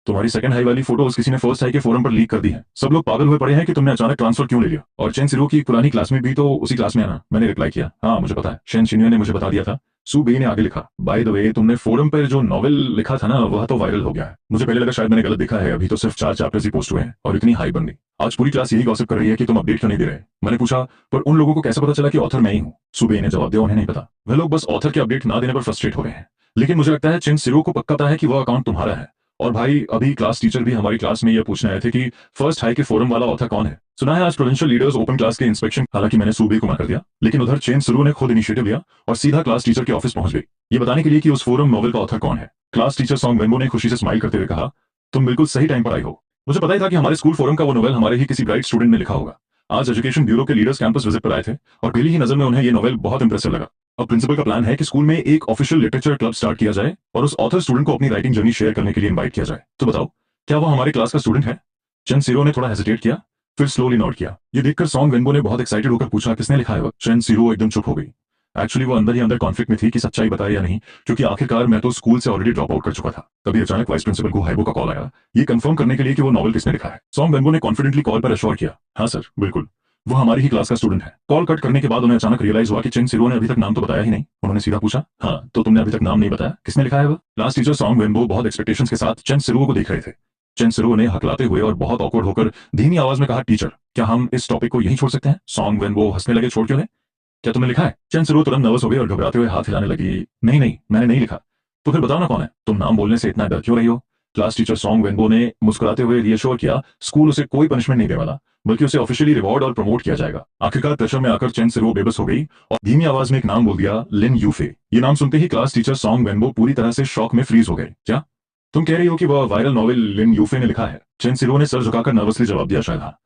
तुम्हारी सेकंड हाई वाली फोटोज किसी ने फर्स्ट हाई के फोरम पर लीक कर दी है। सब लोग पागल हुए पड़े हैं कि तुमने अचानक ट्रांसफर क्यों ले लिया। और चेन सिरो की पुरानी क्लासमेट भी तो उसी क्लास में आना। मैंने रिप्लाई किया, हाँ मुझे पता है, शेन शिन्यो ने मुझे बता दिया था। सुबे ने आगे लिखा, बाय द वे तुमने फोरम पर जो नॉवेल लिखा था ना, वह तो वायरल हो गया है। मुझे पहले लगा शायद मैंने गलत देखा है, अभी तो सिर्फ 4 चैप्टर्स ही पोस्ट हुए हैं और इतनी हाई बन गई। आज पूरी क्लास यही गॉसिप कर रही है कि तुम अपडेट क्यों नहीं दे रहे। मैंने पूछा, पर उन लोगों को कैसे पता चला कि ऑथर मैं ही हूँ? सुबे ने जवाब दिया, उन्हें नहीं पता। वह लोग बस ऑथर के अपडेट ना देने पर फ्रस्ट्रेट हो रहे हैं। लेकिन मुझे लगता है चिन सिरो को पक्का पता है कि वह अकाउंट तुम्हारा है। और भाई, अभी क्लास टीचर भी हमारी क्लास में यह पूछने आए थे कि फर्स्ट हाई के फोरम वाला ऑथर कौन है। सुना है आज प्रोविंशियल लीडर्स ओपन क्लास के इंस्पेक्शन। हालांकि मैंने सूबे को मना कर दिया, लेकिन उधर चेन सिरो ने खुद इनिशिएटिव लिया और सीधा क्लास टीचर के ऑफिस पहुंच गई, ये बताने के लिए कि उस फोरम नॉवल का ऑथर कौन है। क्लास टीचर सॉन्ग वेंबो ने खुशी से स्माइल करते हुए कहा, तुम बिल्कुल सही टाइम पर आई हो। मुझे पता ही था कि हमारे स्कूल फोरम का वो नॉवल हमारे ही किसी ब्राइट स्टूडेंट ने लिखा होगा। आज एजुकेशन ब्यूरो के लीडर्स कैंपस विजिट पर आए थे और पहली ही नजर में उन्हें ये नॉवल बहुत इंप्रेसिव लगा। अब प्रिंसिपल का प्लान है कि स्कूल में एक ऑफिशियल लिटरेचर क्लब स्टार्ट किया जाए और उस ऑथर स्टूडेंट को अपनी राइटिंग जर्नी शेयर करने के लिए इनवाइट किया जाए। तो बताओ, क्या वो हमारी क्लास का स्टूडेंट है? चेन सिरो ने थोड़ा हेजिटेट किया, फिर स्लोली नोट किया। ये देखकर सॉन्ग वेंबो ने बहुत एक्साइटेड होकर पूछा, किसने लिखा है? चेन सिरो एकदम चुप हो गई। एक्चुअली वो अंदर ही अंदर कॉन्फ्लिक्ट में थी कि सच्चाई बताए या नहीं, क्योंकि आखिरकार मैं तो स्कूल से ऑलरेडी ड्रॉप आउट कर चुका था। तभी अचानक वाइस प्रिंसिपल को हाइबो का कॉल आया, ये कंफर्म करने के लिए कि वो नॉवल किसने लिखा है। सॉन्ग वेंबो ने कॉन्फिडेंटली कॉल पर एश्योर किया, हाँ सर बिल्कुल, वो हमारी ही क्लास का स्टूडेंट है। कॉल कट करने के बाद उन्हें अचानक रियलाइज हुआ कि चेन सिरो ने अभी तक नाम तो बताया ही नहीं। उन्होंने सीधा पूछा, हाँ तो तुमने अभी तक नाम नहीं बताया, किसने लिखा है वो? क्लास टीचर सॉन्ग वेनबो बहुत एक्सपेक्टेशंस के साथ चेन सिरो को देख रहे थे। चेन सिरो ने हकलाते हुए और बहुत ऑकवर्ड होकर धीमी आवाज में कहा, टीचर क्या हम इस टॉपिक को यहीं छोड़ सकते हैं? सॉन्ग वेनबो हंसने लगे, छोड़ क्यों दें? क्या तुमने लिखा है? चेन सिरो तुरंत नर्वस हो गई और घबराते हुए हाथ हिलाने लगी, नहीं नहीं मैंने नहीं लिखा। तो फिर बताओ ना कौन है? तुम नाम बोलने से इतना डर क्यों रही हो? क्लास टीचर सॉन्ग वेनबो ने मुस्कुराते हुए रियश्योर किया, स्कूल उसे कोई पनिशमेंट नहीं देने वाला, बल्कि उसे ऑफिशियली रिवॉर्ड और प्रमोट किया जाएगा। आखिरकार प्रेशर में आकर चेन सिरो बेबस हो गई और धीमी आवाज में एक नाम बोल दिया, लिन यूफे। ये नाम सुनते ही क्लास टीचर सॉन्ग वेनबो पूरी तरह से शॉक में फ्रीज हो गए। क्या तुम कह रही हो कि वह वायरल नॉवेल लिन यूफे ने लिखा है? चेन सिरो ने सर झुकाकर नर्वसली जवाब दिया, शायद हाँ,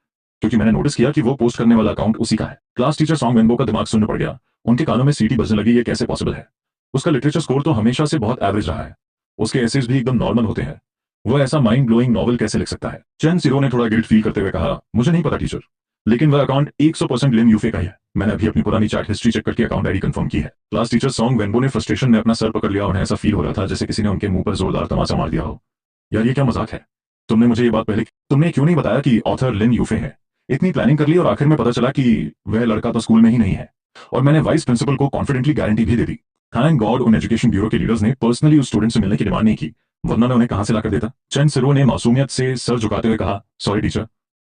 क्योंकि मैंने नोटिस किया कि वो पोस्ट करने वाला अकाउंट उसी का है। क्लास टीचर सॉन्ग वेनबो का दिमाग सुन्न पड़ गया, उनके कानों में सीटी बजने लगी, ये कैसे पॉसिबल है? उसका लिटरेचर स्कोर तो हमेशा से बहुत एवरेज रहा है, उसके एसेज भी एकदम नॉर्मल होते हैं, वो ऐसा माइंड ब्लोइंग नॉवल कैसे लिख सकता है? चेन सिरो ने थोड़ा गिल्ट फील करते हुए कहा, मुझे नहीं पता टीचर, लेकिन वह अकाउंट 100% लिन यूफे का ही है। मैंने अभी अपनी पुरानी चैट हिस्ट्री चेक करके अकाउंट आईडी कंफर्म की है। क्लास टीचर सॉन्ग वेनबो ने फ्रस्ट्रेशन में अपना सर पकड़ लिया, उन्हें ऐसा फील हो रहा था जैसे किसी ने उनके मुंह पर जोरदार तमाचा मार दिया हो। यार ये क्या मजाक है? तुमने मुझे ये बात पहले तुमने क्यों नहीं बताया कि ऑथर लिन यूफे है? इतनी प्लानिंग कर ली और आखिर में पता चला कि वह लड़का तो स्कूल में ही नहीं है, और मैंने वाइस प्रिंसिपल को कॉन्फिडेंटली गारंटी भी दे दी। थैंक गॉड उन एजुकेशन ब्यूरो के लीडर्स ने पर्सनली उस स्टूडेंट से मिलने की डिमांड नहीं की, वरना मैं उन्हें कहां से लाकर देता। चेन सिरो ने मासूमियत से सर झुकाते हुए कहा, सॉरी टीचर,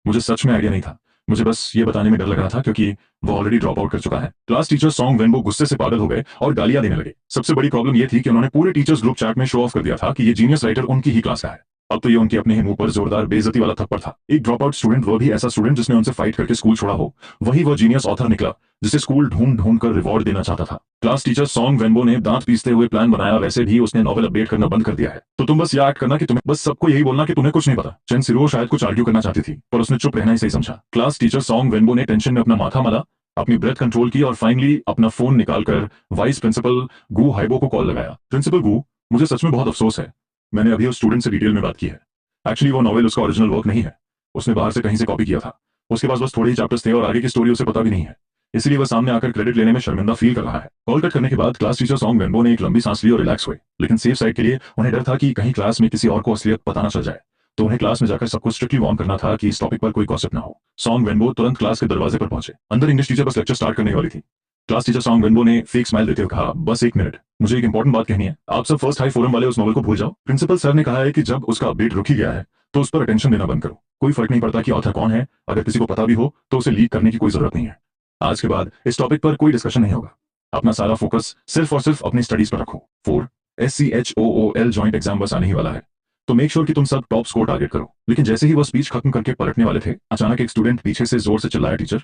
मुझे सच में आइडिया नहीं था, मुझे बस ये बताने में डर लग रहा था क्योंकि वो ऑलरेडी ड्रॉप आउट कर चुका है। क्लास टीचर सॉन्ग वेनबो गुस्से से पागल हो गए और गालियां देने लगे। सबसे बड़ी प्रॉब्लम ये थी कि उन्होंने पूरे टीचर्स ग्रुप चैट में शो ऑफ कर दिया था कि ये जीनियस राइटर उनकी ही क्लास का है। अब तो ये उनके अपने ही मुंह पर जोरदार बेइज्जती वाला थप्पड़ था। एक ड्रॉप आउट स्टूडेंट, वो भी ऐसा स्टूडेंट जिसने उनसे फाइट करके स्कूल छोड़ा हो, वही वो जीनियस ऑथर निकला जिसे स्कूल ढूंढ ढूंढ कर रिवॉर्ड देना चाहता था। क्लास टीचर सॉन्ग वेनबो ने दांत पीसते हुए प्लान बनाया, वैसे भी उसने नॉवेल अपडेट करना बंद कर दिया है, तो तुम बस ये एक्ट करना कि तुम्हें बस सबको यही बोलना कि तुम्हें कुछ नहीं पता। चेन सिरो शायद कुछ आर्ग्यू करना चाहती थी, पर उसने चुप रहना ही सही समझा। क्लास टीचर सॉन्ग वेनबो ने टेंशन में अपना माथा मला, अपनी ब्रेथ कंट्रोल की और फाइनली अपना फोन निकालकर वाइस प्रिंसिपल गू हाइबो को कॉल लगाया। प्रिंसिपल गू, मुझे सच में बहुत अफसोस है, मैंने अभी उस स्टूडेंट से डिटेल में बात की है। एक्चुअली वो नॉवेल उसका ओरिजिनल वर्क नहीं है, उसने बाहर से कहीं से कॉपी किया था, उसके पास बस थोड़े ही चैप्टर्स थे और आगे की स्टोरी उसे पता भी नहीं है, इसलिए वह सामने आकर क्रेडिट लेने में शर्मिंदा फील कर रहा है। कॉल कट करने के बाद क्लास टीचर सॉन्ग वेनबो ने एक लंबी सांस ली और रिलैक्स हुए, लेकिन सेफ साइड के लिए उन्हें डर था कि कहीं क्लास में किसी और को असलियत पता ना चल जाए, तो उन्हें क्लास में जाकर सबको स्ट्रिक्टली वार्न करना था कि इस टॉपिक पर कोई गॉसिप ना हो। सॉन्ग वेनबो तुरंत क्लास के दरवाजे पर पहुंचे। अंदर इंग्लिश टीचर बस लेक्चर स्टार्ट करने वाली थी। क्लास टीचर सॉन्ग वेनबो ने फेक स्माइल देते हुए कहा, बस एक मिनट, मुझे एक इंपॉर्टेंट बात कहनी है। आप सब फर्स्ट हाई फोरम वाले उस नॉवल को भूल जाओ। प्रिंसिपल सर ने कहा है कि जब उसका अपडेट रुक ही गया है तो उस पर अटेंशन देना बंद करो। कोई फर्क नहीं पड़ता कि ऑथर कौन है, अगर किसी को पता भी हो तो उसे लीक करने की कोई जरूरत नहीं है। आज के बाद इस टॉपिक पर कोई डिस्कशन नहीं होगा। अपना सारा फोकस सिर्फ और सिर्फ अपनी स्टडीज पर रखो। 4 SCHOOL जॉइंट एग्जाम बस आने ही वाला है, तो मेक श्योर कि तुम सब टॉप स्कोर टारगेट करो। लेकिन जैसे ही वो स्पीच खत्म करके पलटने वाले थे, अचानक एक स्टूडेंट पीछे से जोर से चिल्लाया, टीचर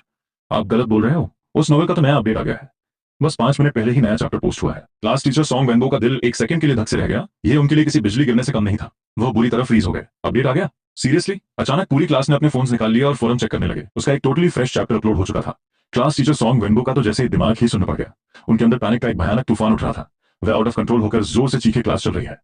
आप गलत बोल रहे हो, उस नॉवल का तो नया अपडेट आ गया है, बस 5 मिनट पहले ही नया चैप्टर पोस्ट हुआ है। क्लास टीचर सॉन्ग वेनबो का दिल एक सेकंड के लिए धक से रह गया, ये उनके लिए किसी बिजली गिरने से कम नहीं था। वह बुरी तरह फ्रीज हो गए। अपडेट आ गया? सीरियसली? अचानक पूरी क्लास ने अपने फोन्स निकाल लिया और फोरम चेक करने लगे। उसका एक टोटली फ्रेश चैप्टर अपलोड हो चुका था। क्लास टीचर सॉन्ग वेनबो का तो जैसे ही दिमाग ही सुन्न पड़ गया, उनके अंदर पैनिक का एक भयानक तूफान उठ रहा था। वह आउट ऑफ कंट्रोल होकर जोर से चीखे, क्लास चल रही है,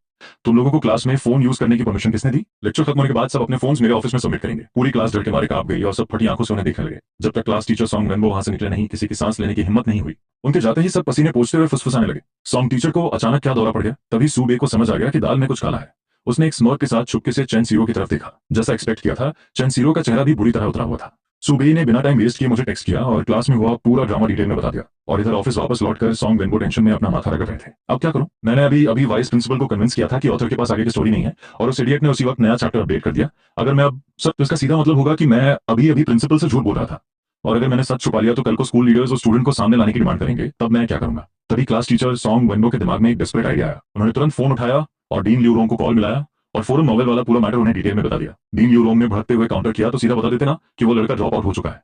तुम लोगों को क्लास में फोन यूज करने की परमिशन किसने दी? लेक्चर खत्म होने के बाद सब अपने फोन्स मेरे ऑफिस में सबमिट करेंगे। पूरी क्लास डर के मारे कांप गई और सब फटी आंखों से उन्हें देखने लगे। जब तक क्लास टीचर सॉन्ग वेनबो वहां से निकले नहीं, किसी की सांस लेने की हिम्मत नहीं हुई। उनके जाते ही सब पसीने पोंछते हुए फुसफुसाने लगे। सॉन्ग टीचर को अचानक क्या दौरा पड़ गया, तभी सूबे को समझ आ गया कि दाल में कुछ काला है। उसने एक स्मर्क के साथ चुपके से चेन सिरो की तरफ देखा। जैसा एक्सपेक्ट किया था, चेन सिरो का चेहरा भी बुरी तरह उतरा हुआ था। सुबेई ने बिना टाइम वेस्ट किए मुझे टेक्स्ट किया और क्लास में हुआ पूरा ड्रामा डिटेल में बता दिया, और इधर ऑफिस वापस लौटकर सॉन्ग वेनबो टेंशन में अपना माथा रगड़ रहे थे। अब क्या करूं? मैंने अभी वाइस प्रिंसिपल को कन्विंस किया था कि ऑथर के पास आगे की स्टोरी नहीं है, और उस इडियट ने उसी वक्त नया चैप्टर अपडेट कर दिया। अगर मैं अब सब, तो इसका सीधा मतलब होगा कि मैं अभी प्रिंसिपल से झूठ बोल रहा था, और अगर मैंने सच छुपा लिया तो कल को स्कूल लीडर्स और स्टूडेंट को सामने लाने की डिमांड करेंगे, तब मैं क्या करूंगा? तभी क्लास टीचर सॉन्ग वेनबो के दिमाग में एक डेस्परेट आइडिया आया। उन्होंने तुरंत फोन उठाया और डीन ल्यूरोंग को कॉल मिलाया और फोरम नॉवेल वाला पूरा मैटर उन्हें डिटेल में बता दिया। डीन ल्यूरोंग ने भड़कते हुए काउंटर किया, तो सीधा बता देते ना कि वो लड़का ड्रॉप आउट हो चुका है।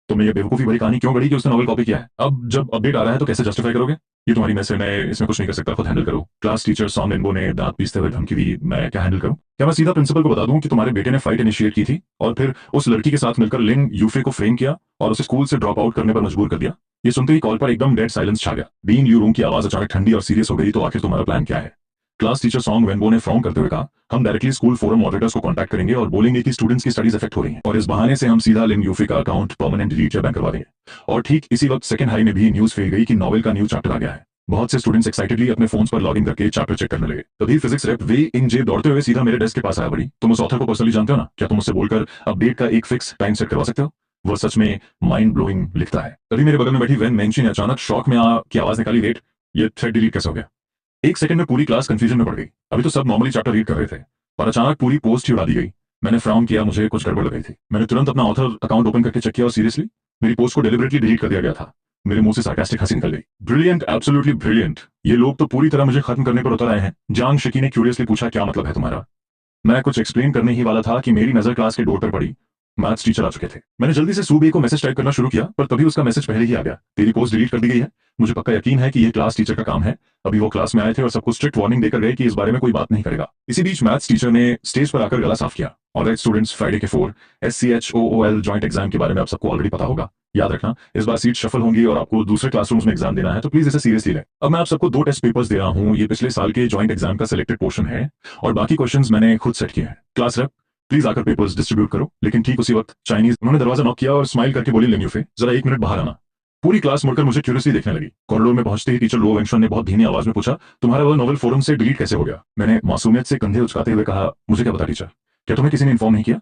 तुमने ये बेवकूफी भरी कहानी क्यों गढ़ी कि उसने नॉवेल कॉपी किया है? अब जब अपडेट आ रहा है तो कैसे जस्टिफाई करोगे? ये तुम्हारी मैस है, मैं इसमें कुछ नहीं कर सकता, खुद हैंडल करो। क्लास टीचर सॉन्ग वेनबो ने दांत पीसते हुए धमकी दी, मैं क्या हैंडल करूं? क्या मैं सीधा प्रिंसिपल को बता दूं कि तुम्हारे बेटे ने फाइट इनिशिएट की थी और फिर उस लड़की के साथ मिलकर लिन यूफे को फ्रेम किया और उसे स्कूल से ड्रॉप आउट करने पर मजबूर कर दिया? ये सुनते ही कॉल पर एकदम डेड साइलेंस छा गया। डीन ल्यूरोंग की आवाज अचानक ठंडी और सीरियस हो गई, तो आखिर तुम्हारा प्लान क्या है? क्लास टीचर सॉन्ग वेनबो ने फ्रॉम करते हुए कहा, हम डायरेक्टली स्कूल फोरम मॉडरेटर्स को कांटेक्ट करेंगे और बोलेंगे कि स्टूडेंट्स की स्टडीज अफेक्ट हो रही हैं, और इस बहाने से हम सीधा लिन यूफे का अकाउंट परमानेंट डिलीट या बैन करवा देंगे। और ठीक इसी वक्त सेकंड हाई में भी न्यूज फैल गई कि नॉवेल का न्यू चैप्टर आ गया है। बहुत से स्टूडेंट्स एक्साइटेडली अपने फोन्स पर लॉगिन करके चैप्टर चेक करने लगे। तभी फिजिक्स रेप वे इन जे दौड़ते हुए सीधा मेरे डेस्क के पास आया। बड़ी, तुम उस ऑथर को पर्सनली जानते हो ना? क्या तुम उससे बोलकर अपडेट का एक फिक्स टाइम सेट करवा सकते हो? वह सच में माइंड ब्लोइंग लिखता है। तभी मेरे बगल में बैठी वेन मेंची ने अचानक शौक में की आवाज निकाली, वेट, ये थ्रेड डिलीट कैसे हो गया? एक सेकंड में पूरी क्लास कंफ्यूजन में पड़ गई। अभी तो सब नॉर्मली चैप्टर रीड कर रहे थे और अचानक पूरी पोस्ट ही उड़ा दी गई। मैंने फ्राउन किया, मुझे कुछ गड़बड़ लग गई थी। मैंने तुरंत अपना ऑथर अकाउंट ओपन करके चेक किया और सीरियसली मेरी पोस्ट को डेलिबरेटली डिलीट कर दिया गया था। मेरे मुंह से सार्कास्टिक हंसी निकल गई। Brilliant, absolutely brilliant. ये लोग तो पूरी तरह मुझे खत्म करने पर उतर आए हैं। जांग शिकी ने क्यूरियसली पूछा, क्या मतलब है तुम्हारा? मैं कुछ एक्सप्लेन करने ही वाला था कि मेरी नजर क्लास के डोर पर पड़ी। मैथ्स टीचर आ चुके थे। मैंने जल्दी से सूबे को मैसेज टाइप करना शुरू किया, पर तभी उसका मैसेज पहले ही आ गया, तेरी पोस्ट डिलीट कर दी गई है। मुझे पक्का यकीन है कि यह क्लास टीचर का काम है। अभी वो क्लास में आए थे और सबको स्ट्रिक्ट वार्निंग देकर गए कि इस बारे में कोई बात नहीं करेगा। इसी बीच मैथ्स टीचर ने स्टेज पर आकर गला साफ किया। ऑलराइट स्टूडेंट्स, फ्राइडे के 4 SCHOOL जॉइंट एग्जाम के बारे में आप सबको ऑलरेडी पता होगा। याद रखना, इस बार सीट शफल होंगी और आपको दूसरे क्लासरूम्स में एग्जाम देना है, तो प्लीज इसे सीरियसली लें। अब मैं आप सबको 2 टेस्ट पेपर्स दे रहा हूं। ये पिछले साल के जॉइंट एग्जाम का सिलेक्टेड पोर्शन है और बाकी क्वेश्चंस मैंने खुद सेट किए हैं। क्लास रेप, प्लीज आकर पेपर्स डिस्ट्रीब्यूट करो। लेकिन ठीक उसी वक्त चाइनीज उन्होंने दरवाजा नॉक किया और स्माइल करके बोली, लेन्यूफे, जरा 1 मिनट बाहर आना। पूरी क्लास मुड़कर मुझे क्यूरियसली देखने लगी। कॉरिडोर में पहुंचते ही टीचर लो वेंगशुन ने बहुत धीमी आवाज में पूछा, तुम्हारा वह नोवेल फोरम से डिलीट कैसे हो गया? मैंने मासूमियत से कंधे उचकाते हुए कहा, मुझे क्या पता टीचर, क्या तुम्हें किसी ने इन्फॉर्म नहीं किया?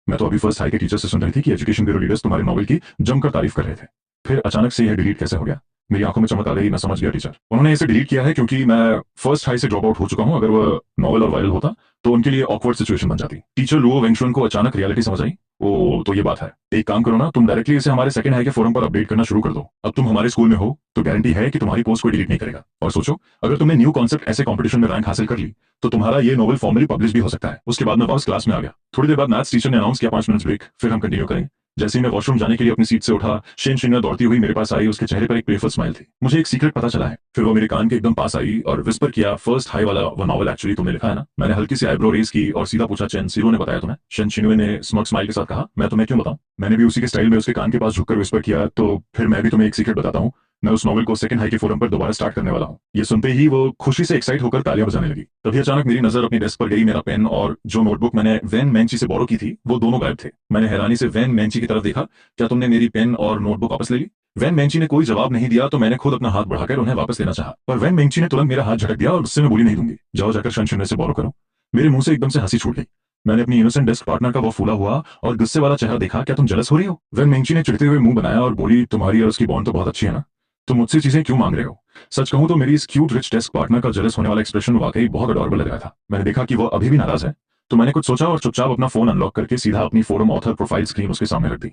मैं तो अभी फर्स्ट हाई के टीचर से सुन रही थी कि एजुकेशन ब्यूरो लीडर्स तुम्हारे नॉवल की जमकर तारीफ कर रहे थे, फिर अचानक से यह डिलीट कैसे हो गया? मेरी आंखों में चमक आ गई। मैं समझ गया टीचर, उन्होंने इसे डिलीट किया है क्योंकि मैं फर्स्ट हाई से ड्रॉप आउट हो चुका हूं। अगर वह नॉवल और वायरल होता तो उनके लिए ऑकवर्ड सिचुएशन बन जाती। टीचर लुओ वेंगशुन को अचानक रियलिटी समझ आई। ओ, तो ये बात है। एक काम करो ना, तुम डायरेक्टली इसे हमारे सेकंड हाई के फोरम पर अपडेट करना शुरू कर दो। अब तुम हमारे स्कूल में हो तो गारंटी है कि तुम्हारी पोस्ट कोई डिलीट नहीं करेगा। और सोचो, अगर तुमने न्यू कॉन्सेप्ट ऐसे कंपटीशन में रैंक हासिल कर ली तो तुम्हारा ये नोवेल फॉर्मली पब्लिश भी हो सकता है। उसके बाद मैं वापस क्लास में आ गया। थोड़ी देर बाद मैथ्स टीचर ने अनाउंस किया 5 मिनट ब्रेक, फिर हम कंटिन्यू करेंगे। जैसे ही मैं वॉशरूम जाने के लिए अपनी सीट से उठा, शेन शिन्या दौड़ती हुई मेरे पास आई। उसके चेहरे पर एक प्लेफुल स्माइल थी। मुझे एक सीक्रेट पता चला है। फिर वो मेरे कान के एकदम पास आई और विस्पर किया, फर्स्ट हाई वाला वो नॉवल एक्चुअली तुमने लिखा है ना? मैंने हल्की सी आईब्रो रेज की और सीधा पूछा, चेन सीरो ने बताया तुम्हें? शेन शिन्या ने स्मग स्माइल के साथ कहा, मैं तुम्हें क्यों बताऊं? मैंने भी उसी के स्टाइल में उसके कान के पास झुककर विस्पर किया, तो फिर मैं भी तुम्हें एक सीक्रेट बताता हूं। मैं उस नॉवल को सेकंड हाई के फोरम पर दोबारा स्टार्ट करने वाला हूं। ये सुनते ही वो खुशी से एक्साइट होकर तालियां बजाने लगी। तभी अचानक मेरी नजर अपनी डेस्क पर गई। मेरा पेन और जो नोटबुक मैंने वेन मेंची से बोरो की थी, वो दोनों गायब थे। मैंने हैरानी से वेन मेंची की तरफ देखा, क्या तुमने मेरी पेन और नोटबुक वापस ले ली? वेन मेंची ने कोई जवाब नहीं दिया, तो मैंने खुद अपना हाथ बढ़ाकर उन्हें वापस लेना चाहा, पर वेन मेंची ने तुरंत मेरा हाथ झटक दिया और उससे मैं बोली, नहीं दूंगी, जाओ जाकर शनशुन्ने से बोरो करो। मेरे मुंह से एकदम से हंसी छूट गई। मैंने अपनी इनोसेंट डेस्क पार्टनर का वो फूला हुआ और गुस्से वाला चेहरा देखा। क्या तुम जेलस हो रही हो? वेन मेंची ने चिढ़ते हुए मुंह बनाया और बोली, तुम्हारी और उसकी बॉन्ड तो बहुत अच्छी है ना, तुम मुझसे चीजें क्यों मांग रहे हो? सच कहूं तो मेरी इस क्यूट रिच डेस्क पार्टनर का जेलस होने वाला एक्सप्रेशन वाकई बहुत अडॉरेबल लग रहा था। मैंने देखा कि वो अभी भी नाराज है, तो मैंने कुछ सोचा और चुपचाप अपना फोन अनलॉक करके सीधा अपनी फोरम ऑथर प्रोफाइल स्क्रीन उसके सामने रख दी।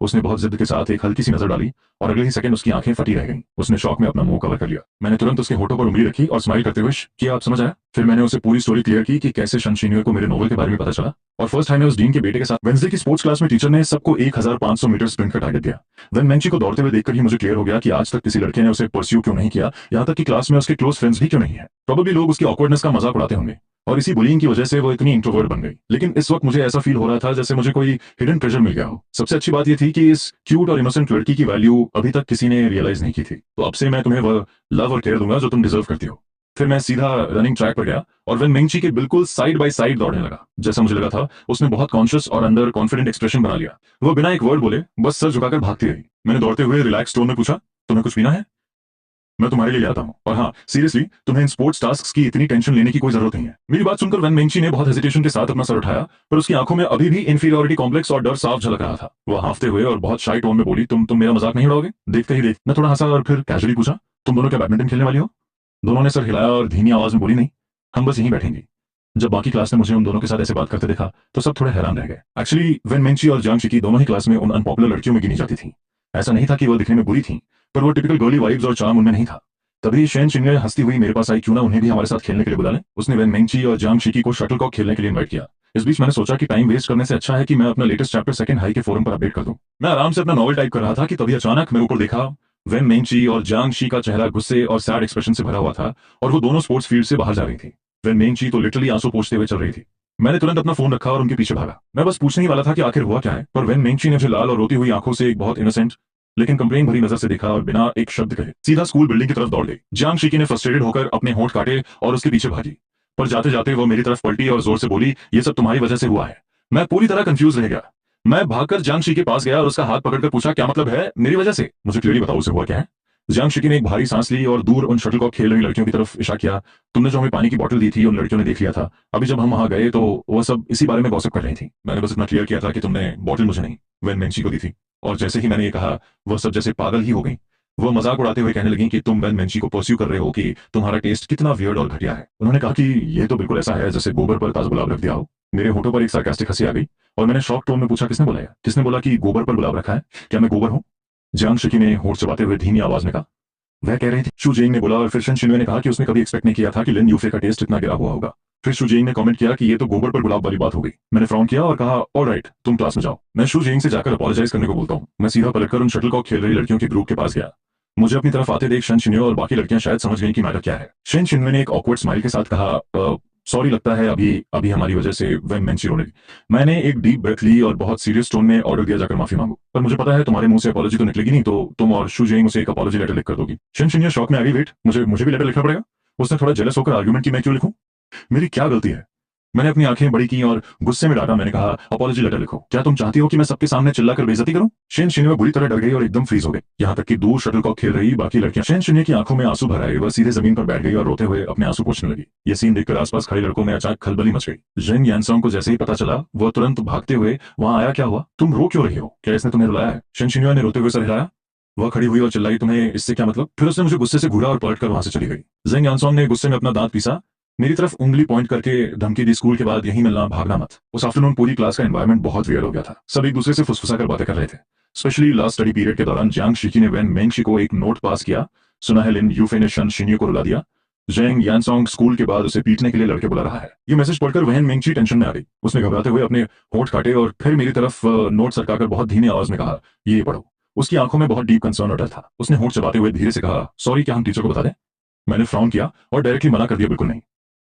उसने बहुत जिद के साथ एक हल्की सी नजर डाली और अगले ही सेकंड उसकी आंखें फटी रह गईं। उसने शौक में अपना मुंह कवर कर लिया। मैंने तुरंत उसके होठों पर उंगली रखी और स्माइल करते हुए किया, आप समझ आया? फिर मैंने उसे पूरी स्टोरी क्लियर की कि कैसे शनशिन्यो को मेरे नोवेल के बारे में पता चला और फर्स्ट टाइम उस डीन के बेटे के साथ वेंसडे की स्पोर्ट्स क्लास में टीचर ने सबको 1500 मीटर स्प्रिंट का टारगेट दिया। वेन मेंची को दौड़ते हुए देखकर ही मुझे क्लियर हो गया कि आज तक किसी लड़के ने उसे परस्यू क्यों नहीं किया, यहाँ तक कि क्लास में उसके क्लोज फ्रेंड्स भी क्यों नहीं है। प्रोबेबली लोग उसकी ऑकवर्डनेस का मजाक उड़ाते होंगे और इसी बुलिंग की वजह से वो इतनी इंट्रोवर्ट बन गई। लेकिन इस वक्त मुझे ऐसा फील हो रहा था जैसे मुझे कोई हिडन ट्रेजर मिल गया हो। सबसे अच्छी बात यह थी कि इस क्यूट और इनोसेंट लड़की की वैल्यू अभी तक किसी ने रियलाइज नहीं की थी। तो अब से मैं तुम्हें वह लव और केयर दूंगा जो तुम डिजर्व करती हो। फिर मैं सीधा रनिंग ट्रैक पर गया और वेन मेंची के बिल्कुल साइड बाय साइड दौड़ने लगा। जैसा मुझे लगा था, उसने बहुत कॉन्शियस और अंदर कॉन्फिडेंट एक्सप्रेशन बना लिया। वो बिना एक वर्ड बोले बस सर झुकाकर भागती रही। मैंने दौड़ते हुए रिलैक्स टोन में पूछा, तुम्हें कुछ पीना है? मैं तुम्हारे लिए ले आता हूं। और हाँ, सीरियसली तुम्हें इन स्पोर्ट्स टास्क्स की इतनी टेंशन लेने की कोई जरूरत नहीं है। मेरी बात सुनकर वेन मेंची ने बहुत हेजिटेशन के साथ अपना सर उठाया, पर उसकी आंखों में अभी भी इंफीरियरिटी कॉम्प्लेक्स और डर साफ झलक रहा था। वह हांफते हुए और बहुत शाई टोन में बोली, तुम मेरा मजाक नहीं उड़ाओगे? देखते ही देख मैं थोड़ा हंसा और फिर कैजुअली पूछा, तुम दोनों क्या बैडमिंटन खेलने वाली हो? दोनों ने सर हिलाया और धीमी आवाज में बोली, नहीं, हम बस यहीं बैठेंगे। जब बाकी क्लास ने मुझे उन दोनों के साथ ऐसे बात करते देखा तो सब थोड़े हैरान रह गए। एक्चुअली वेन मेंची और जांग शिकी दोनों ही क्लास में उन अनपॉपुलर लड़कियों में गिनी जाती थी। ऐसा नहीं था कि वो दिखने में बुरी थी, पर वो टिपिकल गर्ली वाइब्स और चार्म उनमें नहीं था। तभी शेन शिन्या हंसती हुई मेरे पास आई, क्यों ना उन्हें भी हमारे साथ खेलने के लिए बुला लें। उसने वेन मेंची और जांग शिकी को शटलकॉक खेलने के लिए इनवाइट किया। इस बीच मैंने सोचा कि टाइम वेस्ट करने से अच्छा है कि मैं अपना लेटेस्ट चैप्टर सेकंड हाई के फोरम पर अपडेट कर दूं। मैं आराम से अपना नॉवल टाइप कर रहा था कि तभी अचानक मैं ऊपर देखा, वेन मेंची और जांग शी का चेहरा गुस्से और सैड एक्सप्रेशन से भरा हुआ था और वो दोनों स्पोर्ट्स फील्ड से बाहर जा रही थी। वेन मेंची तो लिटरली आंसू पोंछते हुए चल रही थी। मैंने तुरंत अपना फोन रखा और उनके पीछे भागा। मैं बस पूछने ही वाला था कि आखिर हुआ क्या है, पर वेन मेंची ने मुझे लाल और रोती हुई आंखों से एक बहुत इनोसेंट लेकिन कंप्लेन भरी नजर से देखा और बिना एक शब्द कहे सीधा स्कूल बिल्डिंग की तरफ दौड़ गई। जांग शिकी ने फ्रस्ट्रेटेड होकर अपने होंठ काटे और उसके पीछे भागी, पर जाते जाते वो मेरी तरफ पलटी और जोर से बोली, ये सब तुम्हारी वजह से हुआ है। मैं पूरी तरह कंफ्यूज रह गया। मैं भागकर जांग शी के पास गया और उसका हाथ पकड़कर पूछा, क्या मतलब है मेरी वजह से? मुझे क्लियरली बताओ, उसे हुआ क्या है? जियांग शिकी ने एक भारी सांस ली और दूर उन शटलकॉक खेल रही लड़कियों की तरफ इशारा किया। तुमने जो हमें पानी की बोतल दी थी उन लड़कियों ने देख लिया था। अभी जब हम वहां गए तो वह सब इसी बारे में गॉसिप कर रही थी। मैंने बस इतना क्लियर किया था कि तुमने बोतल मुझे नहीं, वेन मेंची को दी थी। और जैसे ही मैंने ये कहा, वह सब जैसे पागल ही हो गई। वो मजाक उड़ाते हुए कहने लगी कि तुम वेन मेंची को परस्यू कर रहे हो, कि तुम्हारा टेस्ट कितना वियर्ड और घटिया है। उन्होंने कहा कि ये तो बिल्कुल ऐसा है जैसे गोबर पर ताजा गुलाब रख दिया हो। मेरे होठों पर एक सार्कास्टिक हंसी आ गई और मैंने शॉक टोन में पूछा, किसने बोला है? किसने बोला कि गोबर पर गुलाब रखा है? क्या मैं गोबर हूँ? जियांग शिकी ने होठ चबाते हुए धीमी आवाज में कहा। वह कह रही थी, शू जिंग ने बोला। और फिर शन शिनवे ने कहा कि उसने कभी एक्सपेक्ट नहीं किया था कि लिन यूफे का टेस्ट इतना गिरा हुआ होगा। फिर शू जिंग ने कमेंट किया कि ये तो गोबर पर गुलाब वाली बात हो गई। मैंने फ्रॉन किया और कहा, ऑलराइट, तुम क्लास में जाओ। मैं शू जिंग से जाकर अपॉलोजाइज करने को बोलता हूँ। मैं सीधा पलटकर उन शटलकॉक खेल रही लड़कियों के ग्रुप के पास गया। मुझे अपनी तरफ आते देख शन शिन्यो और बाकी लड़कियां शायद समझ गईं कि मैटर क्या है। शन शिनवे ने एक ऑकवर्ड स्माइल के साथ कहा, सॉरी, लगता है अभी अभी हमारी वजह से वेन मेंची रोने लगी। मैंने एक डीप ब्रेथ ली और बहुत सीरियस टोन में ऑर्डर दिया, जाकर माफी मांगो। पर मुझे पता है तुम्हारे मुंह से अपॉलॉजी तो निकलेगी नहीं, तो तुम और शू जिंग उसे एक अपॉलॉजी लेटर लिख कर दोगी। शन शिन्यो शॉक में आ गई। वेट, मुझे मुझे भी लेटर लिखना पड़ेगा? उसने थोड़ा जेलस होकर आर्गुमेंट की, मैं क्यों लिखूं? मेरी क्या गलती है? मैंने अपनी आंखें बड़ी की और गुस्से में डांटा। मैंने कहा, अपॉलॉजी लेटर लिखो। क्या तुम चाहती हो कि मैं सबके सामने चिल्लाकर बेइज्जती करूं? शेन शिन्वे बुरी तरह डर गई और एकदम फ्रीज हो गई। यहां तक कि दूर शटलकॉक खेल रही बाकी लड़कियां। शेन शिन्वे की आंखों में आंसू भर आए। वह सीधे जमीन पर बैठ गई और रोते हुए अपने आंसू पोंछने लगी। ये सीन देखकर आसपास खड़े लड़कों में अचानक खलबली मच गई। जेंग यानसोंग को जैसे ही पता चला, वह तुरंत भागते हुए वहां आया। क्या हुआ? तुम रो क्यों रही हो? क्या इसने तुम्हें रुलाया है? शेन शिन्वे ने रोते हुए सर हिलाया। वह खड़ी हुई और चिल्लाई, तुम्हें इससे क्या मतलब? फिर उसने मुझे गुस्से से घूरा और पलटकर वहां से चली गई। जेंग यानसोंग ने गुस्से में अपना दांत पीसा, मेरी तरफ उंगली पॉइंट करके धमकी दी, स्कूल के बाद यहीं मिलना, भागना मत। उस आफ्टरनून पूरी क्लास का एनवायरनमेंट बहुत वियर्ड हो गया था। सब एक दूसरे से फुसफुसा कर बातें कर रहे थे। स्पेशली लास्ट स्टडी पीरियड के दौरान जियांग शिकी ने वेन मेंगशी को एक नोट पास किया। सुना है लिन यूफे ने शन शिन्यू को रुला दिया। जेंग यानसोंग स्कूल के बाद उसे पीटने के लिए लड़के बुला रहा है। ये मैसेज पढ़कर वेन मेंगशी टेंशन में आ गई। उसने घबराते हुए अपने होंठ काटे और फिर मेरी तरफ नोट सरकाकर बहुत धीमी आवाज में कहा, ये पढ़ो। उसकी आंखों में बहुत डीप कंसर्न और डर था। उसने होंठ चबाते हुए धीरे से कहा, सॉरी, क्या हम टीचर को बता दें? मैंने फ्रॉन किया और डायरेक्टली मना कर दिया, बिल्कुल नहीं।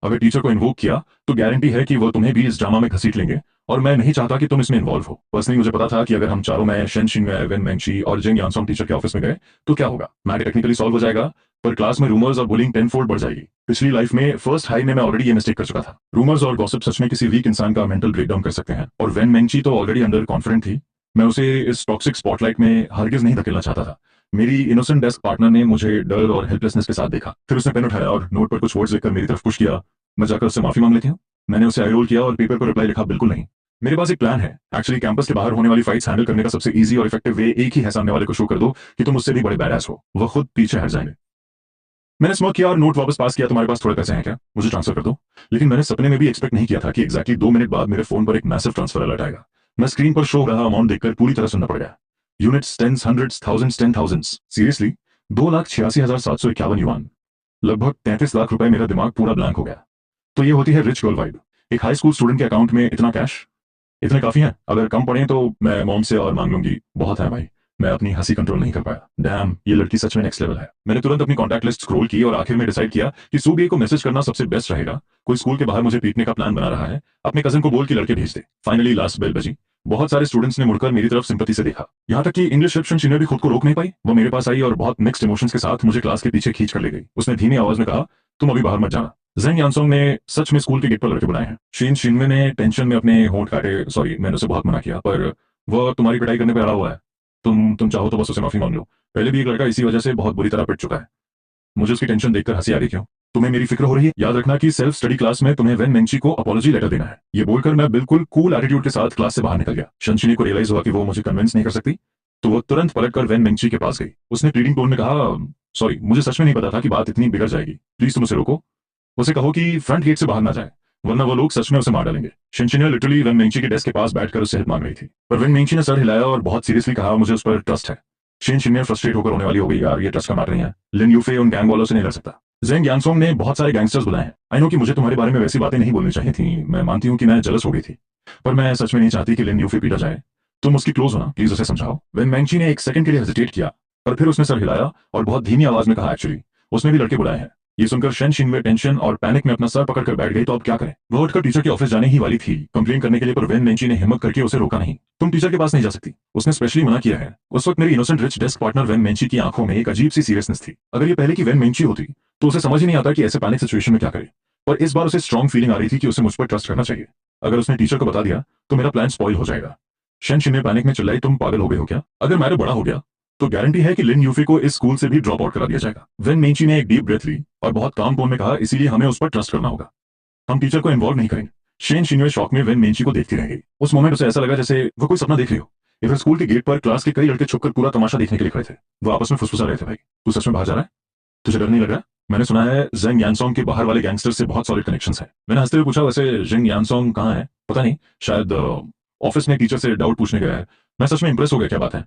अगर टीचर को इन्वोक किया तो गारंटी है कि वो तुम्हें भी इस ड्रामा में घसीट लेंगे, और मैं नहीं चाहता कि तुम इसमें इन्वॉल्व हो। पर्सनली मुझे पता था कि अगर हम चारों, मैं, शेन शिनवे, वेन मेंची और जेंग यानसोंग टीचर के ऑफिस में गए तो क्या होगा। मैटर टेक्निकली सॉल्व हो जाएगा, पर क्लास में रूमर्स और बुलिंग 10 फोल्ड बढ़ जाएगी। पिछली लाइफ में फर्स्ट हाई में मैं ऑलरेडी ये मिस्टेक कर चुका था। रूमर्स और गॉसिप सच में किसी वीक इंसान का मेंटल ब्रेकडाउन कर सकते हैं, और वेन मेंची तो ऑलरेडी अंडर कॉन्फिडेंट थी। मैं उसे इस टॉक्सिक स्पॉटलाइट में हरगिज नहीं धकेलना चाहता था। मेरी इनोसेंट डेस्क पार्टनर ने मुझे डर और हेल्पलेसनेस के साथ देखा। फिर उसने पेन उठाया और नोट पर कुछ वर्ड्स लिखकर मेरी तरफ पुश किया। मैं जाकर उससे माफी मांग लेती हूँ। मैंने उसे आई रोल किया और पेपर पर रिप्लाई लिखा, बिल्कुल नहीं। मेरे पास एक प्लान है। एक्चुअली कैंपस के बाहर होने वाली फाइट्स हैंडल करने का सबसे इजी और इफेक्टिव वे एक ही है, सामने वाले को शो कर दो कि तुम उससे भी बड़े बैडएस हो, वह खुद पीछे हट जाएंगे। मैंने स्मोक किया और नोट वापस पास किया, तुम्हारे पास थोड़े पैसे हैं क्या? मुझे ट्रांसफर कर दो। लेकिन मैंने सपने में भी एक्सपेक्ट नहीं किया था कि एग्जैक्टली 2 मिनट बाद मेरे फोन पर एक मैसिव ट्रांसफर अलर्ट आएगा। मैं स्क्रीन पर शो हो रहा अमाउंट देखकर पूरी तरह सुनना पड़ गया। Units, tens, hundreds, thousands, 10,000s। Seriously, 2,86,751 yuan, लगभग 33 लाख रुपए। मेरा दिमाग पूरा ब्लैंक हो गया। तो ये होती है रिच गर्ल वाइब। एक हाई स्कूल स्टूडेंट के अकाउंट में इतना कैश। इतने काफी हैं। अगर कम पड़े तो मैं मॉम से और मांग लूंगी। बहुत है भाई। मैं अपनी हंसी कंट्रोल नहीं कर पाया। डैम, ये लड़की सच में नेक्स्ट लेवल है। मैंने तुरंत अपनी कॉन्टैक्ट लिस्ट स्क्रॉल की और आखिर में डिसाइड किया कि सूबे को मैसेज करना सबसे बेस्ट रहेगा। कोई स्कूल के बाहर मुझे पीटने का प्लान बना रहा है, अपने कजन को बोल के लड़के भेज दे। फाइनली लास्ट बेल बजी। बहुत सारे स्टूडेंट्स ने मुड़कर मेरी तरफ सिंपैथी से देखा। यहाँ तक कि इंग्लिश रिसेप्शन सीनियर भी खुद को रोक नहीं पाई। वो मेरे पास आई और बहुत मिक्स्ड इमोशंस के साथ मुझे क्लास के पीछे खींच कर ले गई। उसने धीमी आवाज में कहा, तुम अभी बाहर मत जाना। जेंग यानसोंग ने सच में स्कूल के गेट पर लड़के बुलाए हैं। शीन शिनवे ने टेंशन में अपने होंठ काटे। सॉरी, मैंने उसे बहुत मना किया, पर वह तुम्हारी पिटाई करने पे अड़ा हुआ है। तुम चाहो तो बस उसे माफी मांग लो। पहले भी एक लड़का इसी वजह से बहुत बुरी तरह पिट चुका है। मुझे उसकी टेंशन देखकर हंसी आ रही। क्यों? तुम्हें मेरी फिक्र हो रही है? याद रखना कि सेल्फ स्टडी क्लास में तुम्हें वेन मेंची को अपॉलॉजी लेटर देना है। ये बोलकर मैं बिल्कुल कूल एटीट्यूड के साथ क्लास से बाहर निकल गया। शनशिनी को रियलाइज हुआ कि वो मुझे कन्विंस नहीं कर सकती, तो वो तुरंत पलटकर वेन मेंची के पास गई। उसने प्लीडिंग टोन में कहा, सॉरी, मुझे सच में नहीं पता था कि बात इतनी बिगड़ जाएगी। प्लीज तुम उसे रोको। उसे कहो कि फ्रंट गेट से बाहर ना जाए, वरना वो लोग सच में उसे मार डालेंगे। शिनशिनी लिटरली वेन मेंची के डेस्क के पास बैठकर उससे हेल्प मांग रही थी, पर वेन मेंची ने सर हिलाया और बहुत सीरियसली कहा, मुझे उस पर ट्रस्ट है। शिनशिनी फ्रस्ट्रेट होकर होने वाली हो गई। यार, ये ट्रस्ट का मैटर नहीं है। लिन यूफे उन गैंग वालों से नहीं लड़ सकता। जेंग यानसोंग ने बहुत सारे गैंगस्टर्स बुलाए हैं। आई नो कि मुझे तुम्हारे बारे में वैसी बातें नहीं बोलनी चाहिए थी। मैं मानती हूँ कि मैं जलस हो गई थी, पर मैं सच में नहीं चाहती कि लिन यूफे पीटा जाए। तुम उसकी क्लोज हो ना, प्लीज उसे समझाओ। वेन मेंची ने एक सेकंड के लिए हेजिटेट किया, पर फिर उसने सर हिलाया और बहुत धीमी आवाज में कहा, एक्चुअली उसने भी लड़के बुलाए हैं। ये सुनकर शेन शिनवे टेंशन और पैनिक में अपना सर पकड़कर बैठ गई। तो अब क्या करें? वो उठकर टीचर के ऑफिस जाने ही वाली थी कंप्लेन करने के लिए, पर वेन मेंची ने हिम्मत करके उसे रोका नहीं। तुम टीचर के पास नहीं जा सकती, उसने स्पेशली मना किया है। उस वक्त मेरी innocent rich desk partner Wen Mengqi की आंखों में एक अजीब सी सीरियसनेस थी। अगर ये पहले की वेन मेंची होती तो उसे समझ ही नहीं आता कि ऐसे पैनिक सिचुएशन में क्या करे, पर इस बार उसे स्ट्रॉन्ग फीलिंग आ रही थी कि उसे मुझ पर ट्रस्ट करना चाहिए। अगर उसने टीचर को बता दिया तो मेरा प्लान स्पॉइल हो जाएगा। शेन शिनवे पैनिक में चिल्लाई, तुम पागल हो गए हो क्या? अगर मैटर बड़ा हो गया तो गारंटी है कि लिन यूफे को इस स्कूल से भी ड्रॉप आउट करा दिया जाएगा। वेन मेंची ने एक डीप ब्रेथ ली और बहुत काम टोन में कहा, इसीलिए हमें उस पर ट्रस्ट करना होगा, हम टीचर को इन्वॉल्व नहीं करेंगे। शेन शिन्वे शॉक में वेन मेंची को देखती रह गई। उस मोमेंट उसे ऐसा लगा जैसे वो कोई सपना देख रही हो। इधर स्कूल के गेट पर क्लास के कई लड़के छुपकर पूरा तमाशा देखने के लिए खड़े थे। वो आपस में फुसफुसा रहे थे, भाई तू सच में बाहर जा रहा है? तुझे डर नहीं लग रहा? मैंने सुना है जेंग यानसोंग के बाहर वाले गैंगस्टर से बहुत सॉलिड कनेक्शंस है। मैंने हंसते हुए पूछा, वैसे जेंग यानसोंग कहाँ है? पता नहीं, शायद ऑफिस में टीचर से डाउट पूछने गया है। मैं सच में इंप्रेस हो गया, क्या बात है?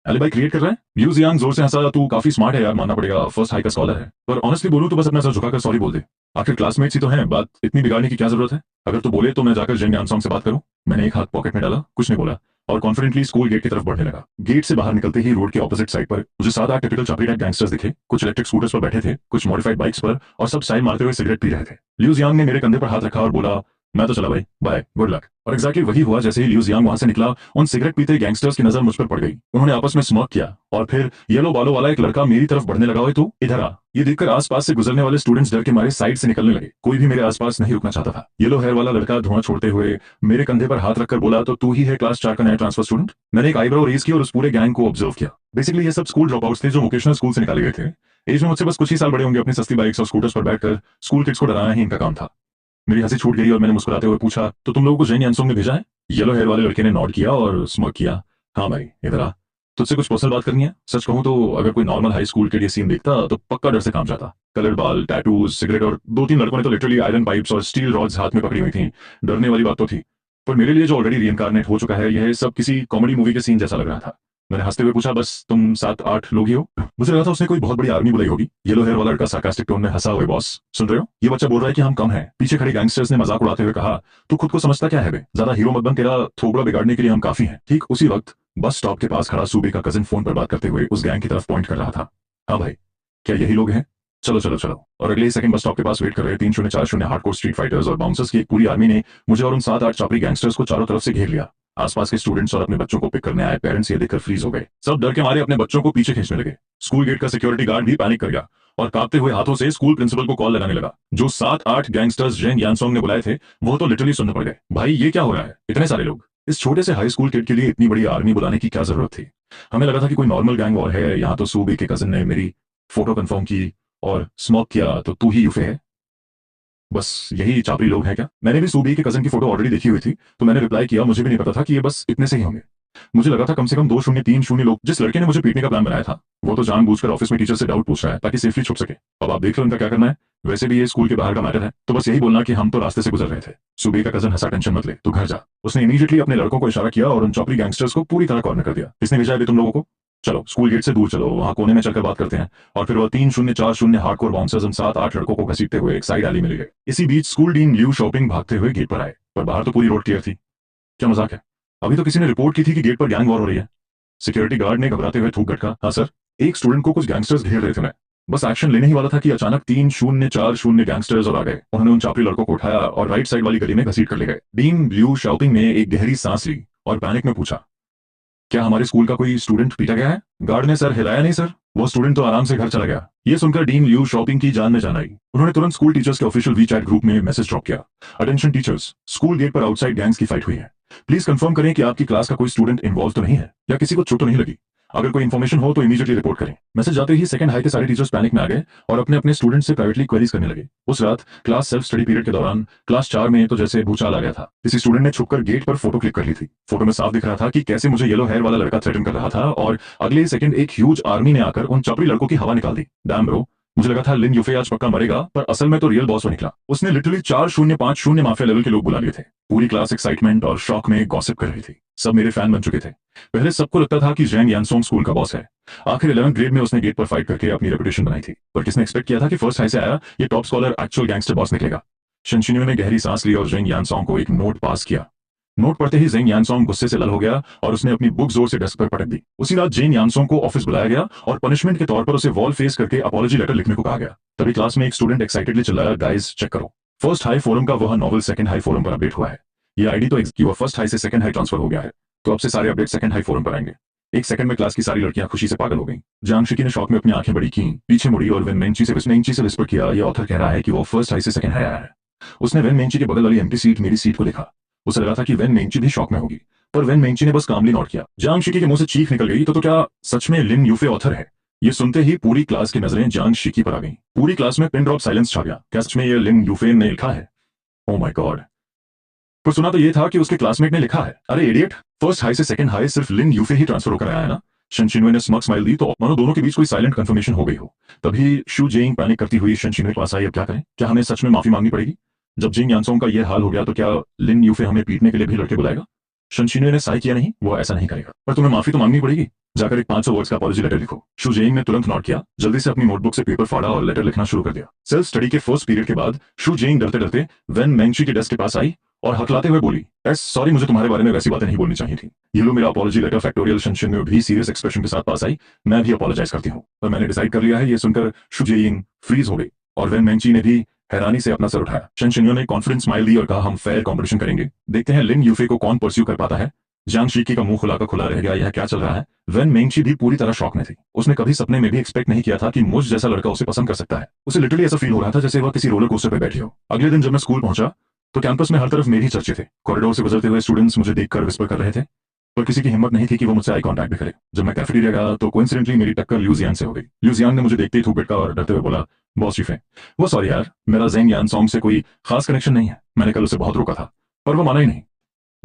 एलिबाई क्रिएट कर रहा है? लिu जियांग जोर से हंसा, तू काफी स्मार्ट है यार, मानना पड़ेगा, फर्स्ट हाई का स्कॉलर है। पर ऑनेस्टली बोलूं तो बस अपना सर झुकाकर सॉरी बोल दे। आखिर क्लासमेट्स ही तो हैं, बात इतनी बिगाड़ने की क्या जरूरत है? अगर तू बोले तो मैं जाकर जेंग यानसोंग से बात करूं। मैंने एक हाथ पॉकेट में डाला, कुछ नहीं बोला और कॉन्फिडेंटली स्कूल गेट की तरफ बढ़ने लगा। गेट से बाहर निकलते ही रोड के ऑपोजिट साइड पर मुझे 7-8 टिपिकल चापरी टाइप गैंगस्टर्स दिखे। कुछ इलेक्ट्रिक स्कूटर्स पर बैठे थे, कुछ मॉडिफाइड बाइक्स पर, और सब स्टाइल मारते हुए सिगरेट पी रहे थे। लिu जियांग ने मेरे कंधे पर हाथ रखा और बोला, मैं तो चला भाई, बाय, गुड लक। और एग्जैक्टली वही हुआ। जैसे ही लिu जियांग वहां से निकला, उन सिगरेट पीते गैंगस्टर्स की नजर मुझ पर पड़ गई। उन्होंने आपस में स्मर्क किया और फिर येलो बालों वाला एक लड़का मेरी तरफ बढ़ने लगा। ओए तू इधर आ। ये देखकर आसपास से गुजरने वाले स्टूडेंट्स डर के मारे साइड से निकलने लगे। कोई भी मेरे आसपास नहीं रुकना चाहता था। येलो हेयर वाला लड़का धुआं छोड़ते हुए मेरे कंधे पर हाथ रखकर बोला, तो तू ही है क्लास 4 का नया ट्रांसफर स्टूडेंट? मैंने एक आईब्रो रेज की और उस पूरे गैंग को ऑब्जर्व किया। बेसिकली ये सब स्कूल ड्रॉपआउट्स थे जो वोकेशनल स्कूल से निकाले गए थे। एज में मुझसे बस कुछ ही साल बड़े होंगे। अपनी सस्ती बाइक्स और स्कूटर्स पर बैठकर स्कूल किड्स को डराना ही इनका काम था। मेरी हंसी छूट गई और मैंने मुस्कुराते हुए पूछा, तो तुम लोगों को जेंग यानसोंग ने भेजा है? येलो हेयर वाले लड़के ने नॉड किया और स्मर्क किया। हाँ भाई, इधर आ, तुझसे कुछ पर्सनल बात करनी है। सच कहूं तो अगर कोई नॉर्मल हाई स्कूल के ये सीन देखता तो पक्का डर से काम जाता। कलर्ड बाल, टैटूज, सिगरेट और 2-3 लड़कों ने तो लिटरली आयरन पाइप्स और स्टील रॉड्स हाथ में पकड़ी हुई थी। डरने वाली बात तो थी, पर मेरे लिए जो ऑलरेडी रीइंकारनेट हो चुका है, यह सब किसी कॉमेडी मूवी के सीन जैसा लग रहा था। मैंने हंसते हुए पूछा, बस तुम 7-8 लोग ही हो? मुझे लगा था उसने कोई बहुत बड़ी आर्मी बुलाई होगी। येलो हेयर वाला लड़का सार्कास्टिक टोन में हंसा, हुए बॉस सुन रहे हो, ये बच्चा बोल रहा है कि हम कम हैं। पीछे खड़े गैंगस्टर्स ने मजाक उड़ाते हुए कहा, तू खुद को समझता क्या है बे? ज्यादा हीरो मत बन, तेरा थोबड़ा बिगाड़ने के लिए हम काफी हैं। ठीक उसी वक्त बस स्टॉप के पास खड़ा सूबे का कजिन फोन पर बात करते हुए उस गैंग की तरफ पॉइंट कर रहा था। हाँ भाई, क्या यही लोग हैं? चलो चलो चलो। और अगले ही सेकंड बस स्टॉप के पास वेट कर रहे 3-0-4-0 हार्डकोर स्ट्रीट फाइटर्स और बाउंसर्स की एक पूरी आर्मी ने मुझे और उन 7-8 चापरी गैंगस्टर्स को चारों तरफ से घेर लिया। आसपास के स्टूडेंट्स और अपने बच्चों को पिक करने आए पेरेंट्स ये देखकर फ्रीज हो गए। सब डर के मारे अपने बच्चों को पीछे खींचने लगे। स्कूल गेट का सिक्योरिटी गार्ड भी पैनिक कर गया और कांपते हुए हाथों से स्कूल प्रिंसिपल को कॉल लगाने लगा। जो 7-8 गैंगस्टर्स जेंग यानसोंग ने बुलाए थे वो तो लिटरली सुनने पड़ गए। भाई ये क्या हो रहा है? इतने सारे लोग इस छोटे से हाई स्कूल किड के लिए इतनी बड़ी आर्मी बुलाने की क्या जरूरत थी? हमें लगा था कि कोई नॉर्मल गैंग वॉर है। यहाँ तो सूबे के कजिन ने मेरी फोटो कंफर्म की और स्मोक किया, तो तू ही यूफे है? बस यही चापरी लोग हैं क्या? मैंने भी सूबी के कजन की फोटो ऑलरेडी देखी हुई थी, तो मैंने रिप्लाई किया, मुझे भी नहीं पता था कि ये बस इतने से ही होंगे। मुझे लगा था कम से कम 2-0-3-0 लोग। जिस लड़के ने मुझे पीटने का प्लान बनाया था वो तो जानबूझकर ऑफिस में टीचर से डाउट पूछ रहा है ताकि सेफली छुप सके। अब आप देख लो इनका क्या करना है। वैसे भी ये स्कूल के बाहर का मैटर है, तो बस यही बोलना कि हम तो रास्ते से गुजर रहे थे। सूबे का कजन हंसा, टेंशन मत ले, तू घर जा। उसने इमीडिएटली अपने लड़कों को इशारा किया और उन चौपड़ी गैंगस्टर्स को पूरी तरह कॉर्नर कर दिया। किसने भेजा है तुम लोगों को? चलो स्कूल गेट से दूर चलो, वहां कोने में चलकर बात करते हैं। और फिर वो 3-0-4-0 हार्डकोर बाउंसर्स उन 7-8 लड़कों को घसीटते हुए एक साइड एली में ले गए। इसी बीच स्कूल डीन लिu शॉपिंग भागते हुए गेट पर आए, पर बाहर तो पूरी रोड क्लियर थी। क्या मजाक है? अभी तो किसी ने रिपोर्ट की थी कि गेट पर गैंग वॉर हो रही है। सिक्योरिटी गार्ड ने घबराते हुए थूक गटका, हाँ सर, एक स्टूडेंट को कुछ गैंगस्टर्स घेर रहे थे। मैं बस एक्शन लेने ही वाला था कि अचानक 3-0-4-0 गैंगस्टर्स और आ गए। उन्होंने उन चापरी लड़कों को उठाया और राइट साइड वाली गली में घसीट कर ले गए। डीन लिu शॉपिंग ने एक गहरी सांस ली और पैनिक में पूछा, क्या हमारे स्कूल का कोई स्टूडेंट पीटा गया है? गार्ड ने सर हिलाया, नहीं सर, वो स्टूडेंट तो आराम से घर चला गया। ये सुनकर डीन लिu शॉपिंग की जान में जान आई। उन्होंने तुरंत स्कूल टीचर्स के ऑफिशियल वीचैट ग्रुप में मैसेज ड्रॉप किया, अटेंशन टीचर्स, स्कूल गेट पर आउटसाइड गैंग्स की फाइट हुई है। प्लीज कंफर्म करें कि आपकी क्लास का कोई स्टूडेंट इन्वॉल्व तो नहीं है या किसी को चोट तो नहीं लगी। अगर कोई इन्फॉर्मेशन हो तो इमीडिएटली रिपोर्ट करें। मैसेज जाते ही सेकंड हाई के सारे टीचर्स पैनिक में आ गए और अपने अपने स्टूडेंट से प्राइवेटली क्वेरीज करने लगे। उस रात क्लास सेल्फ स्टडी पीरियड के दौरान क्लास 4 में तो जैसे भूचाल आ गया था। किसी स्टूडेंट ने छुपकर गेट पर फोटो क्लिक कर ली थी। फोटो में साफ दिख रहा था कि कैसे मुझे येलो हेयर वाला लड़का थ्रेटन कर रहा था और अगले सेकंड एक ह्यूज आर्मी ने आकर उन चपड़ी लड़कों की हवा निकाल दी। डैम ब्रो, मुझे लगा था लिन यूफे आज पक्का मरेगा, पर असल में तो रियल बॉस वो निकला। उसने लिटरली 4-0-5-0 माफिया लेवल के लोग बुला लिए थे। पूरी क्लास एक्साइटमेंट और शॉक में गॉसिप कर रही थी। सब मेरे फैन बन चुके थे। पहले सबको लगता था कि जेंग यानसोंग स्कूल का बॉस है। आखिर 11th ग्रेड में उसने गेट पर फाइट करके अपनी रेपुटेशन बनाई थी। पर किसने एक्सपेक्ट किया था कि फर्स्ट हाई से आया ये top scholar actual gangster boss निकलेगा। शिनशिन्यू ने गहरी सांस ली और जेंग यानसोंग को एक नोट पास किया। नोट पढ़ते ही जेंग यानसोंग गुस्से से लाल हो गया और उसने अपनी बुक जोर से डेस्क पर पटक दी। उसी रात जेंग यानसोंग को ऑफिस बुलाया गया और पनिशमेंट के तौर पर उसे वॉल फेस करके अपॉलॉजी लेटर लिखने को कहा गया। तभी क्लास में एक स्टूडेंट एक्साइटेडली चिल्लाया, गाइस चेक करो, फर्स्ट हाई फोरम का वह नॉवल सेकंड हाई फोरम पर अपडेट हुआ है। ये आईडी तो कि वह फर्स्ट हाई से सेकंड हाई ट्रांसफर हो गया है, तो अब से सारे अपडेट सेकंड हाई फोरम पर आएंगे। एक सेकंड में क्लास की सारी लड़कियां खुशी से पागल हो गईं। जियांग शिकी ने शॉक में अपनी आंखें बड़ी की, पीछे मुड़ी और वेन मेंची से विस्पर किया, ये ऑथर कह रहा है कि वो फर्स्ट हाई से सेकंड हाई आया है। उसने वेन मेंची के बगल वाली एम्प्टी सीट मेरी सीट को देखा। उसे लगा था कि वेन मेंची भी शॉक में होगी, पर वेन मेंची ने बस कामली नोट किया। जांग शिकी के मुंह से चीख निकल गई, तो क्या सच में लिन यूफे ऑथर है? ये सुनते ही पूरी क्लास की नजरें जांग शिकी पर आ गईं। पूरी क्लास में पिन ड्रॉप साइलेंस छा गया। क्या सच में ये लिन यूफे ने लिखा है? Oh my God. पर सुना तो ये था कि उसके क्लासमेट ने लिखा है। अरे इडियट, फर्स्ट हाई से सेकंड हाई सिर्फ लिन यूफे ही ट्रांसफर होकर आया है ना? शनशिनुए ने स्मग स्माइल दी, तो मानो दोनों के बीच कोई साइलेंट कंफर्मेशन हो गई हो। तभी शू जेइंग पैनिक करती हुई शनशिनुए के पास आई। अब क्या करें? क्या हमें सच में माफी मांगनी पड़ेगी? जब जिंग यानसोंग का ये हाल हो गया तो क्या लिन यूफे हमें पीटने के लिए भी लड़के बुलाएगा? शनशिनुए ने साई किया। नहीं, वो ऐसा नहीं करेगा, पर तुम्हें माफी तो मांगनी पड़ेगी। जाकर एक 500 वर्ड्स का अपॉलॉजी लेटर लिखो। शू जेइंग ने तुरंत नोट किया, जल्दी से अपनी नोटबुक से पेपर फाड़ा और लेटर लिखना शुरू कर दिया। सेल्फ स्टडी के फर्स्ट पीरियड के बाद शू जेइंग डरते डरते वेन मेंगची के डेस्क के पास आई और हकलाते हुए बोली, एस सॉरी, मुझे तुम्हारे बारे में वैसी बातें नहीं बोलनी चाहिए थी। ये लो मेरा अपॉलॉजी लेटर। फैक्टोरियल शनशिनुए भी सीरियस एक्सप्रेशन के साथ पास आई। मैं भी अपॉलोजाइज करती हूँ, पर मैंने डिसाइड कर लिया है। ये सुनकर शू जेइंग फ्रीज हो गई और वेन मेंगची ने भी हैरानी से अपना सर उठाया। शनशिनुए ने कॉन्फिडेंस स्माइल दी और कहा, हम फेयर कंपटीशन करेंगे, देखते हैं लिन यूफे को कौन परस्यू कर पाता है। जांग शिकी का मुंह खुला रह गया। यह क्या चल रहा है? वेन मेंगची भी पूरी तरह शॉक में थी। उसने कभी सपने में भी एक्सपेक्ट नहीं किया था कि मुझ जैसा लड़का उसे पसंद कर सकता है। उसे लिटरली ऐसा फील हो रहा था जैसे वह किसी रोलर कोस्टर पर बैठी हो। अगले दिन जब मैं स्कूल पहुंचा तो कैंपस में हर तरफ मेरी चर्चे थे। कॉरिडोर से गुजरते हुए स्टूडेंट्स मुझे देखकर विस्पर कर रहे थे, पर किसी की हिम्मत नहीं थी कि वो मुझसे आई कांटेक्ट भी करे। जब मैं कैफेटेरिया गया तो कोइंसिडेंटली मेरी टक्कर ल्यूजियान से हो गई। ल्यूजियान ने मुझे देखते ही थूक पिटका और डरते हुए बोला, बॉस चीफ है। वो सॉरी यार, मेरा जेंग यानसोंग से कोई खास कनेक्शन नहीं है। मैंने कल उसे बहुत रोका था, पर वो माना ही नहीं।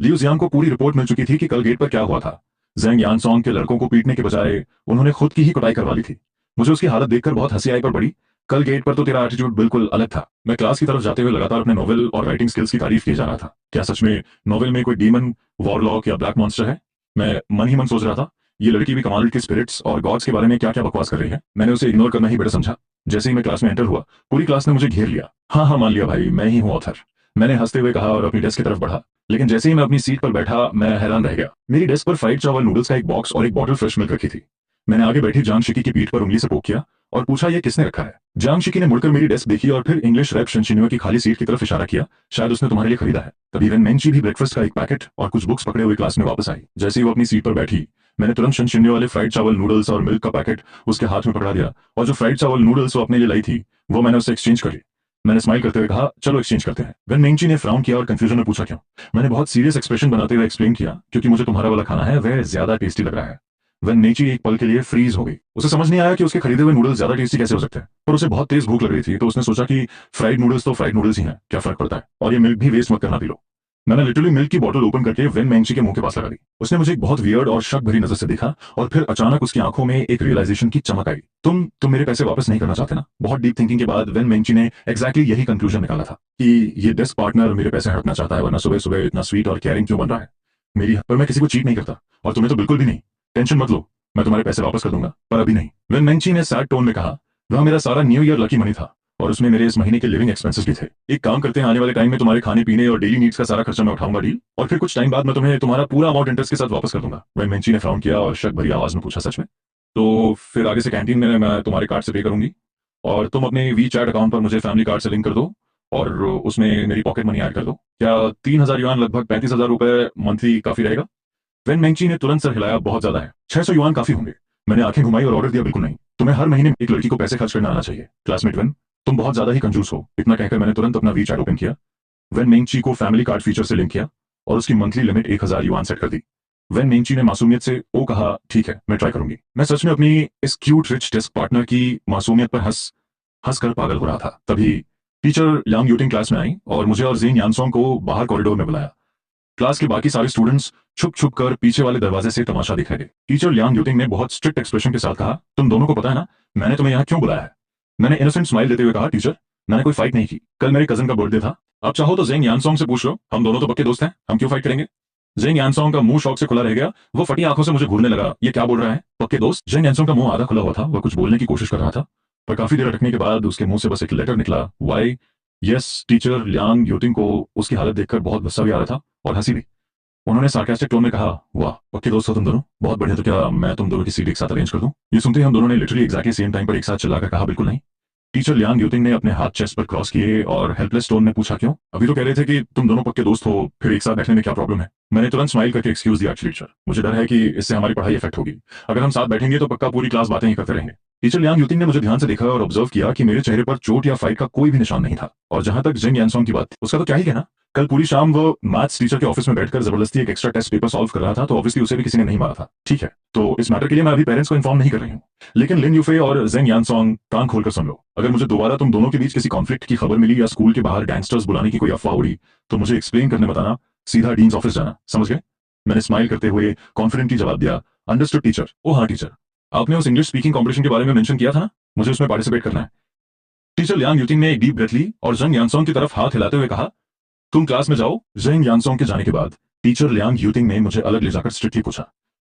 ल्यूजियान को पूरी रिपोर्ट मिल चुकी थी कि कल गेट पर क्या हुआ था। जेंग यानसोंग के लड़कों को पीटने के बजाय उन्होंने खुद की ही कुटाई करवा ली थी। मुझे उसकी हालत देखकर बहुत हंसी आई, पर बड़ी कल गेट पर तो तेरा एटीट्यूड बिल्कुल अलग था। मैं क्लास की तरफ जाते हुए लगातार अपने नोवेल और राइटिंग स्किल्स की तारीफ किए जा रहा था। क्या सच में नोवेल में कोई डीमन, वॉरलॉक या ब्लैक मॉन्स्टर है? मैं मन ही मन सोच रहा था, ये लड़की भी कमाल के स्पिरिट्स और गॉड्स के बारे में क्या क्या बकवास कर रही है। मैंने उसे इग्नोर करना ही बेटर समझा। जैसे ही मैं क्लास में एंटर हुआ, पूरी क्लास ने मुझे घेर लिया। हाँ हाँ, मान लिया भाई, मैं ही हूँ ऑथर, मैंने हंसते हुए कहा और अपनी डेस्क की तरफ बढ़ा। लेकिन जैसे ही मैं अपनी सीट पर बैठा, मैं हैरान रह गया। मेरी डेस्क पर फ्राइड चावल नूडल्स का एक बॉक्स और एक बॉटल फ्रेश मिल्क रखी थी। मैंने आगे बैठी जांग शिकी की पीठ पर उंगली से पोक किया और पूछा, ये किसने रखा है? जांग शिकी ने मुड़कर मेरी डेस्क देखी और फिर इंग्लिश रैप शनशिनुए की खाली सीट की तरफ इशारा किया, शायद उसने तुम्हारे लिए खरीदा है। तभी वेन मेंगची भी ब्रेकफास्ट का एक पैकेट और कुछ बुक्स पकड़े हुए क्लास में वापस आई। जैसे ही वो अपनी सीट पर बैठी, मैंने तुरंत शनशिनुए वाले फ्राइड चावल नूडल्स और मिल्क का पैकेट उसके हाथ में पकड़ा दिया, और जो फ्राइड चावल नूडल्स वो अपने लिए लाई थी वो मैंने उससे एक्सचेंज कर ली। मैंने स्माइल करते हुए कहा, चलो एक्सचेंज करते हैं। वेन मेंगची ने फ्राउन किया और कंफ्यूजन में पूछा, क्यों? मैंने बहुत सीरियस एक्सप्रेशन बनाते हुए एक्सप्लेन किया, क्योंकि मुझे तुम्हारा वाला खाना है वह ज्यादा टेस्टी लग रहा है। वेन मेंगची एक पल के लिए फ्रीज हो गई। उसे समझ नहीं आया कि उसके खरीदे हुए नूडल्स ज्यादा टेस्टी कैसे हो सकते हैं, पर उसे बहुत तेज भूख लग रही थी, तो उसने सोचा कि फ्राइड नूडल्स तो फ्राइड नूडल्स ही हैं, क्या फर्क पड़ता है, और ये मिल्क भी वेस्ट मत करना, पी लो। मैंने लिटरली मिल्क की बोतल ओपन करके वेन मेंगची के मुंह के पास लगा दी। उसने मुझे एक बहुत वियर्ड और शक भरी नजर से देखा और फिर अचानक उसकी आंखों में एक रियलाइजेशन की चमक आई। तुम मेरे पैसे वापस नहीं करना चाहते ना? बहुत डीप थिंकिंग के बाद वेन मेंगची ने एग्जैक्टली यही कंक्लूजन निकाला था कि ये डेस्क पार्टनर मेरे पैसे हड़पना चाहता है, वरना सुबह सुबह इतना स्वीट और केयरिंग क्यों बन रहा है मेरी। पर मैं किसी को चीट नहीं करता, और तुम्हें तो बिल्कुल भी नहीं। टेंशन मत लो, मैं तुम्हारे पैसे वापस कर दूंगा, पर अभी नहीं। वेन मेंगची ने सैड टोन में कहा, वह मेरा सारा न्यू ईयर लकी मनी था, और उसमें मेरे इस महीने के लिविंग एक्सपेंसेस भी थे। एक काम करते हैं, आने वाले टाइम में तुम्हारे खाने पीने और डेली नीड्स का सारा खर्चा मैं उठाऊंगा, डील? और फिर कुछ टाइम बाद मैं तुम्हें तुम्हारा पूरा अमाउंट इंटरेस्ट के साथ वापस कर दूंगा। वेन मेंगची ने फ्राउन किया और शक भरी आवाज में पूछा, सच में? तो फिर आगे से कैंटीन में मैं तुम्हारे कार्ड से पे करूंगी, और तुम अपने वी चैट अकाउंट पर मुझे फैमिली कार्ड से लिंक कर दो, और उसमें मेरी पॉकेट मनी ऐड कर दो। क्या 3,000 युआन, लगभग 35,000 रुपए मंथली काफी रहेगा? वेन मेंगची ने तुरंत सर हिलाया, बहुत ज्यादा है, 600 युआन काफी होंगे। मैंने आंखें घुमाई और ऑर्डर दिया, बिल्कुल नहीं, तुम्हें हर महीने एक लड़की को पैसे खर्च करना आना चाहिए। क्लासमेट वेन, तुम बहुत ज्यादा ही कंजूस हो। इतना कहकर मैंने तुरंत अपना वी चैट ओपन किया, वेन मेंगची को फैमिली कार्ड फीचर से लिंक किया और उसकी मंथली लिमिट 1,000 युआन सेट कर दी। वेन मेंगची ने मासूमियत से ओ कहा, ठीक है, मैं ट्राई करूंगी। मैं सच में अपनी इस क्यूट रिच डेस्क पार्टनर की मासूमियत पर हंस हंस कर पागल हो रहा था। तभी टीचर यांग यूटिंग क्लास में आई और मुझे और जेन यानसोंग को बाहर कॉरिडोर में बुलाया। क्लास के बाकी सारे स्टूडेंट्स छुप छुप कर पीछे वाले दरवाजे से तमाशा देख रहे थे। टीचर लियांग यूटिंग ने बहुत स्ट्रिक्ट एक्सप्रेशन के साथ कहा, तुम दोनों को पता है ना मैंने तुम्हें यहाँ क्यों बुलाया है? मैंने इनोसेंट स्माइल देते हुए कहा, टीचर, मैंने कोई फाइट नहीं की, कल मेरे कजन का बर्थडे था। आप चाहो तो जेंग यानसोंग से पूछ लो, हम दोनों तो पक्के दोस्त हैं, हम क्यों फाइट करेंगे? जेंग यानसोंग का मुंह शौक से खुला रह गया। वो फटी आंखों से मुझे घूरने लगा, ये क्या बोल रहा है, पक्के दोस्त? जेंग यानसोंग का मुंह आधा खुला हुआ था, वह कुछ बोलने की कोशिश कर रहा था, पर काफी देर अटकने के बाद उसके मुंह से बस एक लेटर निकला, Y yes. Teacher Liang Yuting को उसकी हालत देखकर बहुत गुस्सा भी आ रहा था और हंसी भी। उन्होंने सार्कास्टिक टोन में कहा, वाह, पक्के दोस्त हो तुम दोनों, बहुत बढ़िया, तो क्या मैं तुम दोनों की सीट एक साथ अरेंज कर दूं? ये सुनते ही हम दोनों ने लिटरली एग्जैक्टली सेम टाइम पर एक साथ चिल्लाकर कहा, बिल्कुल नहीं। टीचर लियांग यूटिंग ने अपने हाथ चेस्ट पर क्रॉस किए और हेल्पलेस टोन में पूछा, क्यों? अभी तो कह रहे थे कि तुम दोनों पक्के दोस्त हो, फिर एक साथ बैठने में क्या प्रॉब्लम है? मैंने तुरंत स्माइल करके एक्सक्यूज दिया, टीचर, मुझे डर है कि इससे हमारी पढ़ाई इफेक्ट होगी। अगर हम साथ बैठेंगे तो पक्का पूरी क्लास बातें ही करते रहेंगे। टीचर लियांग यूटिंग ने मुझे ध्यान से देखा और ऑब्जर्व किया कि मेरे चेहरे पर चोट या फाइट का कोई भी निशान नहीं था। और जहां तक जेंग यानसोंग की बात थी, उसका तो क्या ही कहना, कल पूरी शाम वो मैथ्स टीचर के ऑफिस में बैठकर जबरदस्ती एक एक्स्ट्रा टेस्ट पेपर सॉल्व कर रहा था, तो ऑब्वियसली उसे भी किसी ने नहीं मारा था। ठीक है, तो इस मैटर के लिए मैं अभी पेरेंट्स को इन्फॉर्म नहीं कर रही हूँ, लेकिन लिन यूफे और जेंग यानसोंग कान खोलकर सुन लो। अगर मुझे दोबारा तुम दोनों के बीच किसी कॉन्फ्लिक्ट की खबर मिली या स्कूल के बाहर गैंगस्टर्स बुलाने की कोई अफवाह उड़ी, तो मुझे एक्सप्लेन करने बताना, सीधा डीन्स ऑफिस जाना, समझ गए? मैंने स्माइल करते हुए कॉन्फिडेंटली जवाब दिया, अंडरस्टूड टीचर। ओ हाँ टीचर, आपने उस इंग्लिश स्पीकिंग कॉम्पिटिशन के बारे में मेंशन किया था ना, मुझे उसमें पार्टिसिपेट करना है। टीचर लियांग यूटिंग ने एक डीप ब्रेथ ली और जेंग यानसोंग की तरफ हाथ हिलाते हुए कहा, तुम क्लास में जाओ। जेंग यानसोंग के जाने के बाद टीचर लियांग यूटिंग ने मुझे अलग ले जाकर स्ट्रिक्टली पूछा,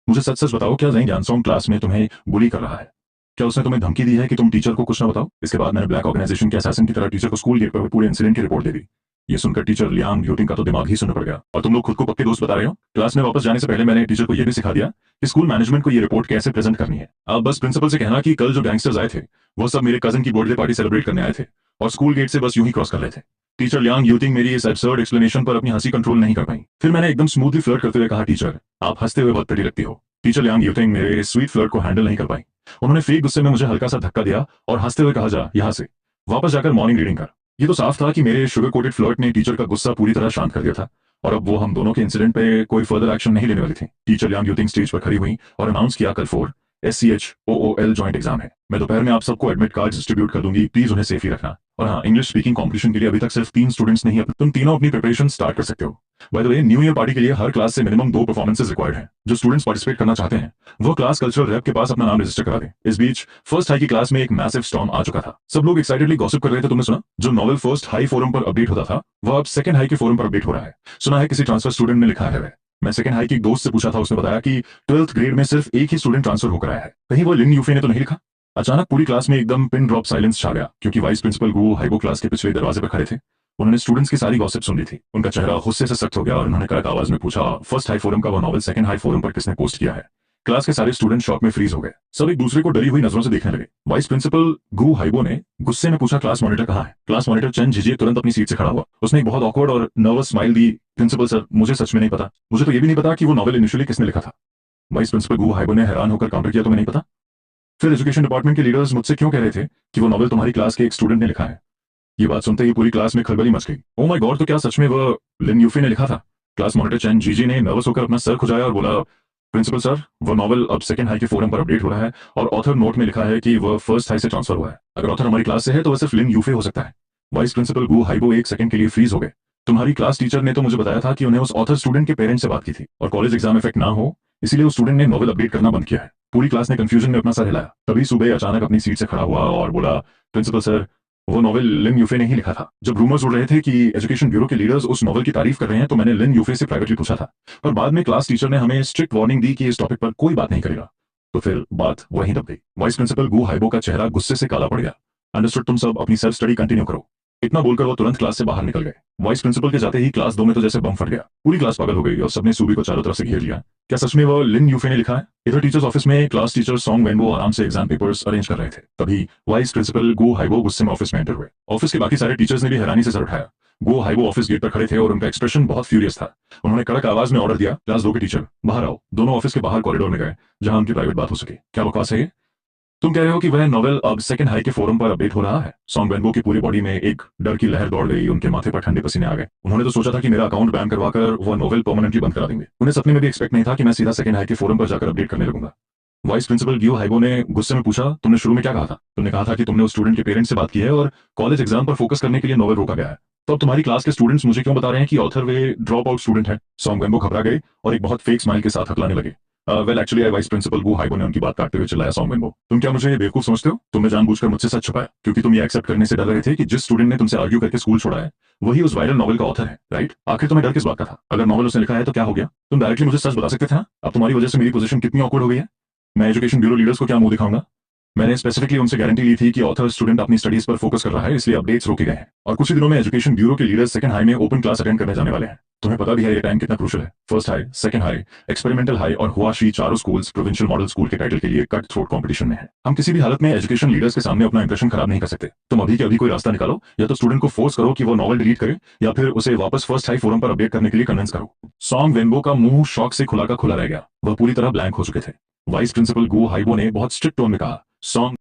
मुझे सच सच बताओ, क्या जेंग यानसोंग क्लास में तुम्हें बुली कर रहा है? क्या उसने तुम्हें धमकी दी है कि तुम टीचर को कुछ ना बताओ? इसके बाद मैंने ब्लैक ऑर्गेनाइजेशन के असैसिन की तरह टीचर को स्कूल गेट पर पूरे इंसिडेंट की रिपोर्ट दे दी। ये सुनकर टीचर लियांग यूटिंग का तो दिमाग ही सुनने पड़ गया। और तुम लोग खुद को पक्के दोस्त बता रहे हो? क्लास में वापस जाने से पहले मैंने टीचर को यह भी सिखा दिया कि स्कूल मैनेजमेंट को ये रिपोर्ट कैसे प्रेजेंट करनी है। आप बस प्रिंसिपल से कहना कि कल जो गैंगस्टर्स आए थे वो सब मेरे कजन की बर्थडे पार्टी सेलिब्रेट करने आए थे और स्कूल गेट से बस यूं ही क्रॉस कर रहे थे। टीचर लियांग यूटिंग मेरी इस एब्सर्ड एक्सप्लेनेशन पर अपनी हंसी कंट्रोल नहीं कर पाई। फिर मैंने एकदम स्मूथली फ्लर्ट करते हुए कहा, टीचर आप हंसते हुए बहुत प्रिटी लगती हो। टीचर लियांग यूटिंग मेरे इस स्वीट फ्लर्ट को हैंडल नहीं कर पाई। उन्होंने फेक गुस्से में मुझे हल्का सा धक्का दिया और हंसते हुए कहा, जा यहाँ से वापस जाकर मॉर्निंग रीडिंग कर। ये तो साफ था कि मेरे शुगर कोटेड फ्लर्ट ने टीचर का गुस्सा पूरी तरह शांत कर दिया था और अब वो हम दोनों के इंसिडेंट पे कोई फर्दर एक्शन नहीं लेने वाली थी। टीचर लियांग यूटिंग स्टेज पर खड़ी हुई और अनाउंस किया, कल 4 SCHOOL जॉइंट एग्जाम है। मैं दोपहर में आप सबको एडमिट कार्ड डिस्ट्रीब्यूट कर दूंगी, प्लीज उन्हें सेफ ही रखना। और हाँ, इंग्लिश स्पीकिंग कॉम्पिटिशन के लिए अभी तक सिर्फ 3 स्टूडेंट्स नहीं है, तुम तीनों अपनी प्रिपरेशन स्टार्ट कर सकते हो। By the way, new year party के लिए हर क्लास से मिनिमम 2 परफॉर्मेंसेज रिक्वायर्ड हैं। जो स्टूडेंट्स पार्टिसिपेट करना चाहते हैं वो क्लास कल्चरल रैप के पास अपना नाम रजिस्टर करा दें। इस बीच फर्स्ट हाई की क्लास में एक मैसिव स्टॉर्म आ चुका था। सब लोग एक्साइटेडली गॉसिप कर रहे थे। तुमने सुना जो नॉवल फर्स्ट हाई फोरम पर अपडेट होता था वो अब सेकंड हाई के फोरम पर अपडेट हो रहा है। सुना है किसी ट्रांसफर स्टूडेंट ने लिखा है। मैं सेकंड हाई की एक दोस्त से पूछा था, उसने बताया कि 12th ग्रेड में सिर्फ एक ही स्टूडेंट ट्रांसफर होकर आया है। कहीं वो लिन यूफे ने तो नहीं लिखा? अचानक पूरी क्लास में एकदम पिन ड्रॉप साइलेंस छा गया, क्योंकि वाइस प्रिंसिपल गु हाइबो क्लास के पिछले दरवाजे पर खड़े थे। उन्होंने स्टूडेंट्स की सारी गॉसिप सुन ली थी। उनका चेहरा गुस्से से सख्त हो गया और उन्होंने कड़क आवाज में पूछा, फर्स्ट हाई फोरम का वो नॉवल सेकंड हाई फोरम पर किसने पोस्ट किया है? क्लास के सारे स्टूडेंट शॉक में फ्रीज हो गए। सब एक दूसरे को डरी हुई नजरों से देखने लगे। वाइस प्रिंसिपल गु हाइबो ने गुस्से में पूछा, क्लास मॉनिटर कहाँ है? क्लास मॉनिटर चेन झिझिए तुरंत अपनी सीट से खड़ा हुआ। उसने एक बहुत ऑकवर्ड और नर्वस स्माइल दी। प्रिंसिपल सर, मुझे सच में नहीं पता। मुझे तो ये भी नहीं पता कि वो नॉवल इनिशियली किसने लिखा था। वाइस प्रिंसिपल गु हाइबो ने हैरान होकर काउंटर किया, तुम्हें नहीं पता? फिर एजुकेशन डिपार्टमेंट के लीडर्स मुझसे क्यों कह रहे थे कि वो नॉवल तुम्हारी क्लास के एक स्टूडेंट ने लिखा है? ये बात सुनते ही पूरी क्लास में खलबली मच गई। ओ माय गॉड, तो क्या सच में वो लिन यूफे ने लिखा था? क्लास मॉनिटर चैन जीजी ने नर्वस होकर अपना सर खुजाया और बोला, प्रिंसिपल सर, वो नॉवल अब सेकंड हाई के फोरम पर अपडेट हो रहा है और ऑथर नोट में लिखा है कि वह फर्स्ट हाई से ट्रांसफर हुआ है। अगर ऑथर हमारी क्लास से है तो वह सिर्फ लिन यूफे हो सकता है। वाइस प्रिंसिपल गु हाइबो एक सेकंड के लिए फ्रीज हो गए। तुम्हारी क्लास टीचर ने तो मुझे बताया था कि उन्हें उस ऑथर स्टूडेंट के पेरेंट्स से बात की थी और कॉलेज एग्जाम इफेक्ट ना हो इसीलिए उस स्टूडेंट ने नॉवल अपडेट करना बंद किया है। पूरी क्लास ने कंफ्यूजन में अपना सर हिलाया। तभी सुबह अचानक अपनी सीट से खड़ा हुआ और बोला, प्रिंसिपल सर, वो नॉवल लिन यूफे ने ही लिखा था। जब रूमर्स उड़ रहे थे कि एजुकेशन ब्यूरो के लीडर्स उस नॉवल की तारीफ कर रहे हैं तो मैंने लिन यूफे से प्राइवेटली पूछा था, और बाद में क्लास टीचर ने हमें स्ट्रिक्ट वार्निंग दी कि इस टॉपिक पर कोई बात नहीं करेगा। तो फिर बात वहीं दब गई। वाइस प्रिंसिपल गु हाइबो का चेहरा गुस्से से काला पड़ गया। अंडरस्टूड, तुम सब अपनी सेल्फ स्टडी कंटिन्यू करो। इतना बोलकर वो तुरंत क्लास से बाहर निकल गए। वाइस प्रिंसिपल के जाते ही क्लास 2 में तो जैसे बम फट गया। पूरी क्लास पागल हो गई और सबने सूबी को चारों तरफ से घेर लिया। क्या सच में वो लिन यूफे ने लिखा है? इधर टीचर्स ऑफिस में क्लास टीचर सॉन्ग वेनबो आराम से एग्जाम पेपर्स अरेंज कर रहे थे। तभी वाइस प्रिंसिपल गु हाइबो गुस्से में ऑफिस में एंटर हुए। ऑफिस के बाकी सारे टीचर्स ने भी हैरानी से सर उठाया। गु हाइबो ऑफिस गेट पर खड़े थे और उनका एक्सप्रेशन बहुत फ्यूरियस था। उन्होंने कड़क आवाज में ऑर्डर दिया, क्लास 2 के टीचर बाहर आओ। दोनों ऑफिस के बाहर कॉरिडोर में गए जहां उनकी प्राइवेट बात हो सके। क्या बकवास है ये? तुम कह रहे हो कि वह नॉवल अब सेकंड हाई के फोरम पर अपडेट हो रहा है? सॉन्ग वेनबो की पूरी बॉडी में एक डर की लहर दौड़ गई। उनके माथे पर ठंडे पसीने आ गए। उन्होंने तो सोचा था कि मेरा अकाउंट बैन करवाकर वह नॉवल परमानेंटली बंद करा देंगे। उन्हें सपने में भी एक्सपेक्ट नहीं था कि मैं सीधा सेकंड हाई के फोरम पर जाकर अपडेट करने लगूंगा। वाइस प्रिंसिपल गु हाइबो ने गुस्से में पूछा, तुमने शुरू में क्या कहा था? तुमने कहा था कि तुमने उस स्टूडेंट के पेरेंट्स से बात की है और कॉलेज एग्जाम पर फोकस करने के लिए नॉवल रोका गया है। तो अब तुम्हारी क्लास के स्टूडेंट्स मुझे क्यों बता रहे हैं कि ऑथर वे ड्रॉप आउट स्टूडेंट है? सॉन्ग वेनबो घबरा गए और एक बहुत फेक स्माइल के साथ हकलाने लगे। वेल एक्चुअली वाइस प्रिंसिपल गु हाइबो ने उनकी बात काटते हुए चिल्लाया, सॉन्ग वेनबो, तुम क्या मुझे बेवकूफ समझते हो? तुमने जानबूझकर मुझसे सच छुपाया क्योंकि तुम ये एक्सेप्ट करने से डर रहे थे कि जिस स्टूडेंट ने तुमसे आर्ग्यू करके स्कूल छोड़ा है वही उस वायरल नॉवल का ऑथर है, राइट? आखिर तुम्हें डर किस बात का था? अगर नॉवल उसने लिखा है तो क्या हो गया? तुम डायरेक्टली मुझे सच बता सकते थे ना। अब तुम्हारी वजह से मेरी पोजीशन कितनी ऑकवर्ड हो गई है। मैं एजुकेशन ब्यूरो लीडर्स को क्या मुंह दिखाऊंगा? मैंने स्पेसिफिकली उनसे गारंटी ली थी कि ऑथर स्टूडेंट अपनी स्टडीज पर फोकस कर रहा है, इसलिए अपडेट्स रोके गए हैं। और कुछ ही दिनों में एजुकेशन ब्यूरो के लीडर्स सेकंड हाई में ओपन क्लास अटेंड करने जाने वाले हैं। तुम्हें पता भी है ये टाइम कितना क्रूशियल है। First high, second high, experimental high और हुआशी चारों स्कूल्स प्रोविंशियल मॉडल स्कूल के टाइटल के लिए कट थ्रोट कंपटीशन में है। हम किसी भी हालत में एजुकेशन लीडर्स के सामने अपना इंप्रेशन खराब नहीं कर सकते। तुम अभी के अभी कोई रास्ता निकालो, या तो स्टूडेंट को फोर्स करो कि वो नॉवल डिलीट करे या फिर उसे वापस फर्स्ट हाई फोरम पर अपडेट करने के लिए कन्विंस करो। सॉन्ग वेनबो का मुंह शॉक से खुला का खुला रह गया। वह पूरी तरह ब्लैंक हो चुके थे। वाइस प्रिंसिपल गु हाइबो ने बहुत स्ट्रिक्ट टोन में कहा, सॉन्ग